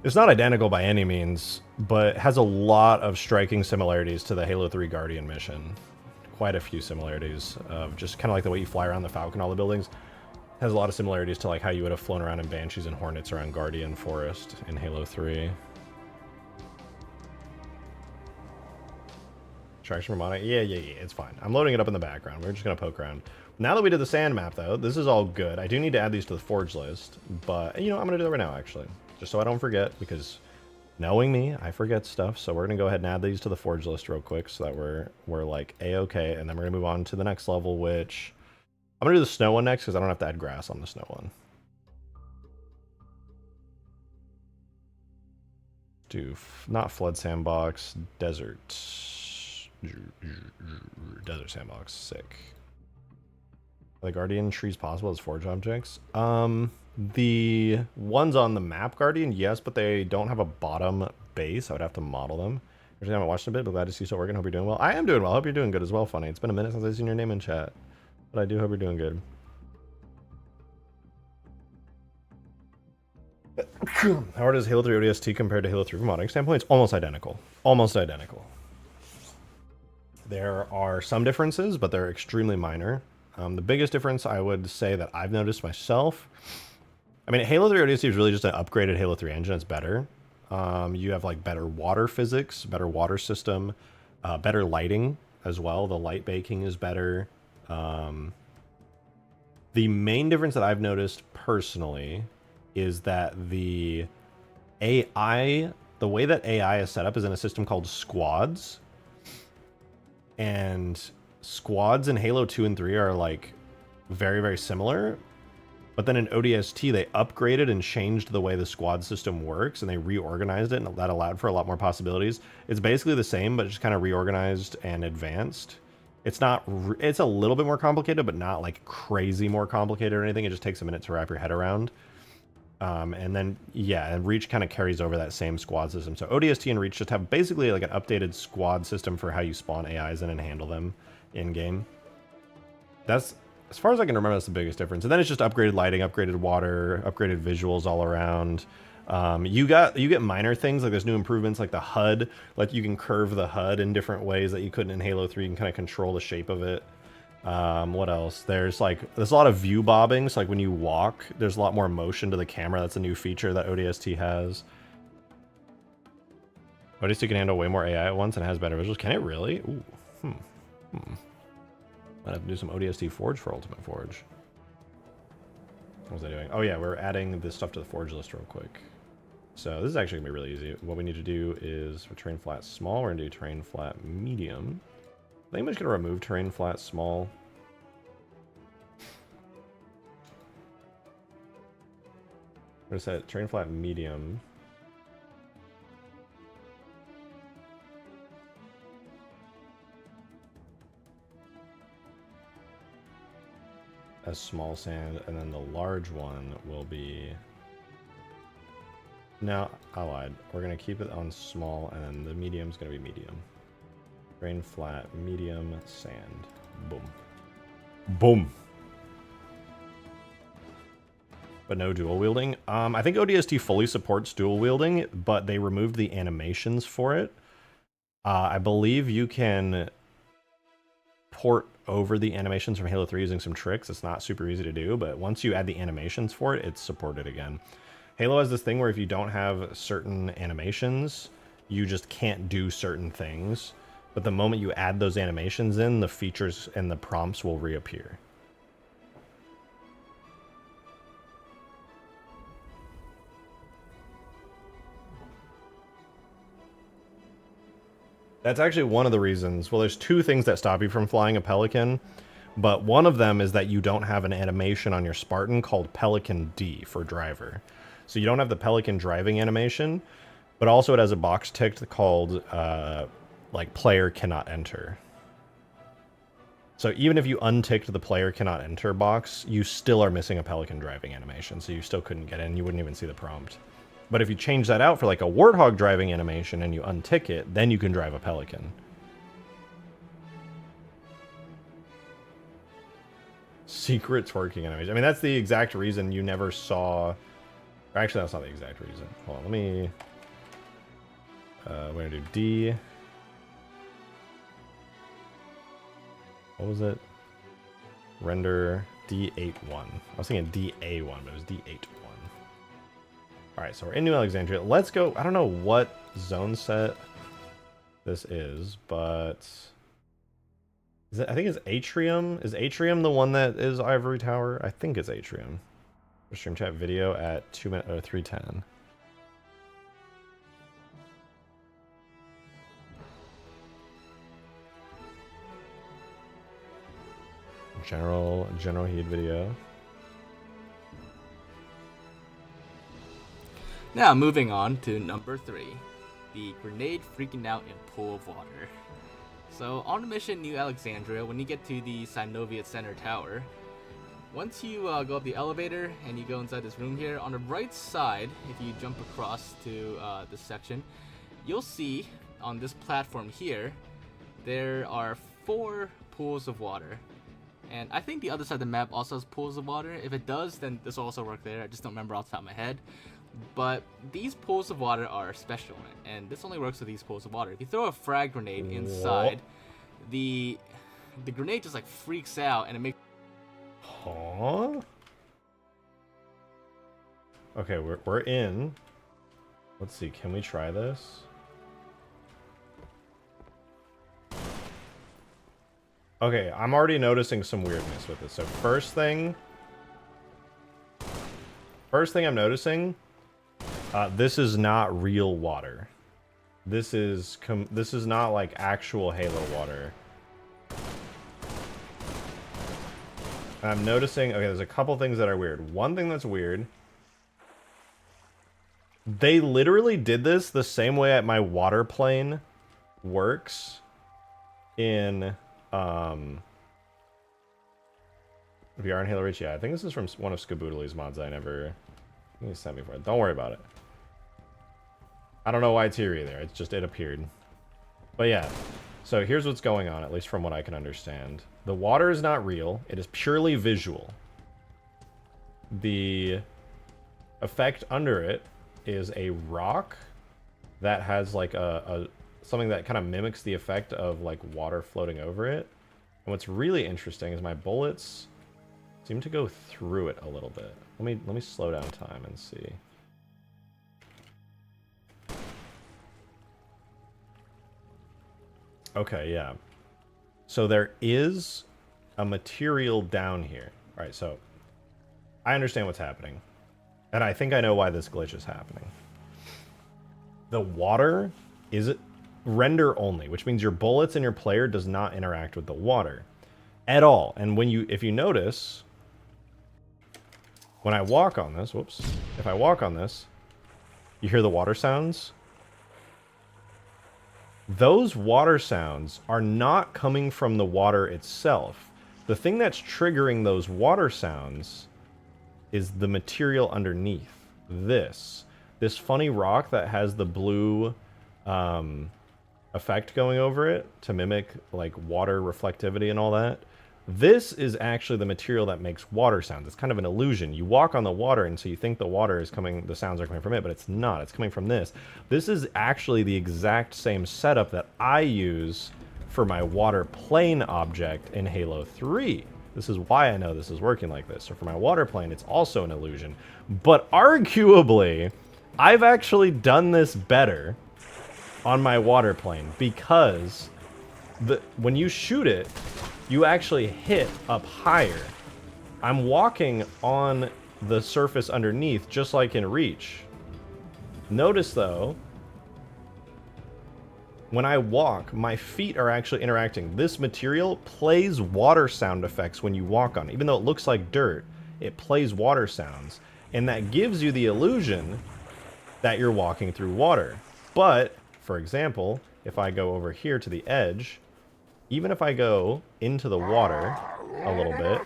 It's not identical by any means, but has a lot of striking similarities to the Halo 3 Guardian mission. Quite a few similarities of just kind of like the way you fly around the Falcon, all the buildings. Has a lot of similarities to like how you would have flown around in Banshees and Hornets around Guardian Forest in Halo 3. Traction from yeah, it's fine. I'm loading it up in the background. We're just gonna poke around. Now that we did the sand map though, this is all good. I do need to add these to the Forge list, but you know, I'm gonna do it right now actually. Just so I don't forget, because knowing me, I forget stuff. So we're gonna go ahead and add these to the Forge list real quick so that we're like A-okay, and then we're gonna move on to the next level, which I'm gonna do the snow one next because I don't have to add grass on the snow one. Do not flood sandbox, desert. Desert sandbox, sick. Are the Guardian trees possible as Forge objects? The ones on the map Guardian, yes, but they don't have a bottom base. I would have to model them. I haven't watched a bit, but glad to see you still working. Hope you're doing well. I am doing well. Hope you're doing good as well, Funny. It's been a minute since I've seen your name in chat, but I do hope you're doing good. How hard is Halo 3 ODST compared to Halo 3 from a modding standpoint? It's almost identical. Almost identical. There are some differences, but they're extremely minor. The biggest difference I would say that I've noticed myself, I mean, Halo 3 ODST is really just an upgraded Halo 3 engine. It's better. You have like better water physics, better water system, better lighting as well. The light baking is better. The main difference that I've noticed personally is that the AI, the way that AI is set up is in a system called squads. And squads in Halo 2 and 3 are like very, very similar. But then in ODST, they upgraded and changed the way the squad system works, and they reorganized it, and that allowed for a lot more possibilities. It's basically the same, but just kind of reorganized and advanced. It's not, it's a little bit more complicated, but not like crazy more complicated or anything. It just takes a minute to wrap your head around. And then, yeah, and Reach kind of carries over that same squad system. So ODST and Reach just have basically like an updated squad system for how you spawn AIs in and handle them in-game. That's, as far as I can remember, that's the biggest difference. And then it's just upgraded lighting, upgraded water, upgraded visuals all around. You get minor things, like there's new improvements like the HUD. Like you can curve the HUD in different ways that you couldn't in Halo 3. You can kind of control the shape of it. What else? There's a lot of view bobbing, so like when you walk, there's a lot more motion to the camera. That's a new feature that ODST has. ODST can handle way more AI at once and has better visuals. Can it really? Ooh. Might have to do some ODST Forge for Ultimate Forge. What was I doing? Oh yeah, we're adding this stuff to the Forge list real quick. So this is actually gonna be really easy. What we need to do is for terrain flat small, we're gonna do terrain flat medium. I think I'm just gonna remove terrain flat small. I'm gonna set terrain flat medium. As small sand, and then the large one will be... No, I lied. We're gonna keep it on small, and then the medium's gonna be medium. Terrain flat, medium, sand. Boom. Boom. But no dual wielding. I think ODST fully supports dual wielding, but they removed the animations for it. I believe you can port over the animations from Halo 3 using some tricks. It's not super easy to do, but once you add the animations for it, it's supported again. Halo has this thing where if you don't have certain animations, you just can't do certain things. But the moment you add those animations in, the features and the prompts will reappear. That's actually one of the reasons. Well, there's two things that stop you from flying a Pelican, but one of them is that you don't have an animation on your Spartan called Pelican D for driver. So you don't have the Pelican driving animation, but also it has a box ticked called like player cannot enter. So even if you unticked the player cannot enter box, you still are missing a Pelican driving animation, so you still couldn't get in. You wouldn't even see the prompt. But if you change that out for like a Warthog driving animation and you untick it, then you can drive a Pelican. Secret twerking animation. I mean, that's the exact reason you never saw... Or actually, that's not the exact reason. Hold on, let me... we're gonna do D. What was it? Render D81. I was thinking DA1, but it was D81. Alright, so we're in New Alexandria. Let's go. I don't know what zone set this is, but... I think it's Atrium. Is Atrium the one that is Ivory Tower? I think it's Atrium. Stream chat video at 3:10. General heat video. Now moving on to number 3, the grenade freaking out in pool of water. So on the mission New Alexandria, when you get to the Synoviet Center Tower, once you go up the elevator and you go inside this room here, on the right side, if you jump across to this section, you'll see on this platform here, there are 4 pools of water. And I think the other side of the map also has pools of water. If it does, then this will also work there. I just don't remember off the top of my head. But these pools of water are special, and this only works with these pools of water. If you throw a frag grenade inside, the grenade just like freaks out, and it makes... Huh? Okay, we're in. Let's see, can we try this? Okay, I'm already noticing some weirdness with this. So first thing I'm noticing, this is not real water. This is not like actual Halo water. And I'm noticing, okay, there's a couple things that are weird. One thing that's weird, they literally did this the same way at my water plane works in VR and Halo Reach. Yeah, I think this is from one of Skaboodley's mods I think he sent me for it. Don't worry about it. I don't know why it's here either. It's just, it appeared. But yeah, so here's what's going on, at least from what I can understand. The water is not real. It is purely visual. The effect under it is a rock that has like something that kind of mimics the effect of like water floating over it. And what's really interesting is my bullets seem to go through it a little bit. Let me slow down time and see. Okay, yeah. So there is a material down here. All right, so I understand what's happening. And I think I know why this glitch is happening. the water is render only, which means your bullets and your player does not interact with the water at all. And if you notice, when I walk on this, whoops, if I walk on this, you hear the water sounds. Those water sounds are not coming from the water itself. The thing that's triggering those water sounds is the material underneath. This funny rock that has the blue effect going over it to mimic like water reflectivity and all that. This is actually the material that makes water sounds. It's kind of an illusion. You walk on the water and so you think the water is coming, the sounds are coming from it, but it's not. It's coming from this. This is actually the exact same setup that I use for my water plane object in Halo 3. This is why I know this is working like this. So for my water plane, it's also an illusion. But arguably, I've actually done this better on my water plane because when you shoot it, you actually hit up higher. I'm walking on the surface underneath just like in Reach. Notice though, when I walk, my feet are actually interacting. This material plays water sound effects when you walk on it. Even though it looks like dirt, it plays water sounds. And that gives you the illusion that you're walking through water. But, for example, if I go over here to the edge, even if I go into the water a little bit,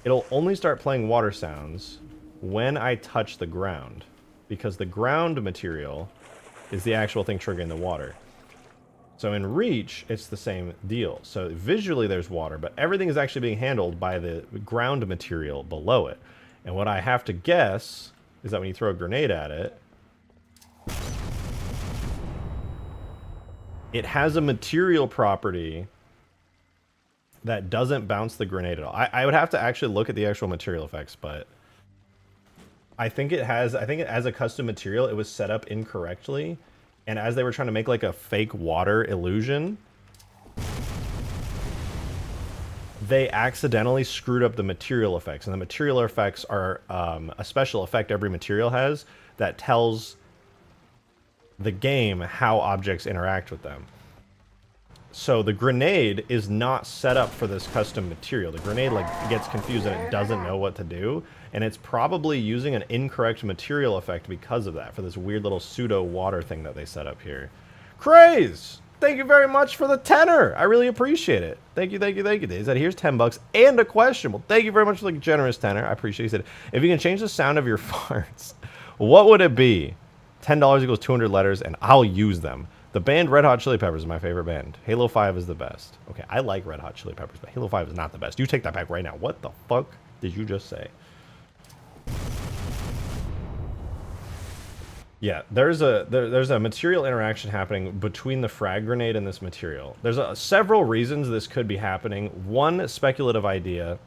it'll only start playing water sounds when I touch the ground. Because the ground material is the actual thing triggering the water. So in Reach, it's the same deal. So visually there's water, but everything is actually being handled by the ground material below it. And what I have to guess is that when you throw a grenade at it, it has a material property that doesn't bounce the grenade at all. I would have to actually look at the actual material effects, but I think as a custom material, it was set up incorrectly. And as they were trying to make like a fake water illusion, they accidentally screwed up the material effects. And the material effects are a special effect every material has that tells the game how objects interact with them. So the grenade is not set up for this custom material. The grenade like gets confused and it doesn't know what to do. And it's probably using an incorrect material effect because of that, for this weird little pseudo water thing that they set up here. Craze! Thank you very much for the tenor. I really appreciate it. Thank you, thank you, thank you. He said, here's 10 bucks and a question. Well, thank you very much for the generous tenor. I appreciate it. He said, if you can change the sound of your farts, what would it be? $10 equals 200 letters, and I'll use them. The band Red Hot Chili Peppers is my favorite band. Halo 5 is the best. Okay, I like Red Hot Chili Peppers, but Halo 5 is not the best. You take that back right now. What the fuck did you just say? Yeah, there's a material interaction happening between the frag grenade and this material. There's several reasons this could be happening. One speculative idea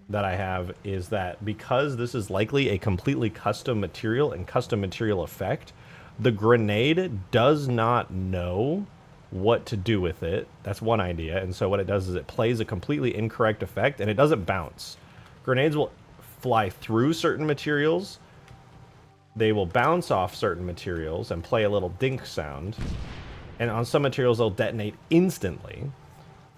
that I have is that because this is likely a completely custom material and custom material effect, the grenade does not know what to do with it. That's one idea. And so what it does is it plays a completely incorrect effect and it doesn't bounce. Grenades will fly through certain materials. They will bounce off certain materials and play a little dink sound. And on some materials, they'll detonate instantly.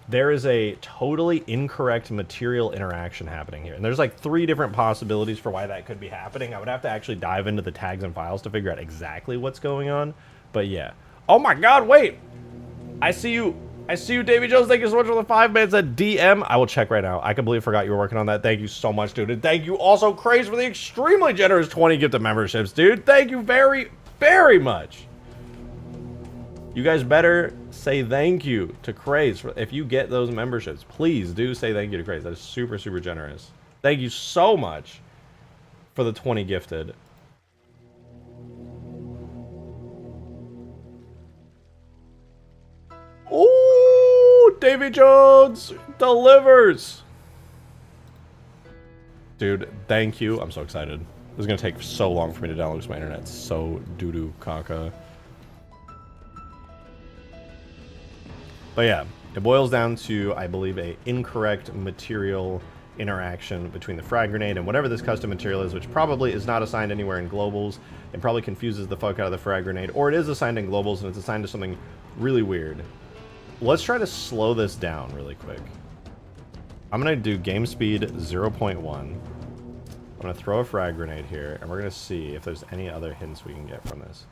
There is a totally incorrect material interaction happening here. And there's like 3 different possibilities for why that could be happening. I would have to actually dive into the tags and files to figure out exactly what's going on. But yeah. Oh my god, wait! I see you, Davy Jones. Thank you so much for the 5 minutes at DM. I will check right now. I completely forgot you were working on that. Thank you so much, dude. And thank you also, Craze, for the extremely generous 20 gifted memberships, dude. Thank you very, very much. You guys better say thank you to Craze. If you get those memberships, please do say thank you to Craze. That is super, super generous. Thank you so much for the 20 gifted. Ooh, Davy Jones delivers. Dude, thank you. I'm so excited. This is going to take so long for me to download because my internet's so doo-doo caca. But yeah, it boils down to, I believe, a incorrect material interaction between the frag grenade and whatever this custom material is, which probably is not assigned anywhere in globals and probably confuses the fuck out of the frag grenade, or it is assigned in globals and it's assigned to something really weird. Let's try to slow this down really quick. I'm going to do game speed 0.1. I'm going to throw a frag grenade here, and we're going to see if there's any other hints we can get from this.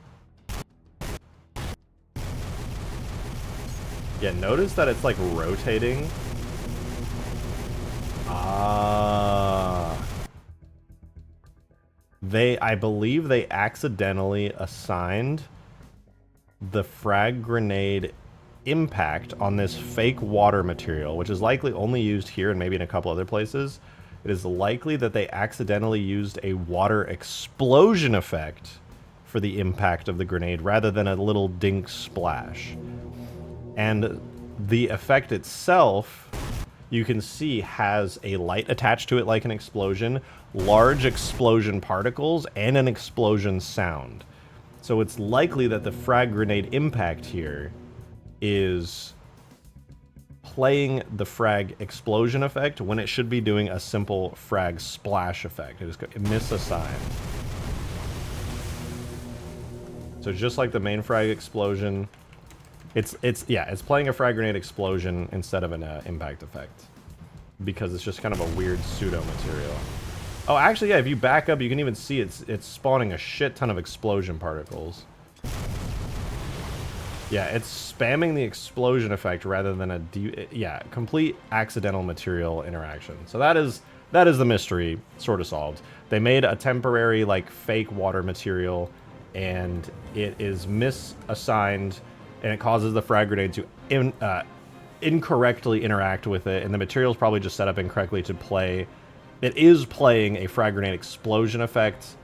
Yeah, notice that it's like rotating. I believe they accidentally assigned the frag grenade impact on this fake water material, which is likely only used here and maybe in a couple other places. It is likely that they accidentally used a water explosion effect for the impact of the grenade rather than a little dink splash. And the effect itself, you can see, has a light attached to it like an explosion, large explosion particles, and an explosion sound. So it's likely that the frag grenade impact here is playing the frag explosion effect when it should be doing a simple frag splash effect. It is misassigned. So just like the main frag explosion, it's playing a frag grenade explosion instead of an impact effect, because it's just kind of a weird pseudo material. Oh, actually, yeah, if you back up, you can even see it's spawning a shit ton of explosion particles. Yeah, it's spamming the explosion effect rather than a complete accidental material interaction. So that is the mystery sort of solved. They made a temporary like fake water material, and it is misassigned, and it causes the frag grenade to incorrectly interact with it, and the material is probably just set up incorrectly to play. It is playing a frag grenade explosion effect.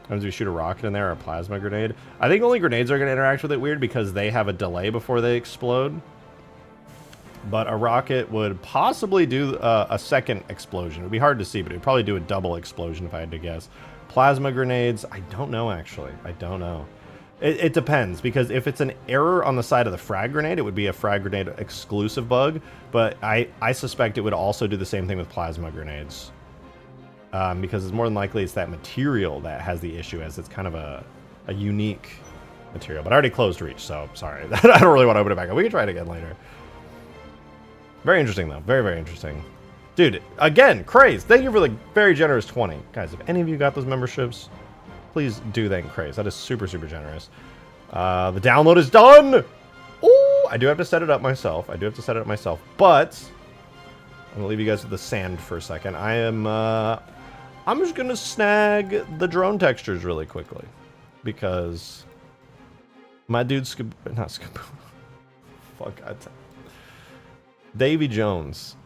Sometimes we shoot a rocket in there or a plasma grenade. I think only grenades are going to interact with it weird because they have a delay before they explode. But a rocket would possibly do a second explosion. It would be hard to see, but it would probably do a double explosion if I had to guess. Plasma grenades, I don't know actually. I don't know. It depends, because if it's an error on the side of the frag grenade, it would be a frag grenade exclusive bug. But I suspect it would also do the same thing with plasma grenades. Because it's more than likely it's that material that has the issue, as it's kind of a unique material. But I already closed reach, so sorry. I don't really want to open it back up. We can try it again later. Very interesting, though. Very, very interesting. Dude, again, Craze, thank you for the very generous 20. Guys, if any of you got those memberships, please do thank Craze. That is super, super generous. The download is done! Ooh, I do have to set it up myself. But I'm going to leave you guys with the sand for a second. I'm just going to snag the drone textures really quickly, because my dude Davy Jones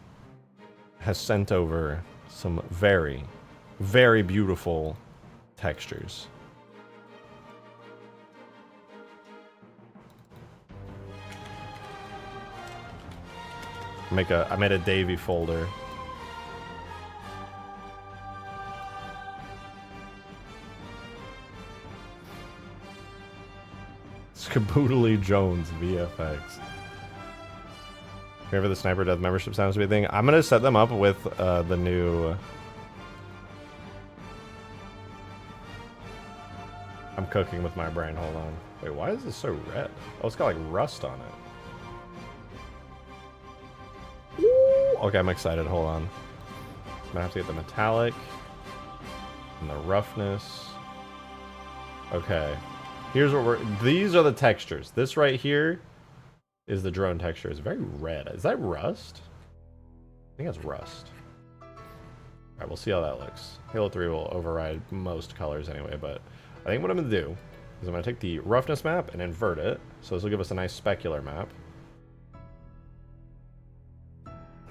has sent over some very, very beautiful textures. I made a Davy folder. Skaboodly Jones VFX. Whenever the Sniper Death membership sounds to be a thing, I'm gonna set them up with the new. I'm cooking with my brain. Hold on. Wait, why is this so red? Oh, it's got like rust on it. Ooh, okay, I'm excited. Hold on. I'm gonna have to get the metallic and the roughness. Okay. Here's what these are the textures. This right here is the drone texture. It's very red. Is that rust? I think that's rust. Alright, we'll see how that looks. Halo 3 will override most colors anyway, but I think what I'm going to do is I'm going to take the roughness map and invert it. So this will give us a nice specular map.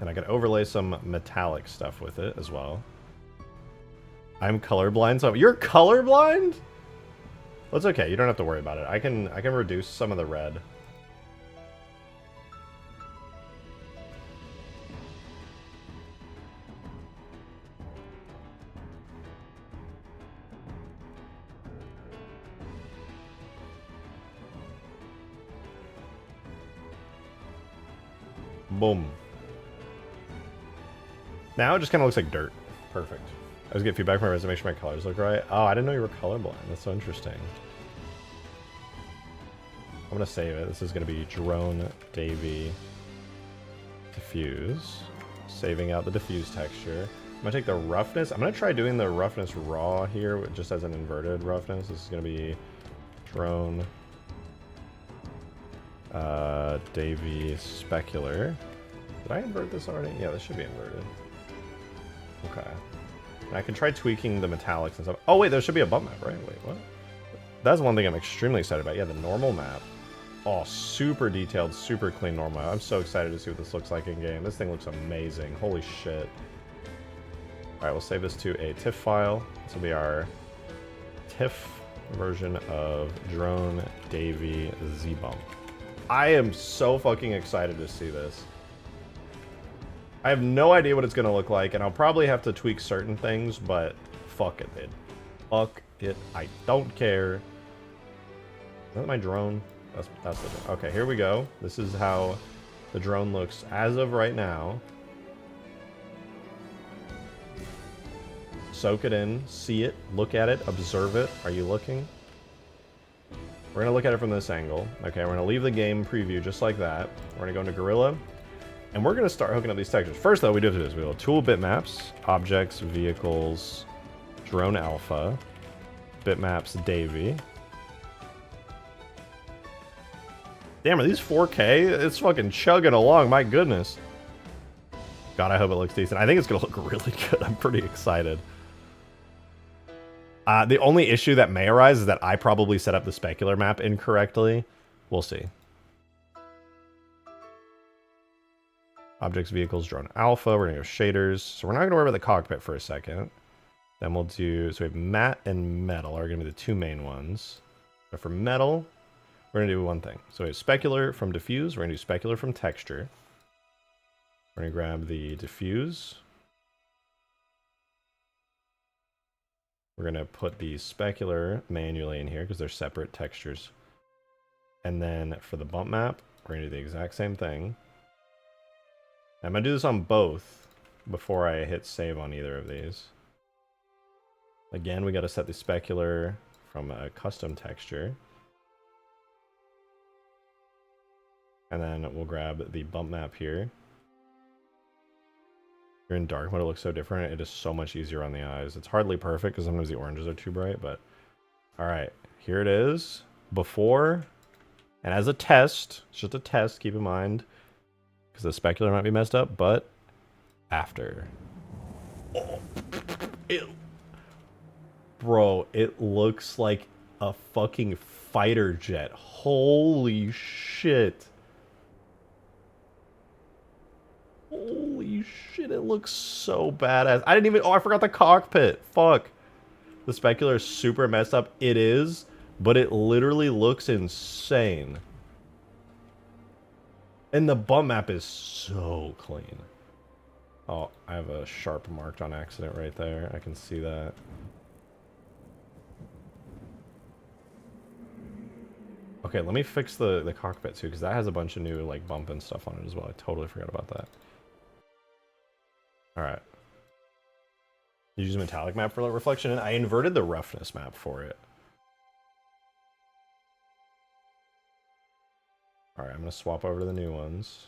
And I can overlay some metallic stuff with it as well. I'm colorblind, so you're colorblind? Well, it's okay. You don't have to worry about it. I can reduce some of the red. Boom. Now it just kind of looks like dirt. Perfect. I was getting feedback from my resume, make sure my colors look right. Oh, I didn't know you were colorblind. That's so interesting. I'm gonna save it. This is gonna be Drone Davy Diffuse. Saving out the diffuse texture. I'm gonna take the roughness. I'm gonna try doing the roughness raw here, just as an inverted roughness. This is gonna be Drone Davy Specular. Did I invert this already? Yeah, this should be inverted. Okay. And I can try tweaking the metallics and stuff. Oh wait, there should be a bump map, right? Wait, what? That's one thing I'm extremely excited about. Yeah, the normal map. Oh, super detailed, super clean normal map. I'm so excited to see what this looks like in game. This thing looks amazing. Holy shit. Alright, we'll save this to a TIFF file. This will be our TIFF version of Drone Davy Z-Bump. I am so fucking excited to see this. I have no idea what it's going to look like, and I'll probably have to tweak certain things, but fuck it, dude. Fuck it. I don't care. Is that my drone? That's the drone. Okay, here we go. This is how the drone looks as of right now. Soak it in, see it, look at it, observe it. Are you looking? We're going to look at it from this angle. Okay, we're going to leave the game preview just like that. We're going to go into Gorilla. And we're going to start hooking up these textures. First, though, we do have to do this. We have tool bitmaps, objects, vehicles, drone alpha, bitmaps, Davy. Damn, are these 4K? It's fucking chugging along, my goodness. God, I hope it looks decent. I think it's going to look really good. I'm pretty excited. The only issue that may arise is that I probably set up the specular map incorrectly. We'll see. Objects, vehicles, drone alpha. We're going to go shaders. So we're not going to worry about the cockpit for a second. Then we'll do... So we have matte and metal are going to be the two main ones. But for metal, we're going to do one thing. So we have specular from diffuse. We're going to do specular from texture. We're going to grab the diffuse. We're going to put the specular manually in here because they're separate textures. And then for the bump map, we're going to do the exact same thing. I'm going to do this on both before I hit save on either of these. Again, we got to set the specular from a custom texture. And then we'll grab the bump map here. You're in dark mode, it looks so different. It is so much easier on the eyes. It's hardly perfect because sometimes the oranges are too bright, but... Alright, here it is. Before, and as a test, it's just a test, keep in mind. Because the specular might be messed up, but after. Oh, bro, it looks like a fucking fighter jet. Holy shit. Holy shit, it looks so badass. I didn't even... Oh, I forgot the cockpit. Fuck. The specular is super messed up. It is, but it literally looks insane. And the bump map is so clean. Oh, I have a sharp marked on accident right there. I can see that. Okay, let me fix the cockpit too, because that has a bunch of new like bump and stuff on it as well. I totally forgot about that. Alright. You use a metallic map for light reflection, and I inverted the roughness map for it. Alright, I'm going to swap over to the new ones.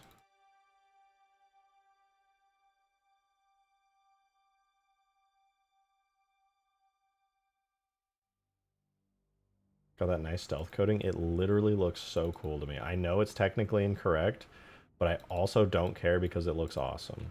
Got that nice stealth coating. It literally looks so cool to me. I know it's technically incorrect, but I also don't care because it looks awesome.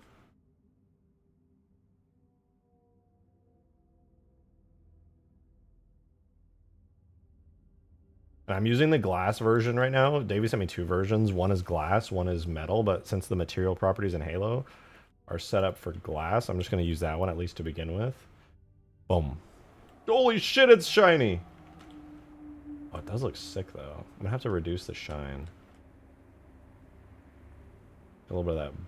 I'm using the glass version right now. Davey sent me two versions. One is glass, one is metal, but since the material properties in Halo are set up for glass, I'm just going to use that one at least to begin with. Boom. Holy shit, it's shiny! Oh, it does look sick, though. I'm going to have to reduce the shine. A little bit of that.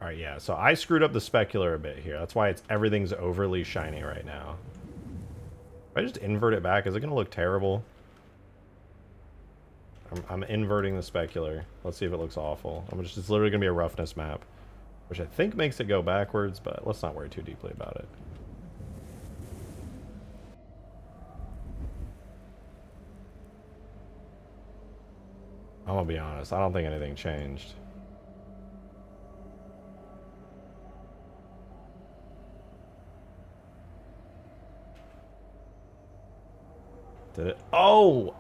Alright, yeah, so I screwed up the specular a bit here. That's why everything's overly shiny right now. If I just invert it back, is it going to look terrible? I'm inverting the specular. Let's see if it looks awful. It's literally going to be a roughness map. which I think makes it go backwards, but let's not worry too deeply about it. I'm gonna be honest, I don't think anything changed. Did it? Oh,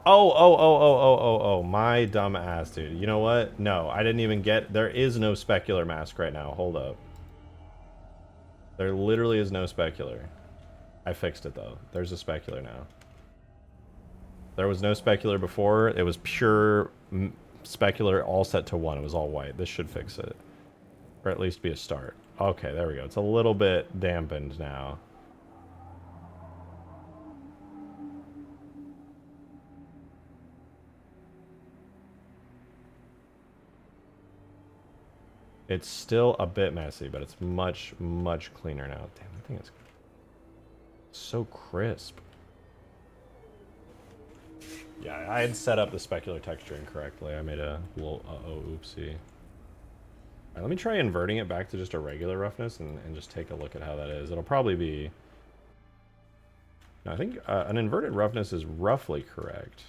my dumb ass, dude. You know what? No, I didn't even get... There is no specular mask right now. Hold up. There literally is no specular. I fixed it, though. There's a specular now. There was no specular before. It was pure specular all set to 1. It was all white. This should fix it. Or at least be a start. Okay, there we go. It's a little bit dampened now. It's still a bit messy, but it's much, much cleaner now. Damn, that thing is so crisp. Yeah, I had set up the specular texture incorrectly. I made a little oopsie. All right, let me try inverting it back to just a regular roughness and just take a look at how that is. It'll probably be... No, I think an inverted roughness is roughly correct.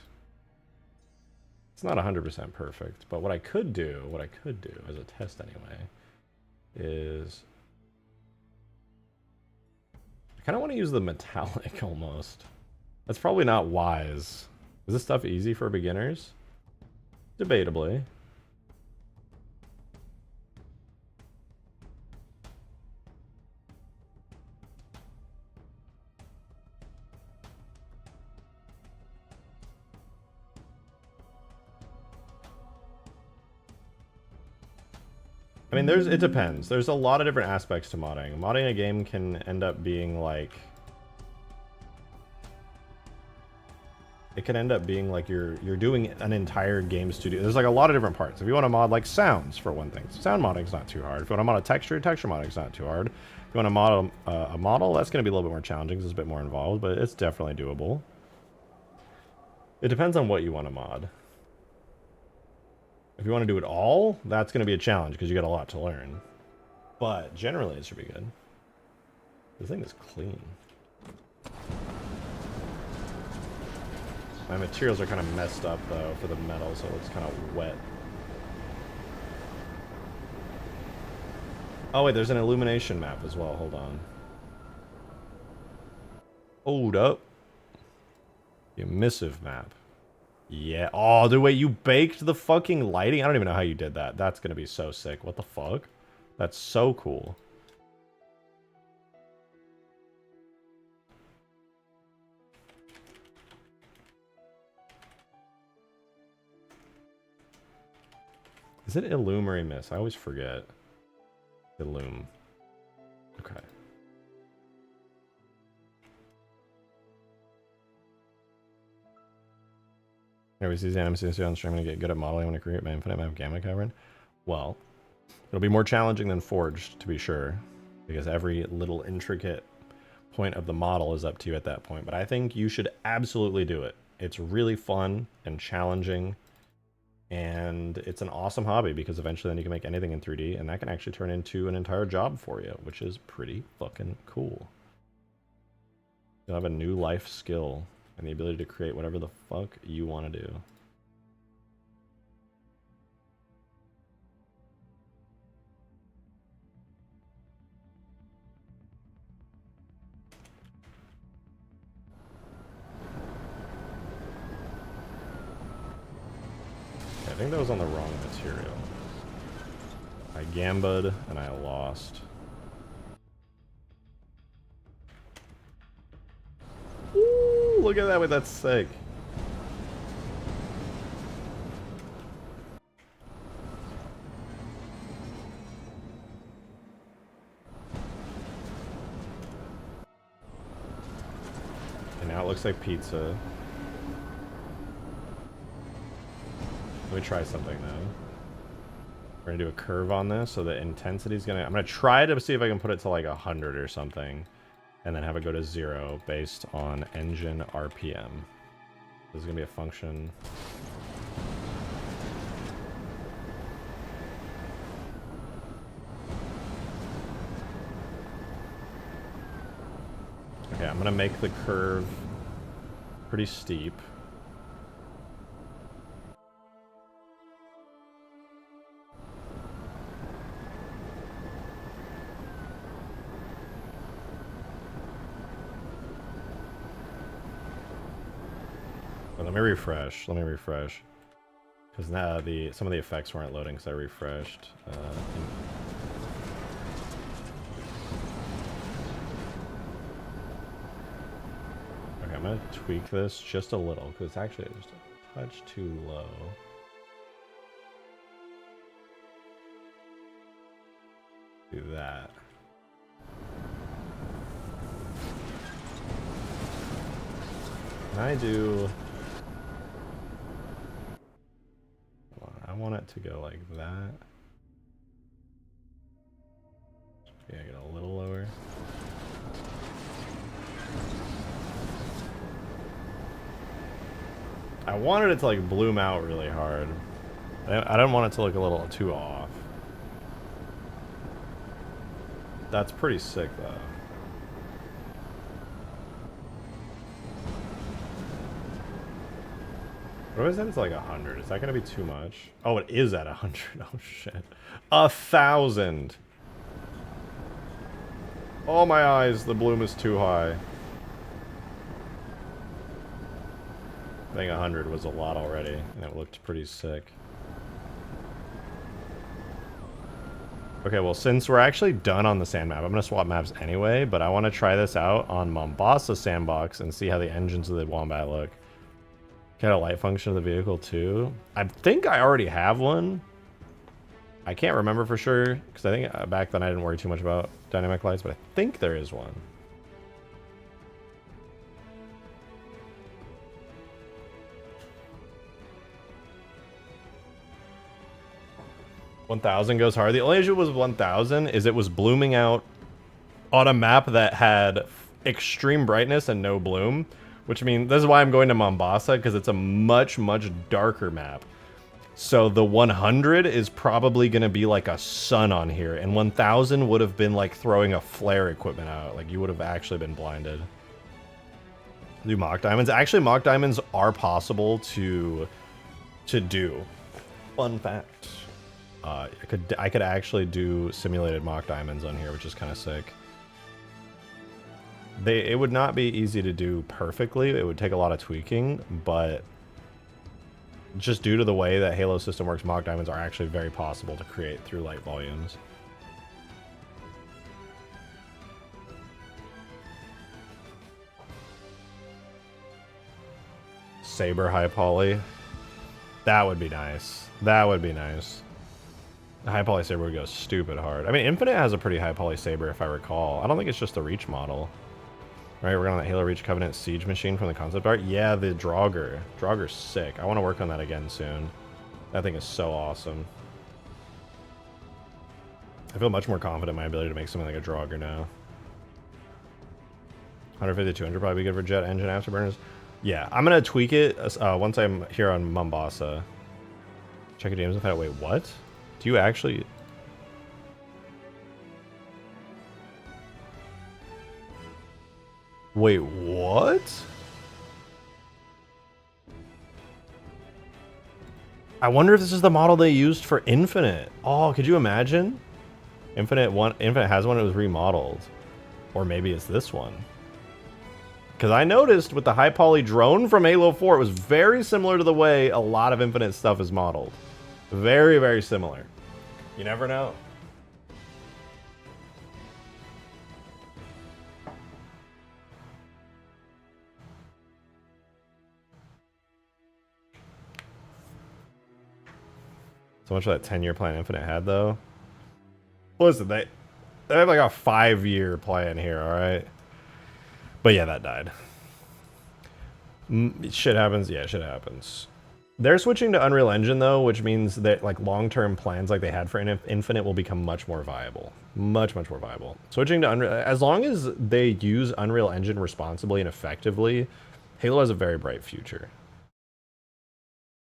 It's not 100% perfect, but what I could do as a test anyway, is I kind of want to use the metallic almost. That's probably not wise. Is this stuff easy for beginners? Debatably. I mean, it depends. There's a lot of different aspects to modding. Modding a game can end up being like... It can end up being like you're doing an entire game studio. There's like a lot of different parts. If you want to mod like sounds, for one thing, sound modding's not too hard. If you want to mod a texture modding's not too hard. If you want to mod a model, that's going to be a little bit more challenging because it's a bit more involved, but it's definitely doable. It depends on what you want to mod. If you want to do it all, that's going to be a challenge because you got a lot to learn. But generally, it should be good. This thing is clean. My materials are kind of messed up, though, for the metal, so it looks kind of wet. Oh, wait, there's an illumination map as well. Hold on. Hold up. The emissive map. Yeah. Oh, dude, wait, you baked the fucking lighting? I don't even know how you did that. That's gonna be so sick. What the fuck? That's so cool. Is it Illume or Emiss? I always forget. Illume. Okay. Anyways, these animations on stream to get good at modeling when I create my infinite map gamma cavern. Well, it'll be more challenging than Forged, to be sure, because every little intricate point of the model is up to you at that point. But I think you should absolutely do it. It's really fun and challenging, and it's an awesome hobby because eventually then you can make anything in 3D, and that can actually turn into an entire job for you, which is pretty fucking cool. You'll have a new life skill and the ability to create whatever the fuck you want to do. I think that was on the wrong material. I gambad and I lost. Ooh, look at that, wait, that's sick. And now it looks like pizza. Let me try something though. We're gonna do a curve on this, so the intensity's gonna... I'm gonna try to see if I can put it to like 100 or something, and then have it go to 0 based on engine RPM. This is gonna be a function. Okay, I'm gonna make the curve pretty steep. Let me refresh. Let me refresh. Because now some of the effects weren't loading because I refreshed. Okay, I'm gonna tweak this just a little because it's actually just a touch too low. Do that. Can I do... I want it to go like that. Yeah, get a little lower. I wanted it to like bloom out really hard. I don't want it to look a little too off. That's pretty sick though. What is that? It's like 100. Is that gonna be too much? Oh, it is at 100. Oh shit. 1,000. Oh my eyes, the bloom is too high. I think 100 was a lot already, and it looked pretty sick. Okay, well, since we're actually done on the sand map, I'm gonna swap maps anyway, but I want to try this out on Mombasa Sandbox and see how the engines of the Wombat look. Get a light function of the vehicle too. I think I already have one. I can't remember for sure because I think back then I didn't worry too much about dynamic lights, but I think there is one. $1,000 goes hard. The only issue was 1,000 is it was blooming out on a map that had extreme brightness and no bloom. Which means, this is why I'm going to Mombasa, because it's a much, much darker map. So the 100 is probably going to be like a sun on here, and 1,000 would have been like throwing a flare equipment out. Like, you would have actually been blinded. Do mock diamonds. Actually, mock diamonds are possible to do. Fun fact. I could actually do simulated mock diamonds on here, which is kind of sick. It would not be easy to do perfectly. It would take a lot of tweaking, but just due to the way that Halo system works, mock diamonds are actually very possible to create through light volumes. Saber high poly. That would be nice. That would be nice. The high poly saber would go stupid hard. I mean, Infinite has a pretty high poly saber if I recall. I don't think it's just the Reach model. Right, we're on that Halo Reach Covenant Siege machine from the concept art. Yeah, the Draugr. Draugr's sick. I want to work on that again soon. That thing is so awesome. I feel much more confident in my ability to make something like a Draugr now. 150 to 200 probably be good for jet engine afterburners. Yeah, I'm going to tweak it once I'm here on Mombasa. Check your games and find out. Wait, what? Do you actually... Wait, what? I wonder if this is the model they used for Infinite. Oh, could you imagine? Infinite has one, it was remodeled. Or maybe it's this one. Because I noticed with the high poly drone from Halo 4, it was very similar to the way a lot of Infinite stuff is modeled. Very, very similar. You never know. So much for that 10-year plan Infinite had, though. Listen, they have like a 5-year plan here, alright? But yeah, that died. Shit happens. Yeah, shit happens. They're switching to Unreal Engine, though, which means that like long-term plans like they had for Infinite will become much more viable. Much, much more viable. Switching to Unreal... As long as they use Unreal Engine responsibly and effectively, Halo has a very bright future.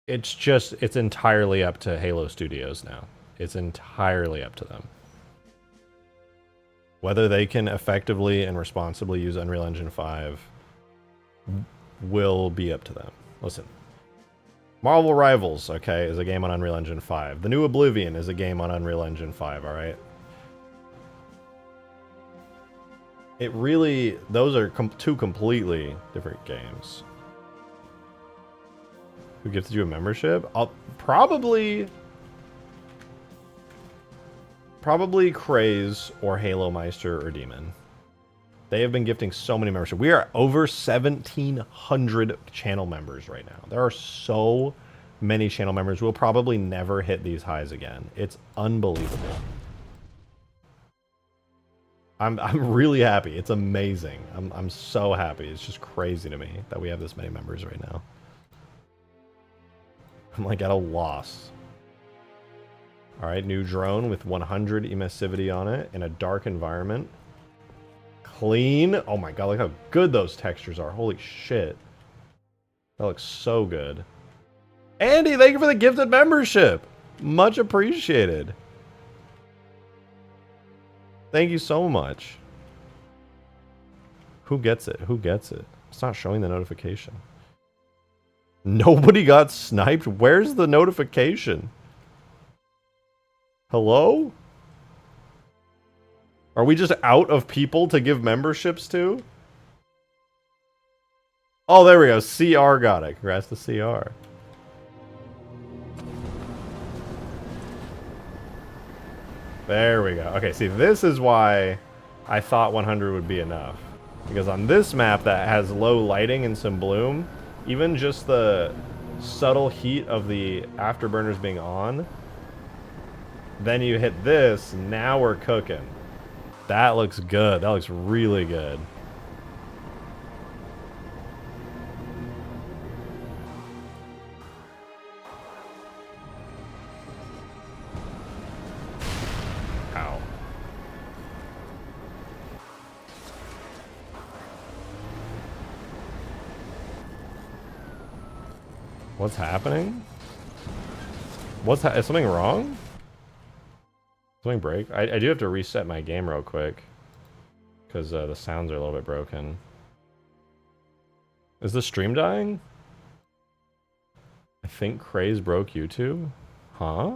It's entirely up to Halo Studios now. It's entirely up to them. Whether they can effectively and responsibly use Unreal Engine 5 will be up to them. Listen. Marvel Rivals, okay, is a game on Unreal Engine 5. The new Oblivion is a game on Unreal Engine 5, alright? It really... Those are two completely different games. Who gifted you a membership? Probably Craze or Halo Meister or Demon. They have been gifting so many memberships. We are over 1,700 channel members right now. There are so many channel members. We'll probably never hit these highs again. It's unbelievable. I'm really happy. It's amazing. I'm so happy. It's just crazy to me that we have this many members right now. I'm like at a loss. Alright, new drone with 100 emissivity on it in a dark environment. Clean. Oh my god, look how good those textures are. Holy shit. That looks so good. Andy, thank you for the gifted membership. Much appreciated. Thank you so much. Who gets it? Who gets it? It's not showing the notification. Nobody got sniped? Where's the notification? Hello? Are we just out of people to give memberships to? Oh, there we go. CR got it. Congrats to CR. There we go. Okay, see, this is why I thought 100 would be enough. Because on this map that has low lighting and some bloom, even just the subtle heat of the afterburners being on, then you hit this, now we're cooking. That looks good. That looks really good. Ow. What's happening? Is something wrong? Something break? I do have to reset my game real quick. Because the sounds are a little bit broken. Is the stream dying? I think Craze broke YouTube. Huh?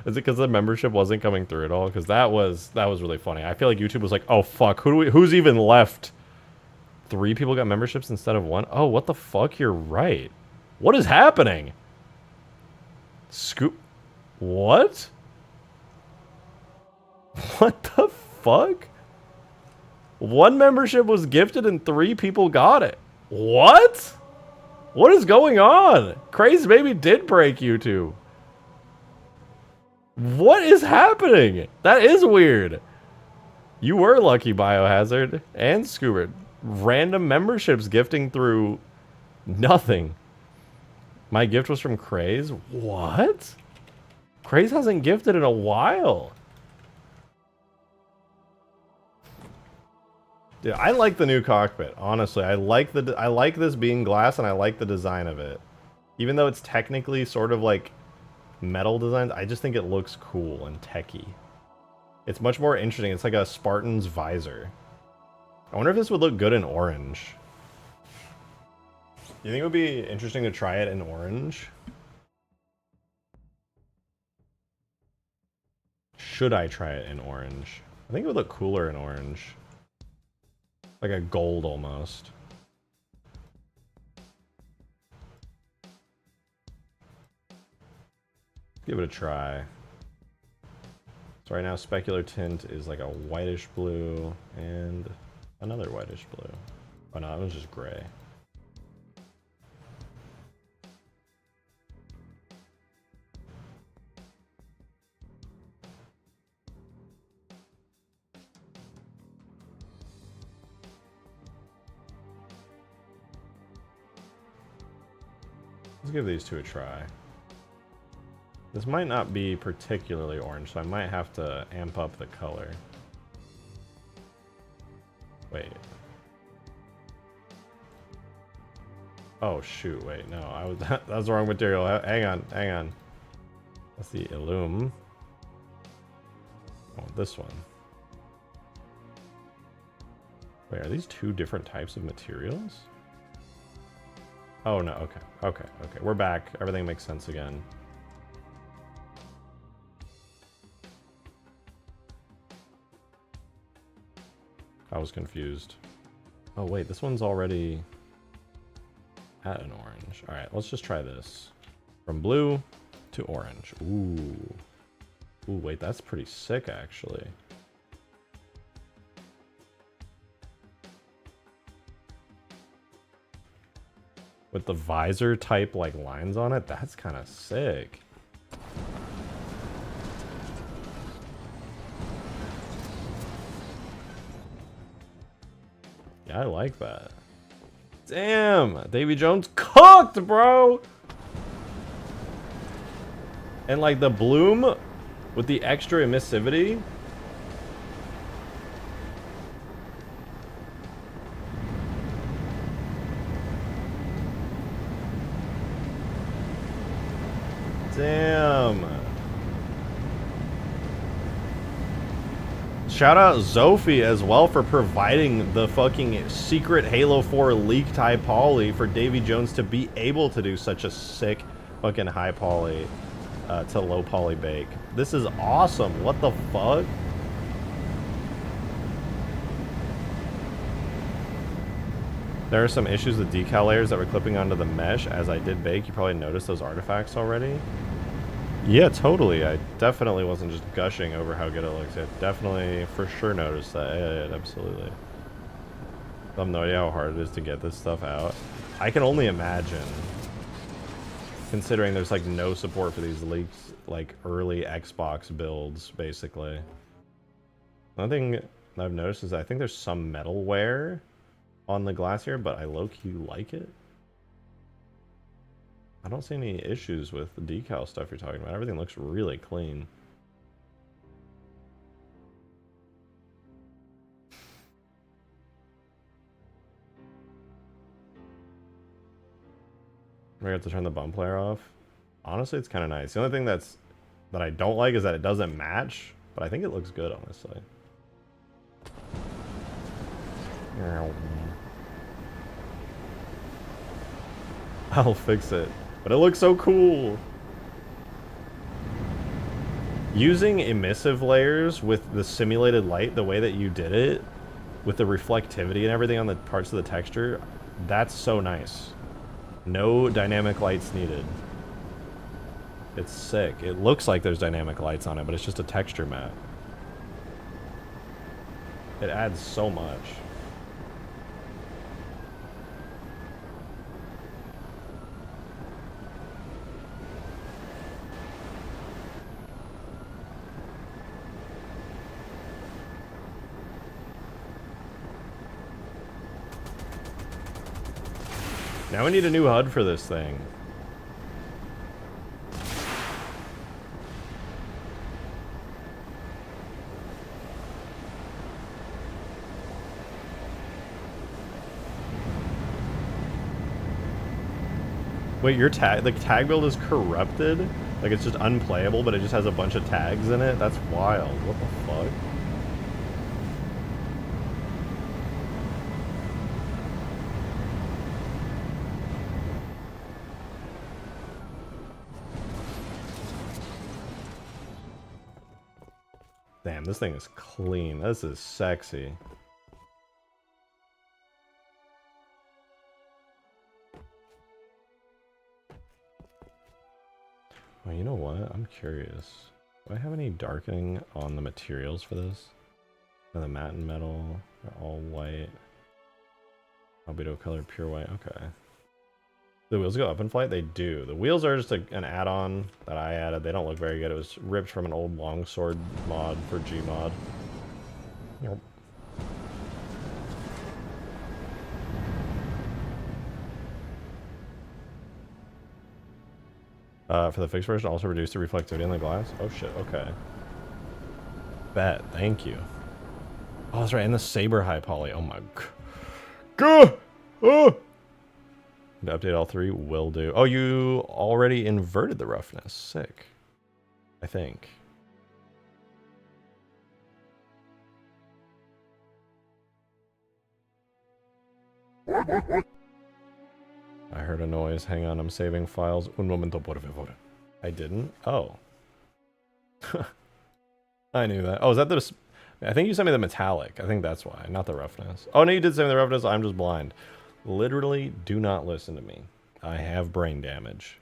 Is it because the membership wasn't coming through at all? Because that was really funny. I feel like YouTube was like, oh fuck, who's even left? 3 people got memberships instead of 1? Oh, what the fuck? You're right. What is happening? Scoop. What? What the fuck? 1 membership was gifted and 3 people got it. What? What is going on? Crazy Baby did break YouTube. What is happening? That is weird. You were lucky, Biohazard and Scuba. Random memberships gifting through nothing. My gift was from Craze? What? Craze hasn't gifted in a while. Dude, I like the new cockpit. Honestly, I like this being glass and I like the design of it. Even though it's technically sort of like metal designs, I just think it looks cool and techy. It's much more interesting. It's like a Spartan's visor. I wonder if this would look good in orange. You think it would be interesting to try it in orange? Should I try it in orange? I think it would look cooler in orange. Like a gold almost. Give it a try. So right now specular tint is like a whitish blue and another whitish blue. Oh no, that one's just gray. Let's give these two a try. This might not be particularly orange, so I might have to amp up the color. Wait. Oh shoot, wait, no, that was the wrong material. Hang on. That's the Illum. Oh, this one. Wait, are these two different types of materials? Oh, no. Okay. Okay. Okay. We're back. Everything makes sense again. I was confused. Oh, wait. This one's already at an orange. All right. Let's just try this. From blue to orange. Ooh. Ooh, wait. That's pretty sick, actually. With the visor type like lines on it, that's kind of sick. Yeah, I like that. Damn, Davy Jones cooked, bro. And like the bloom with the extra emissivity. Damn. Shout out Zophie as well for providing the fucking secret Halo 4 leaked high poly for Davy Jones to be able to do such a sick fucking high poly to low poly bake. This is awesome. What the fuck? There are some issues with decal layers that were clipping onto the mesh as I did bake. You probably noticed those artifacts already. Yeah, totally. I definitely wasn't just gushing over how good it looks. I definitely, for sure, noticed that. Yeah, absolutely. I have no idea how hard it is to get this stuff out. I can only imagine, considering there's like no support for these leaks, like early Xbox builds, basically. One thing I've noticed is I think there's some metal wear on the glass here, but I low-key like it. I don't see any issues with the decal stuff you're talking about. Everything looks really clean. We have to turn the bump layer off. Honestly, it's kind of nice. The only thing that I don't like is that it doesn't match, but I think it looks good, honestly. I'll fix it. But it looks so cool. Using emissive layers with the simulated light, the way that you did it, with the reflectivity and everything on the parts of the texture, that's so nice. No dynamic lights needed. It's sick. It looks like there's dynamic lights on it, but it's just a texture map. It adds so much. Now we need a new HUD for this thing. Wait, your tag, the tag build is corrupted? Like it's just unplayable, but it just has a bunch of tags in it? That's wild. What the fuck? Damn, this thing is clean. This is sexy. Well, you know what? I'm curious. Do I have any darkening on the materials for this? The matte and metal are all white. Albedo color, pure white. Okay. The wheels go up in flight? They do. The wheels are just an add-on that I added. They don't look very good. It was ripped from an old longsword mod for Gmod. Yep. For the fixed version, also reduce the reflectivity in the glass. Oh shit, okay. Bet, thank you. Oh, that's right, and the saber high poly. Oh my god. Oh! To update all three will do. Oh, you already inverted the roughness. Sick. I think. I heard a noise. Hang on, I'm saving files. Un momento, por favor. I didn't? Oh. I knew that. Oh, is that the... I think you sent me the metallic. I think that's why, not the roughness. Oh, no, you did send me the roughness. I'm just blind. Literally, do not listen to me. I have brain damage.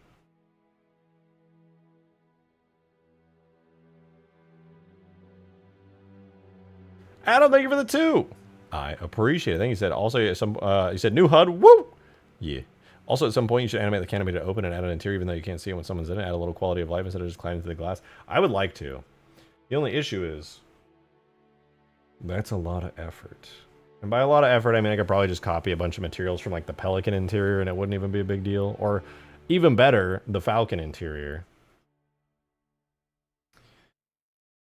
Adam, thank you for the 2. I appreciate it. Thank you. Said also some. You said new HUD. Woo. Yeah. Also, at some point, you should animate the canopy to open and add an interior, even though you can't see it when someone's in it. Add a little quality of life instead of just climbing through the glass. I would like to. The only issue is that's a lot of effort. And by a lot of effort, I mean I could probably just copy a bunch of materials from like the Pelican interior, and it wouldn't even be a big deal. Or even better, the Falcon interior.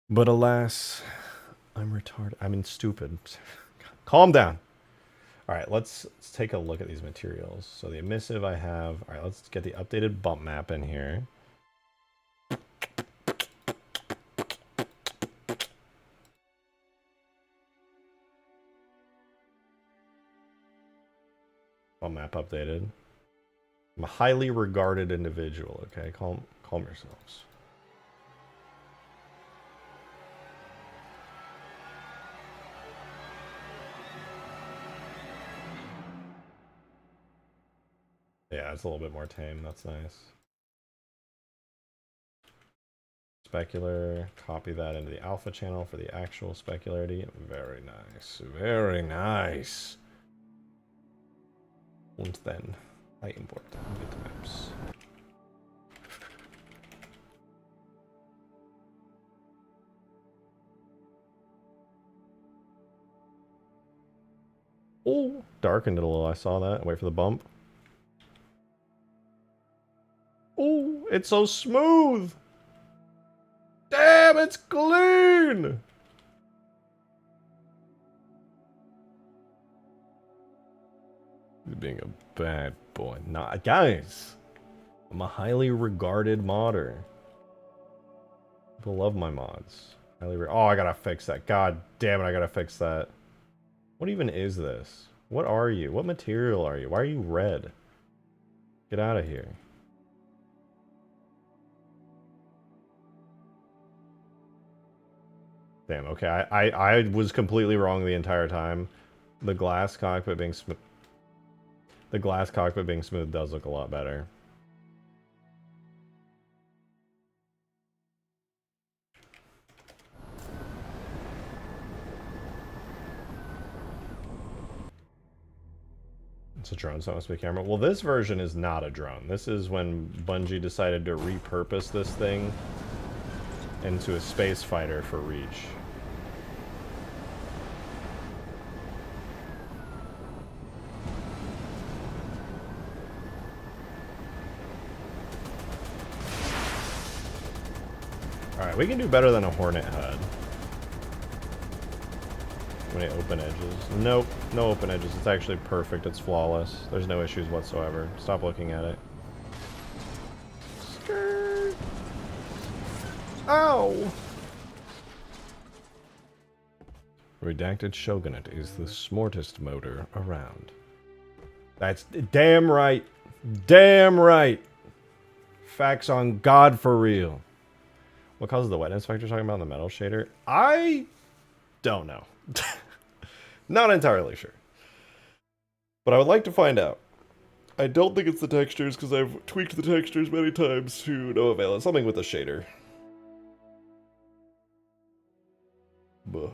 But alas, I'm retarded. I mean, stupid. Calm down. All right, let's take a look at these materials. So the emissive I have. All right, let's get the updated bump map in here. Bump map updated. I'm a highly regarded individual. Okay, calm yourselves. Yeah, it's a little bit more tame. That's nice. Specular. Copy that into the alpha channel for the actual specularity. Very nice. Very nice. Und then I import bitmaps. Oh, darkened it a little. I saw that. Wait for the bump. Oh, it's so smooth. Damn, it's clean. He's being a bad boy. Nah, guys. I'm a highly regarded modder. People love my mods. Oh, I gotta fix that. God damn it, I gotta fix that. What even is this? What are you? What material are you? Why are you red? Get out of here. Damn, okay. I was completely wrong the entire time. The glass cockpit being smooth. The glass cockpit being smooth does look a lot better. It's a drone, so it must be a camera. Well, this version is not a drone. This is when Bungie decided to repurpose this thing into a space fighter for Reach. Alright, we can do better than a Hornet HUD. Any open edges? Nope, no open edges. It's actually perfect. It's flawless. There's no issues whatsoever. Stop looking at it. Skirt. Ow! Redacted Shogunate is the smartest motor around. That's damn right. Damn right. Facts on God for real. What causes the wetness factor talking about in the metal shader? I don't know. Not entirely sure. But I would like to find out. I don't think it's the textures because I've tweaked the textures many times to no avail. It's something with the shader. Buh.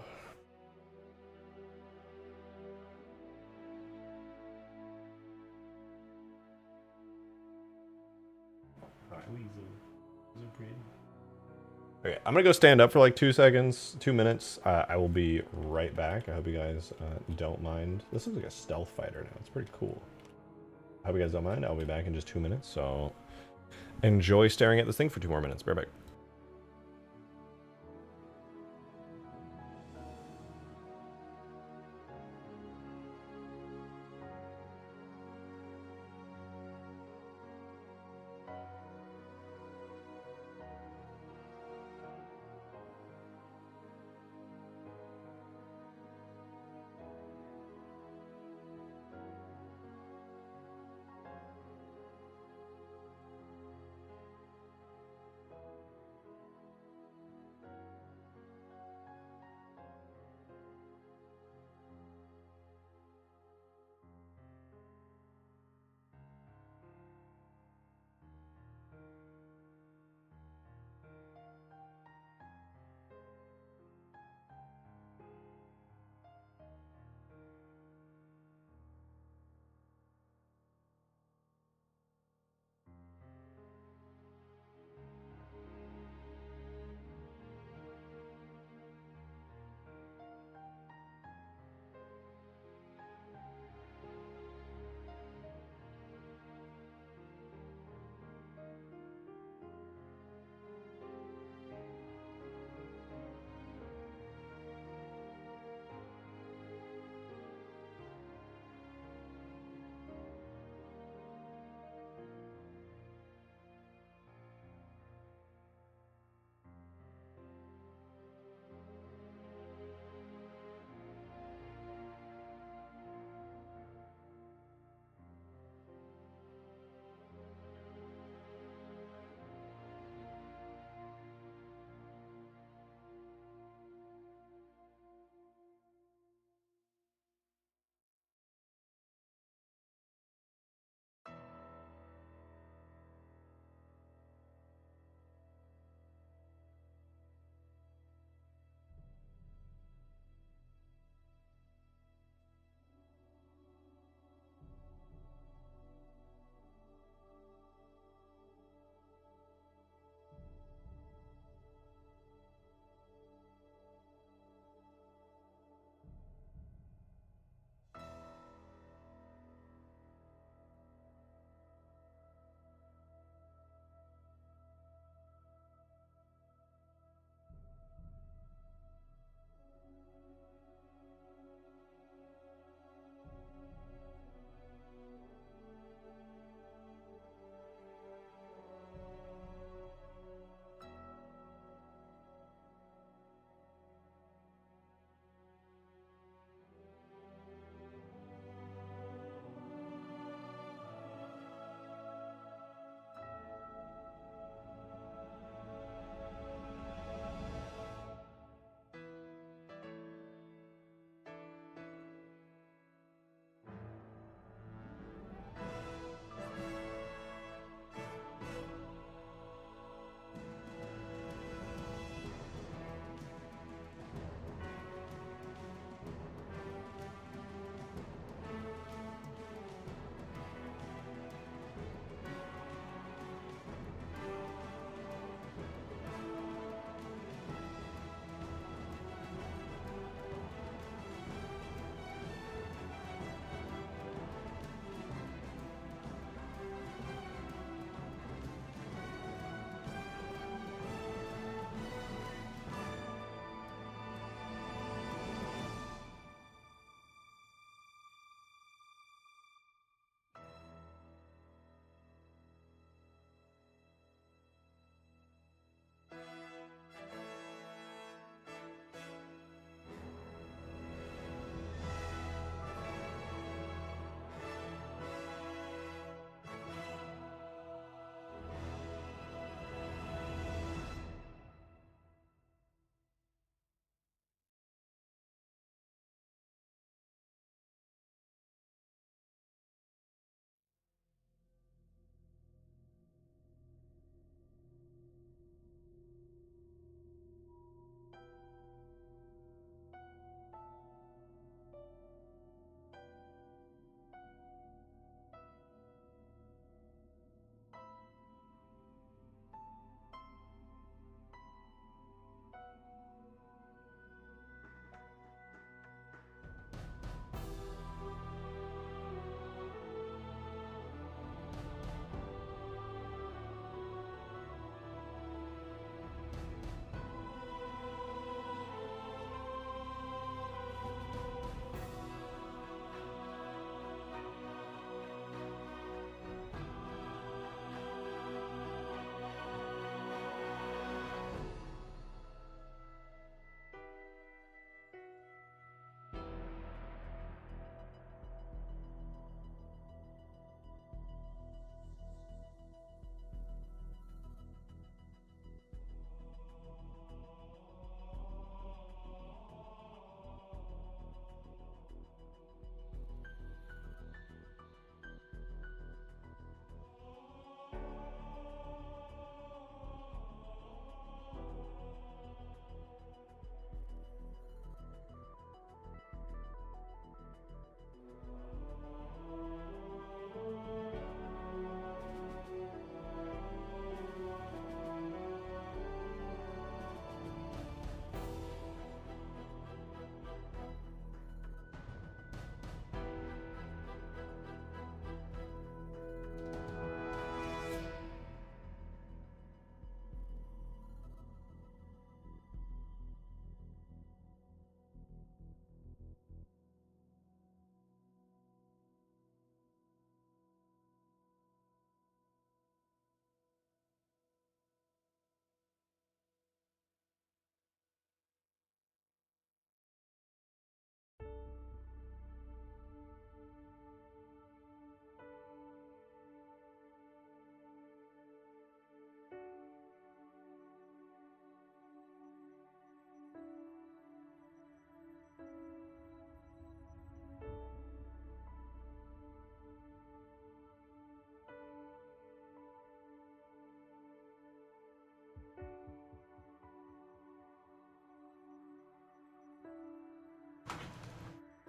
Okay, I'm gonna go stand up for like 2 seconds, 2 minutes. I will be right back. I hope you guys don't mind. This looks like a stealth fighter now. It's pretty cool. I hope you guys don't mind. I'll be back in just 2 minutes. So enjoy staring at this thing for 2 more minutes. Be right back.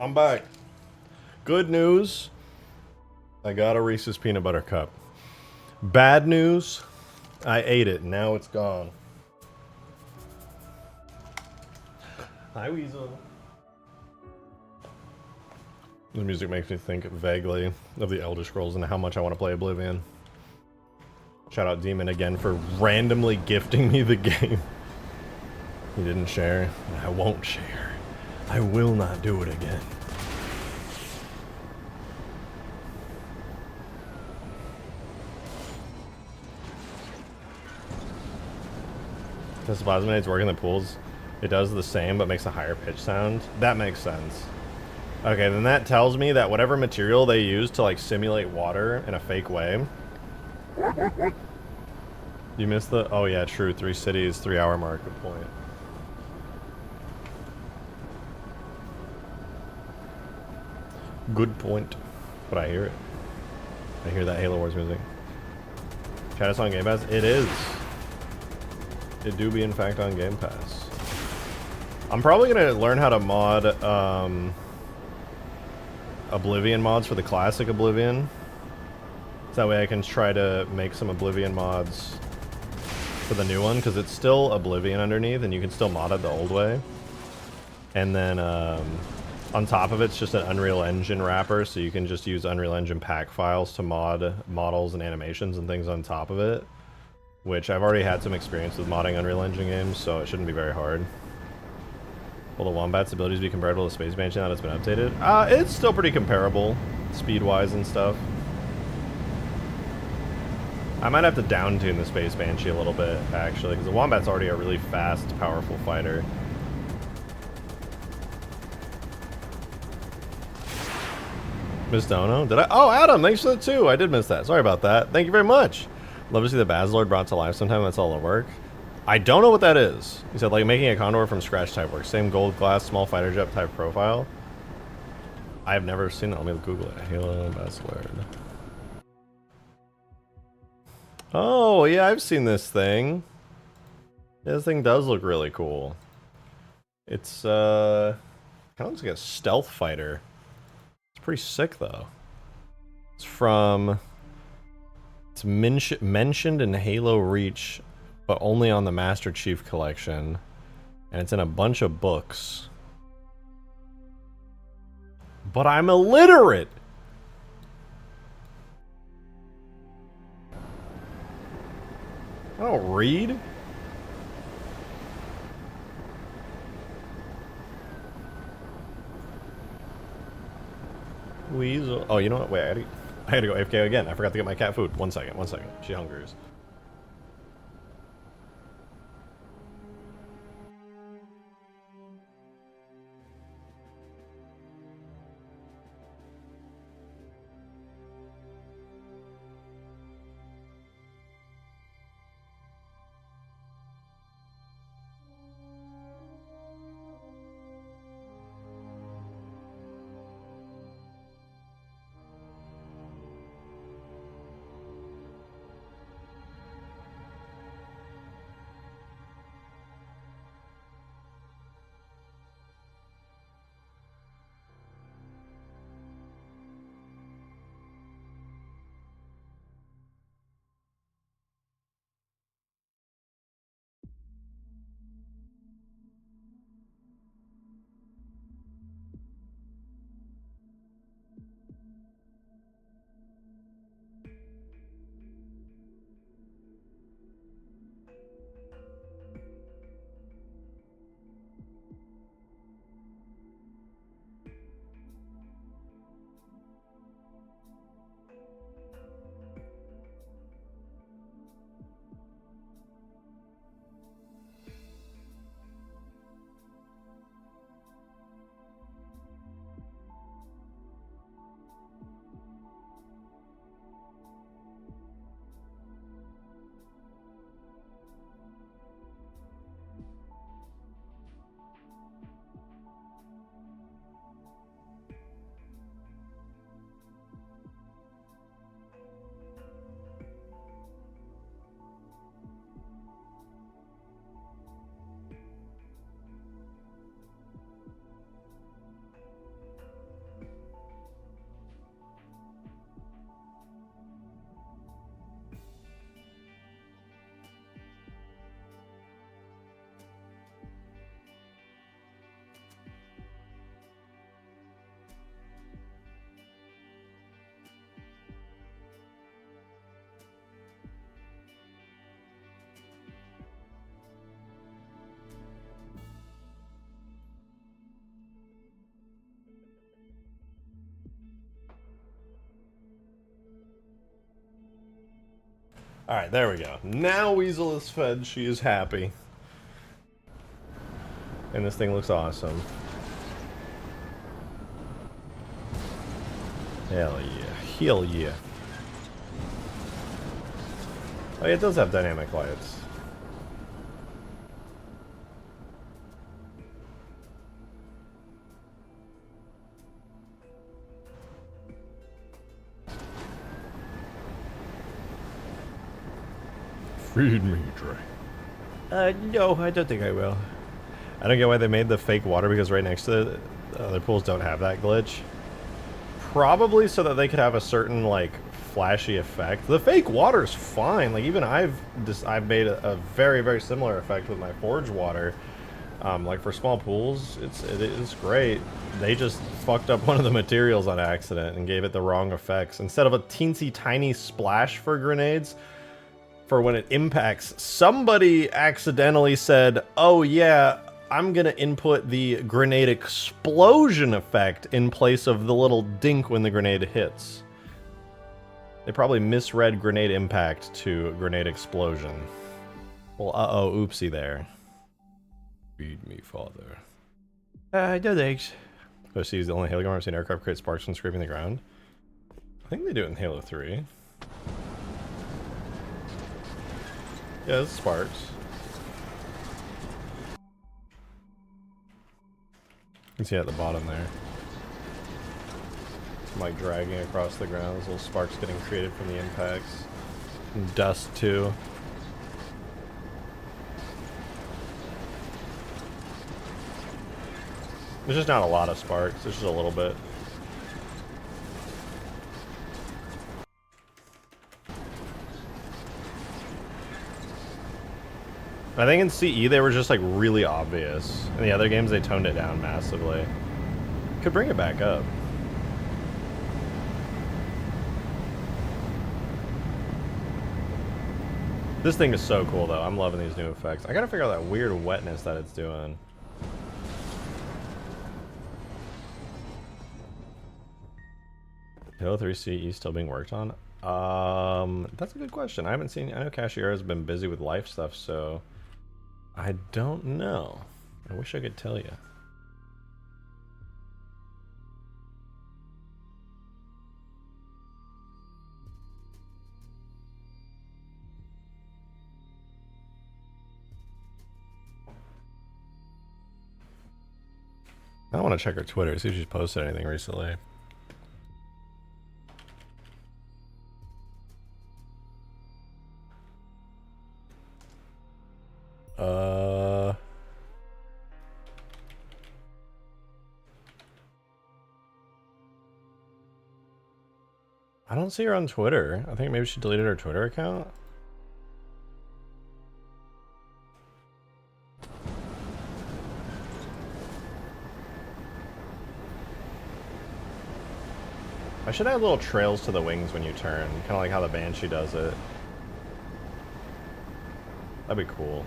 I'm back. Good news. I got a Reese's peanut butter cup. Bad news. I ate it. Now it's gone. Hi, Weasel. The music makes me think vaguely of the Elder Scrolls and how much I want to play Oblivion. Shout out Demon again for randomly gifting me the game. He didn't share, and I won't share. I will not do it again. Does the plasminades work in the pools? It does the same, but makes a higher pitch sound. That makes sense. Okay, then that tells me that whatever material they use to like simulate water in a fake way. You missed the... Oh yeah, true. 3 cities, 3 hour mark. Good point. Good point. But I hear it. I hear that Halo Wars music. Chat is on Game Pass? It is. It do be in fact on Game Pass. I'm probably gonna learn how to mod Oblivion mods for the classic Oblivion. So that way I can try to make some Oblivion mods for the new one, because it's still Oblivion underneath and you can still mod it the old way. And then on top of it's just an Unreal Engine wrapper, so you can just use Unreal Engine pack files to mod models and animations and things on top of it. Which I've already had some experience with modding Unreal Engine games, so it shouldn't be very hard. Will the Wombat's abilities be comparable to Space Banshee now that it's been updated? It's still pretty comparable, speed-wise and stuff. I might have to down-tune the Space Banshee a little bit, actually, because the Wombat's already a really fast, powerful fighter. Miss Dono? Did I? Oh, Adam, thanks for that too. I did miss that. Sorry about that. Thank you very much. Love to see the Bazlord brought to life sometime. That's all the work. I don't know what that is. He said, like, making a Condor from scratch type work. Same gold glass, small fighter jet type profile. I have never seen it. Let me Google it. Halo Bazlord. Oh, yeah, I've seen this thing. Yeah, this thing does look really cool. It's, kind of looks like a stealth fighter. It's pretty sick, though. It's from... It's mentioned in Halo Reach, but only on the Master Chief Collection. And it's in a bunch of books. But I'm illiterate! I don't read. Weasel. Oh, you know what? Wait, I gotta go AFK again. I forgot to get my cat food. One second. She hungers. Alright, there we go. Now Weasel is fed. She is happy. And this thing looks awesome. Hell yeah. Hell yeah. Oh yeah, it does have dynamic lights. Feed me, Dre. No, I don't think I will. I don't get why they made the fake water, because right next to it, other pools don't have that glitch. Probably so that they could have a certain, like, flashy effect. The fake water's fine. Like, even I've made a very, very similar effect with my forge water. Like, for small pools, it is great. They just fucked up one of the materials on accident and gave it the wrong effects. Instead of a teensy tiny splash for grenades, for when it impacts, somebody accidentally said, oh yeah, I'm gonna input the grenade explosion effect in place of the little dink when the grenade hits. They probably misread grenade impact to grenade explosion. Well, uh-oh, oopsie there. Feed me, father. No thanks. Oh, see, he's the only Halo gamer I've seen aircraft create sparks when scraping the ground. I think they do it in Halo 3. Yeah, it's sparks. You can see it at the bottom there. I'm like dragging across the ground. Those little sparks getting created from the impacts. And dust too. There's just not a lot of sparks. There's just a little bit. I think in CE they were just like really obvious. In the other games they toned it down massively. Could bring it back up. This thing is so cool though. I'm loving these new effects. I gotta figure out that weird wetness that it's doing. Halo 3 CE still being worked on? That's a good question. I haven't seen. I know Cashier has been busy with life stuff, so I don't know. I wish I could tell you. I want to check her Twitter, see if she's posted anything recently. I don't see her on Twitter. I think maybe she deleted her Twitter account. I should add little trails to the wings when you turn, kind of like how the Banshee does it. That'd be cool.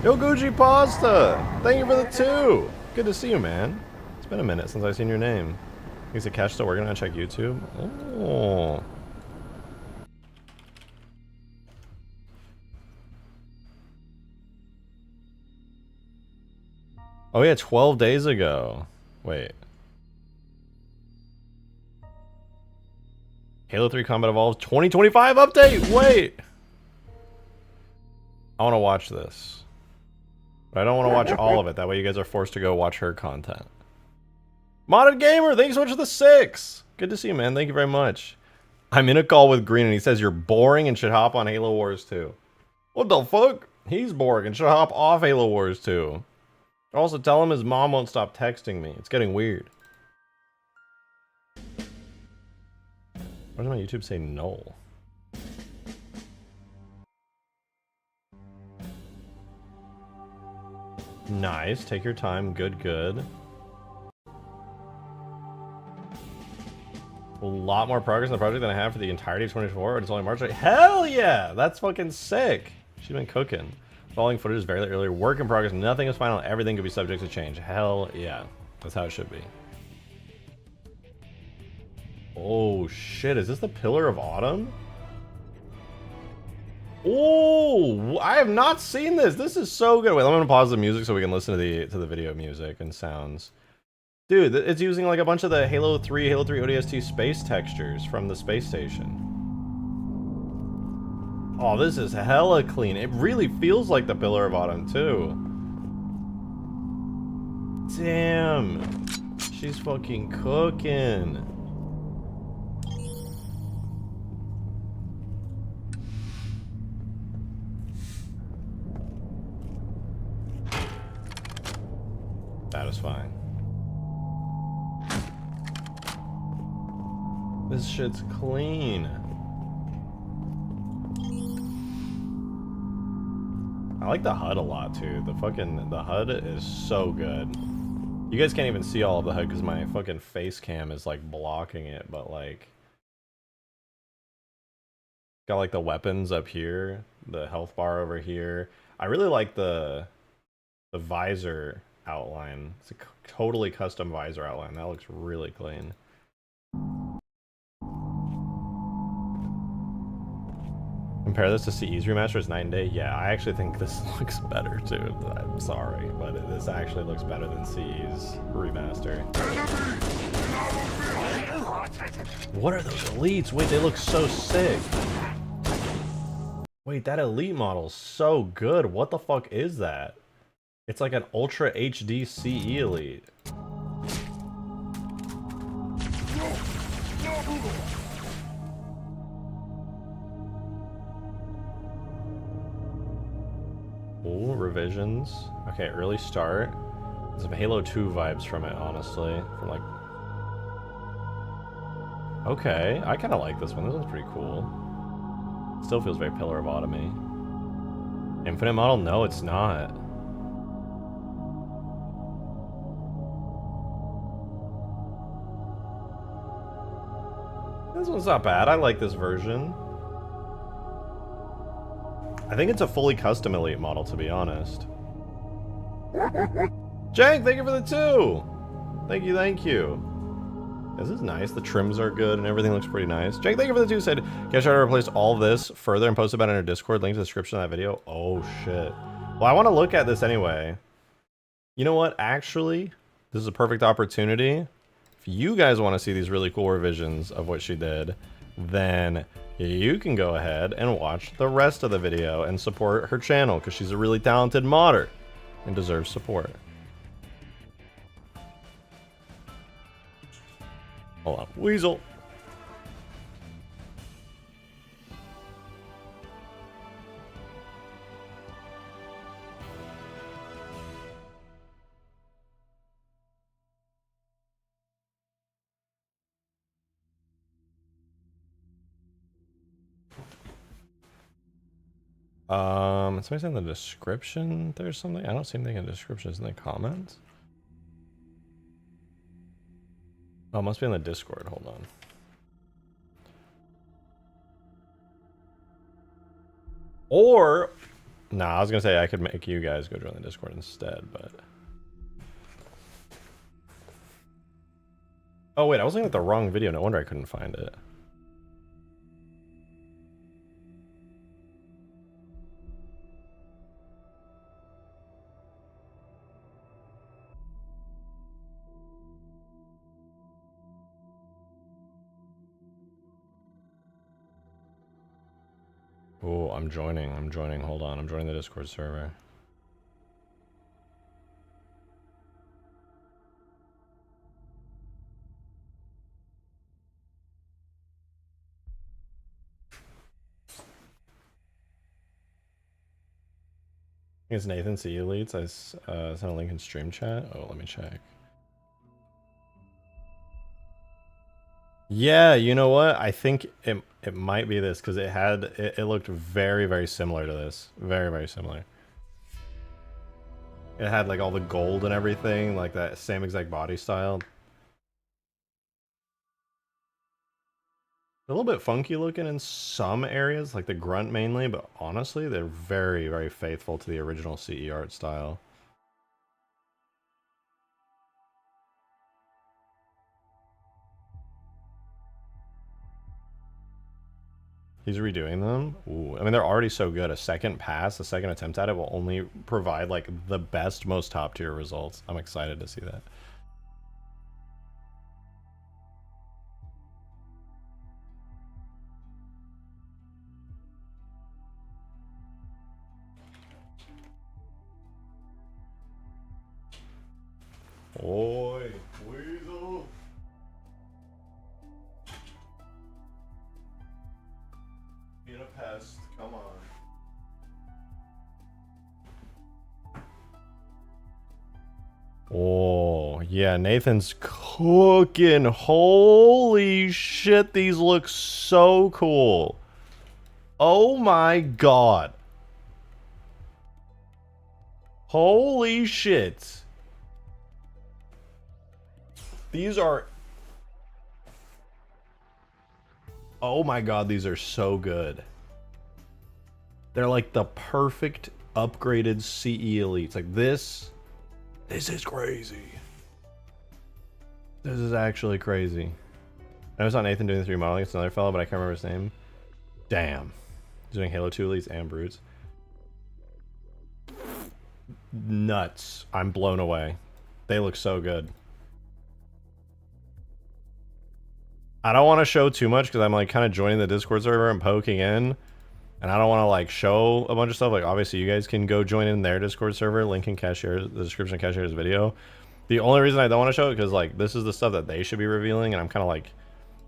Yo, Gucci Pasta! Thank you for the 2! Good to see you, man. It's been a minute since I've seen your name. Is the cache still working on check YouTube? Oh. Oh yeah, 12 days ago. Wait. Halo 3 Combat Evolved 2025 update! Wait! I want to watch this. But I don't want to watch all of it. That way you guys are forced to go watch her content. Modded Gamer, thanks so much for the 6! Good to see you, man. Thank you very much. I'm in a call with Green and he says you're boring and should hop on Halo Wars 2. What the fuck? He's boring and should hop off Halo Wars 2. Also tell him his mom won't stop texting me. It's getting weird. Why does my YouTube say null? Nice. Take your time. Good, good. A lot more progress in the project than I have for the entirety of 2024. It's only March. Hell yeah! That's fucking sick. She's been cooking. Following footage is very early. Work in progress. Nothing is final. Everything could be subject to change. Hell yeah. That's how it should be. Oh shit, is this the Pillar of Autumn? Oh, I have not seen this. This is so good. Wait, I'm gonna pause the music so we can listen to the video music and sounds. Dude, it's using like a bunch of the Halo 3 ODST space textures from the space station. Oh, this is hella clean. It really feels like the Pillar of Autumn too. Damn. She's fucking cooking. Satisfying. This shit's clean. I like the HUD a lot too. The HUD is so good. You guys can't even see all of the HUD because my fucking face cam is like blocking it, but like got like the weapons up here, the health bar over here. I really like the visor outline. It's a totally custom visor outline. That looks really clean. Compare this to CE's remaster, it's night and day. Yeah, I actually think this looks better too. I'm sorry, but this actually looks better than CE's remaster. What are those elites? Wait, they look so sick. Wait, that elite model's so good. What the fuck is that? It's like an Ultra HD CE elite. Ooh, revisions. Okay, early start. There's some Halo 2 vibes from it, honestly. From like... Okay, I kind of like this one. This one's pretty cool. Still feels very Pillar of Autumn-y. Infinite model? No, it's not. This one's not bad. I like this version. I think it's a fully custom elite model, to be honest. Jank, thank you for the 2! Thank you, thank you. This is nice. The trims are good and everything looks pretty nice. Jank, thank you for the 2. Said, guys, try to replace all this further and post about it in our Discord. Link to the description of that video. Oh, shit. Well, I want to look at this anyway. You know what? Actually, this is a perfect opportunity. If you guys want to see these really cool revisions of what she did, then you can go ahead and watch the rest of the video and support her channel because she's a really talented modder and deserves support. Hold on, Weasel. Somebody's in the description. There's something. I don't see anything in the description. Is in the comments? Oh, it must be in the Discord. Hold on. Or, nah, I was gonna say I could make you guys go join the Discord instead, but. Oh wait, I was looking at the wrong video. No wonder I couldn't find it. Oh, I'm joining. Hold on. I'm joining the Discord server. I think it's Nathan C. Elites. I sent a link in stream chat. Oh, let me check. Yeah, you know what? I think it might be this because it looked very, very similar to this. Very, very similar. It had like all the gold and everything, like that same exact body style. A little bit funky looking in some areas, like the grunt mainly, but honestly, they're very, very faithful to the original CE art style. He's redoing them. Ooh, I mean, they're already so good. A second pass, a second attempt at it will only provide like the best, most top tier results. I'm excited to see that. Oi, weasel. Being a pest, come on. Oh, yeah, Nathan's cooking. Holy shit, these look so cool. Oh my god. Holy shit. These are... Oh my god, these are so good. They're like the perfect upgraded CE elites. Like this is crazy. This is actually crazy. I know it's not Nathan doing the 3 modeling, it's another fellow, but I can't remember his name. Damn. He's doing Halo 2 elites and brutes. Nuts. I'm blown away. They look so good. I don't want to show too much because I'm like kind of joining the Discord server and poking in. And I don't want to like show a bunch of stuff. Like obviously you guys can go join in their Discord server. Link in the description of Cashier's video. The only reason I don't want to show it because like this is the stuff that they should be revealing. And I'm kind of like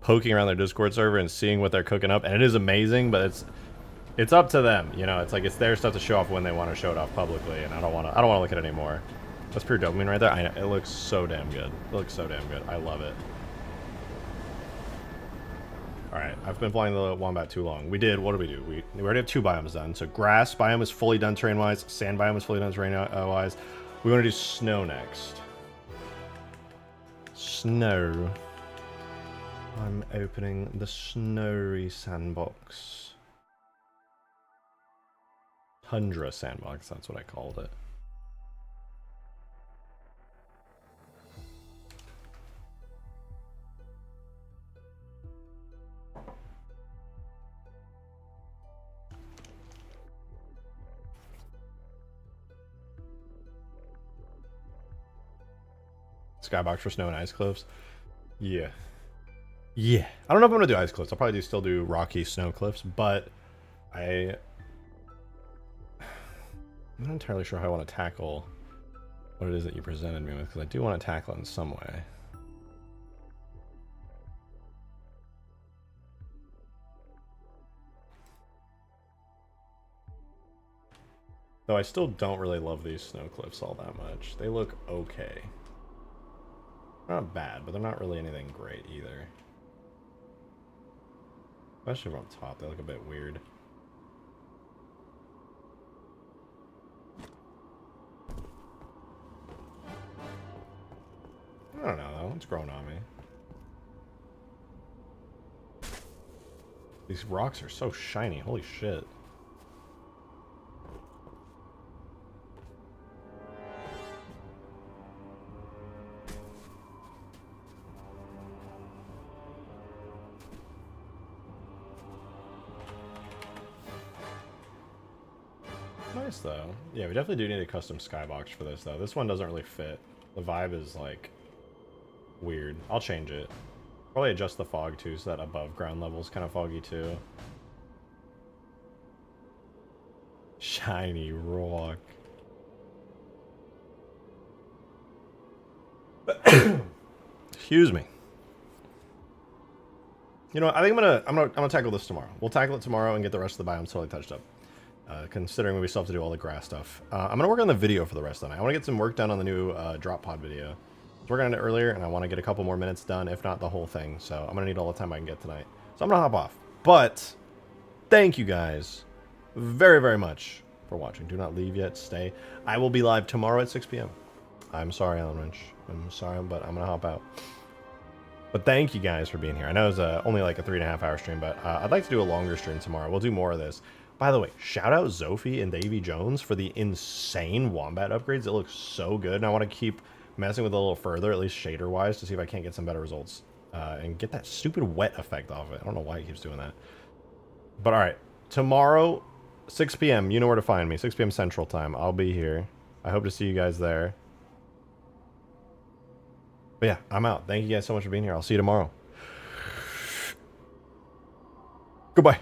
poking around their Discord server and seeing what they're cooking up. And it is amazing, but it's up to them. You know, it's like it's their stuff to show off when they want to show it off publicly. And I don't want to look at it anymore. That's pure dopamine right there. I know, it looks so damn good. It looks so damn good. I love it. Alright, I've been flying the Wombat too long. We did, what did we do? We already have 2 biomes done. So grass biome is fully done terrain-wise. Sand biome is fully done terrain-wise. We want to do snow next. Snow. I'm opening the snowy sandbox. Tundra sandbox, that's what I called it. Skybox for snow and ice cliffs. Yeah. Yeah. I don't know if I'm gonna do ice cliffs. I'll probably still do rocky snow cliffs, but I'm not entirely sure how I want to tackle what it is that you presented me with, because I do want to tackle it in some way. Though I still don't really love these snow cliffs all that much. They look okay. They're not bad, but they're not really anything great either. Especially from top, they look a bit weird. I don't know though, it's growing on me. These rocks are so shiny, holy shit. Nice though. Yeah, we definitely do need a custom skybox for this though. This one doesn't really fit. The vibe is like weird. I'll change it. Probably adjust the fog too so that above ground level is kind of foggy too. Shiny rock. Excuse me. You know what, I think I'm gonna tackle this tomorrow. We'll tackle it tomorrow and get the rest of the biomes totally touched up. Considering we still have to do all the grass stuff. I'm gonna work on the video for the rest of the night. I want to get some work done on the new drop pod video. I was working on it earlier, and I want to get a couple more minutes done, if not the whole thing. So I'm gonna need all the time I can get tonight. So I'm gonna hop off. But thank you guys very, very much for watching. Do not leave yet. Stay. I will be live tomorrow at 6 p.m. I'm sorry, Alan Wrench. I'm sorry, but I'm gonna hop out. But thank you guys for being here. I know it's only like a 3.5-hour stream, but I'd like to do a longer stream tomorrow. We'll do more of this. By the way, shout out Zophie and Davy Jones for the insane Wombat upgrades. It looks so good, and I want to keep messing with it a little further, at least shader-wise, to see if I can't get some better results. And get that stupid wet effect off it. I don't know why he keeps doing that. But all right, tomorrow, 6 p.m. You know where to find me. 6 p.m. Central Time. I'll be here. I hope to see you guys there. But yeah, I'm out. Thank you guys so much for being here. I'll see you tomorrow. Goodbye.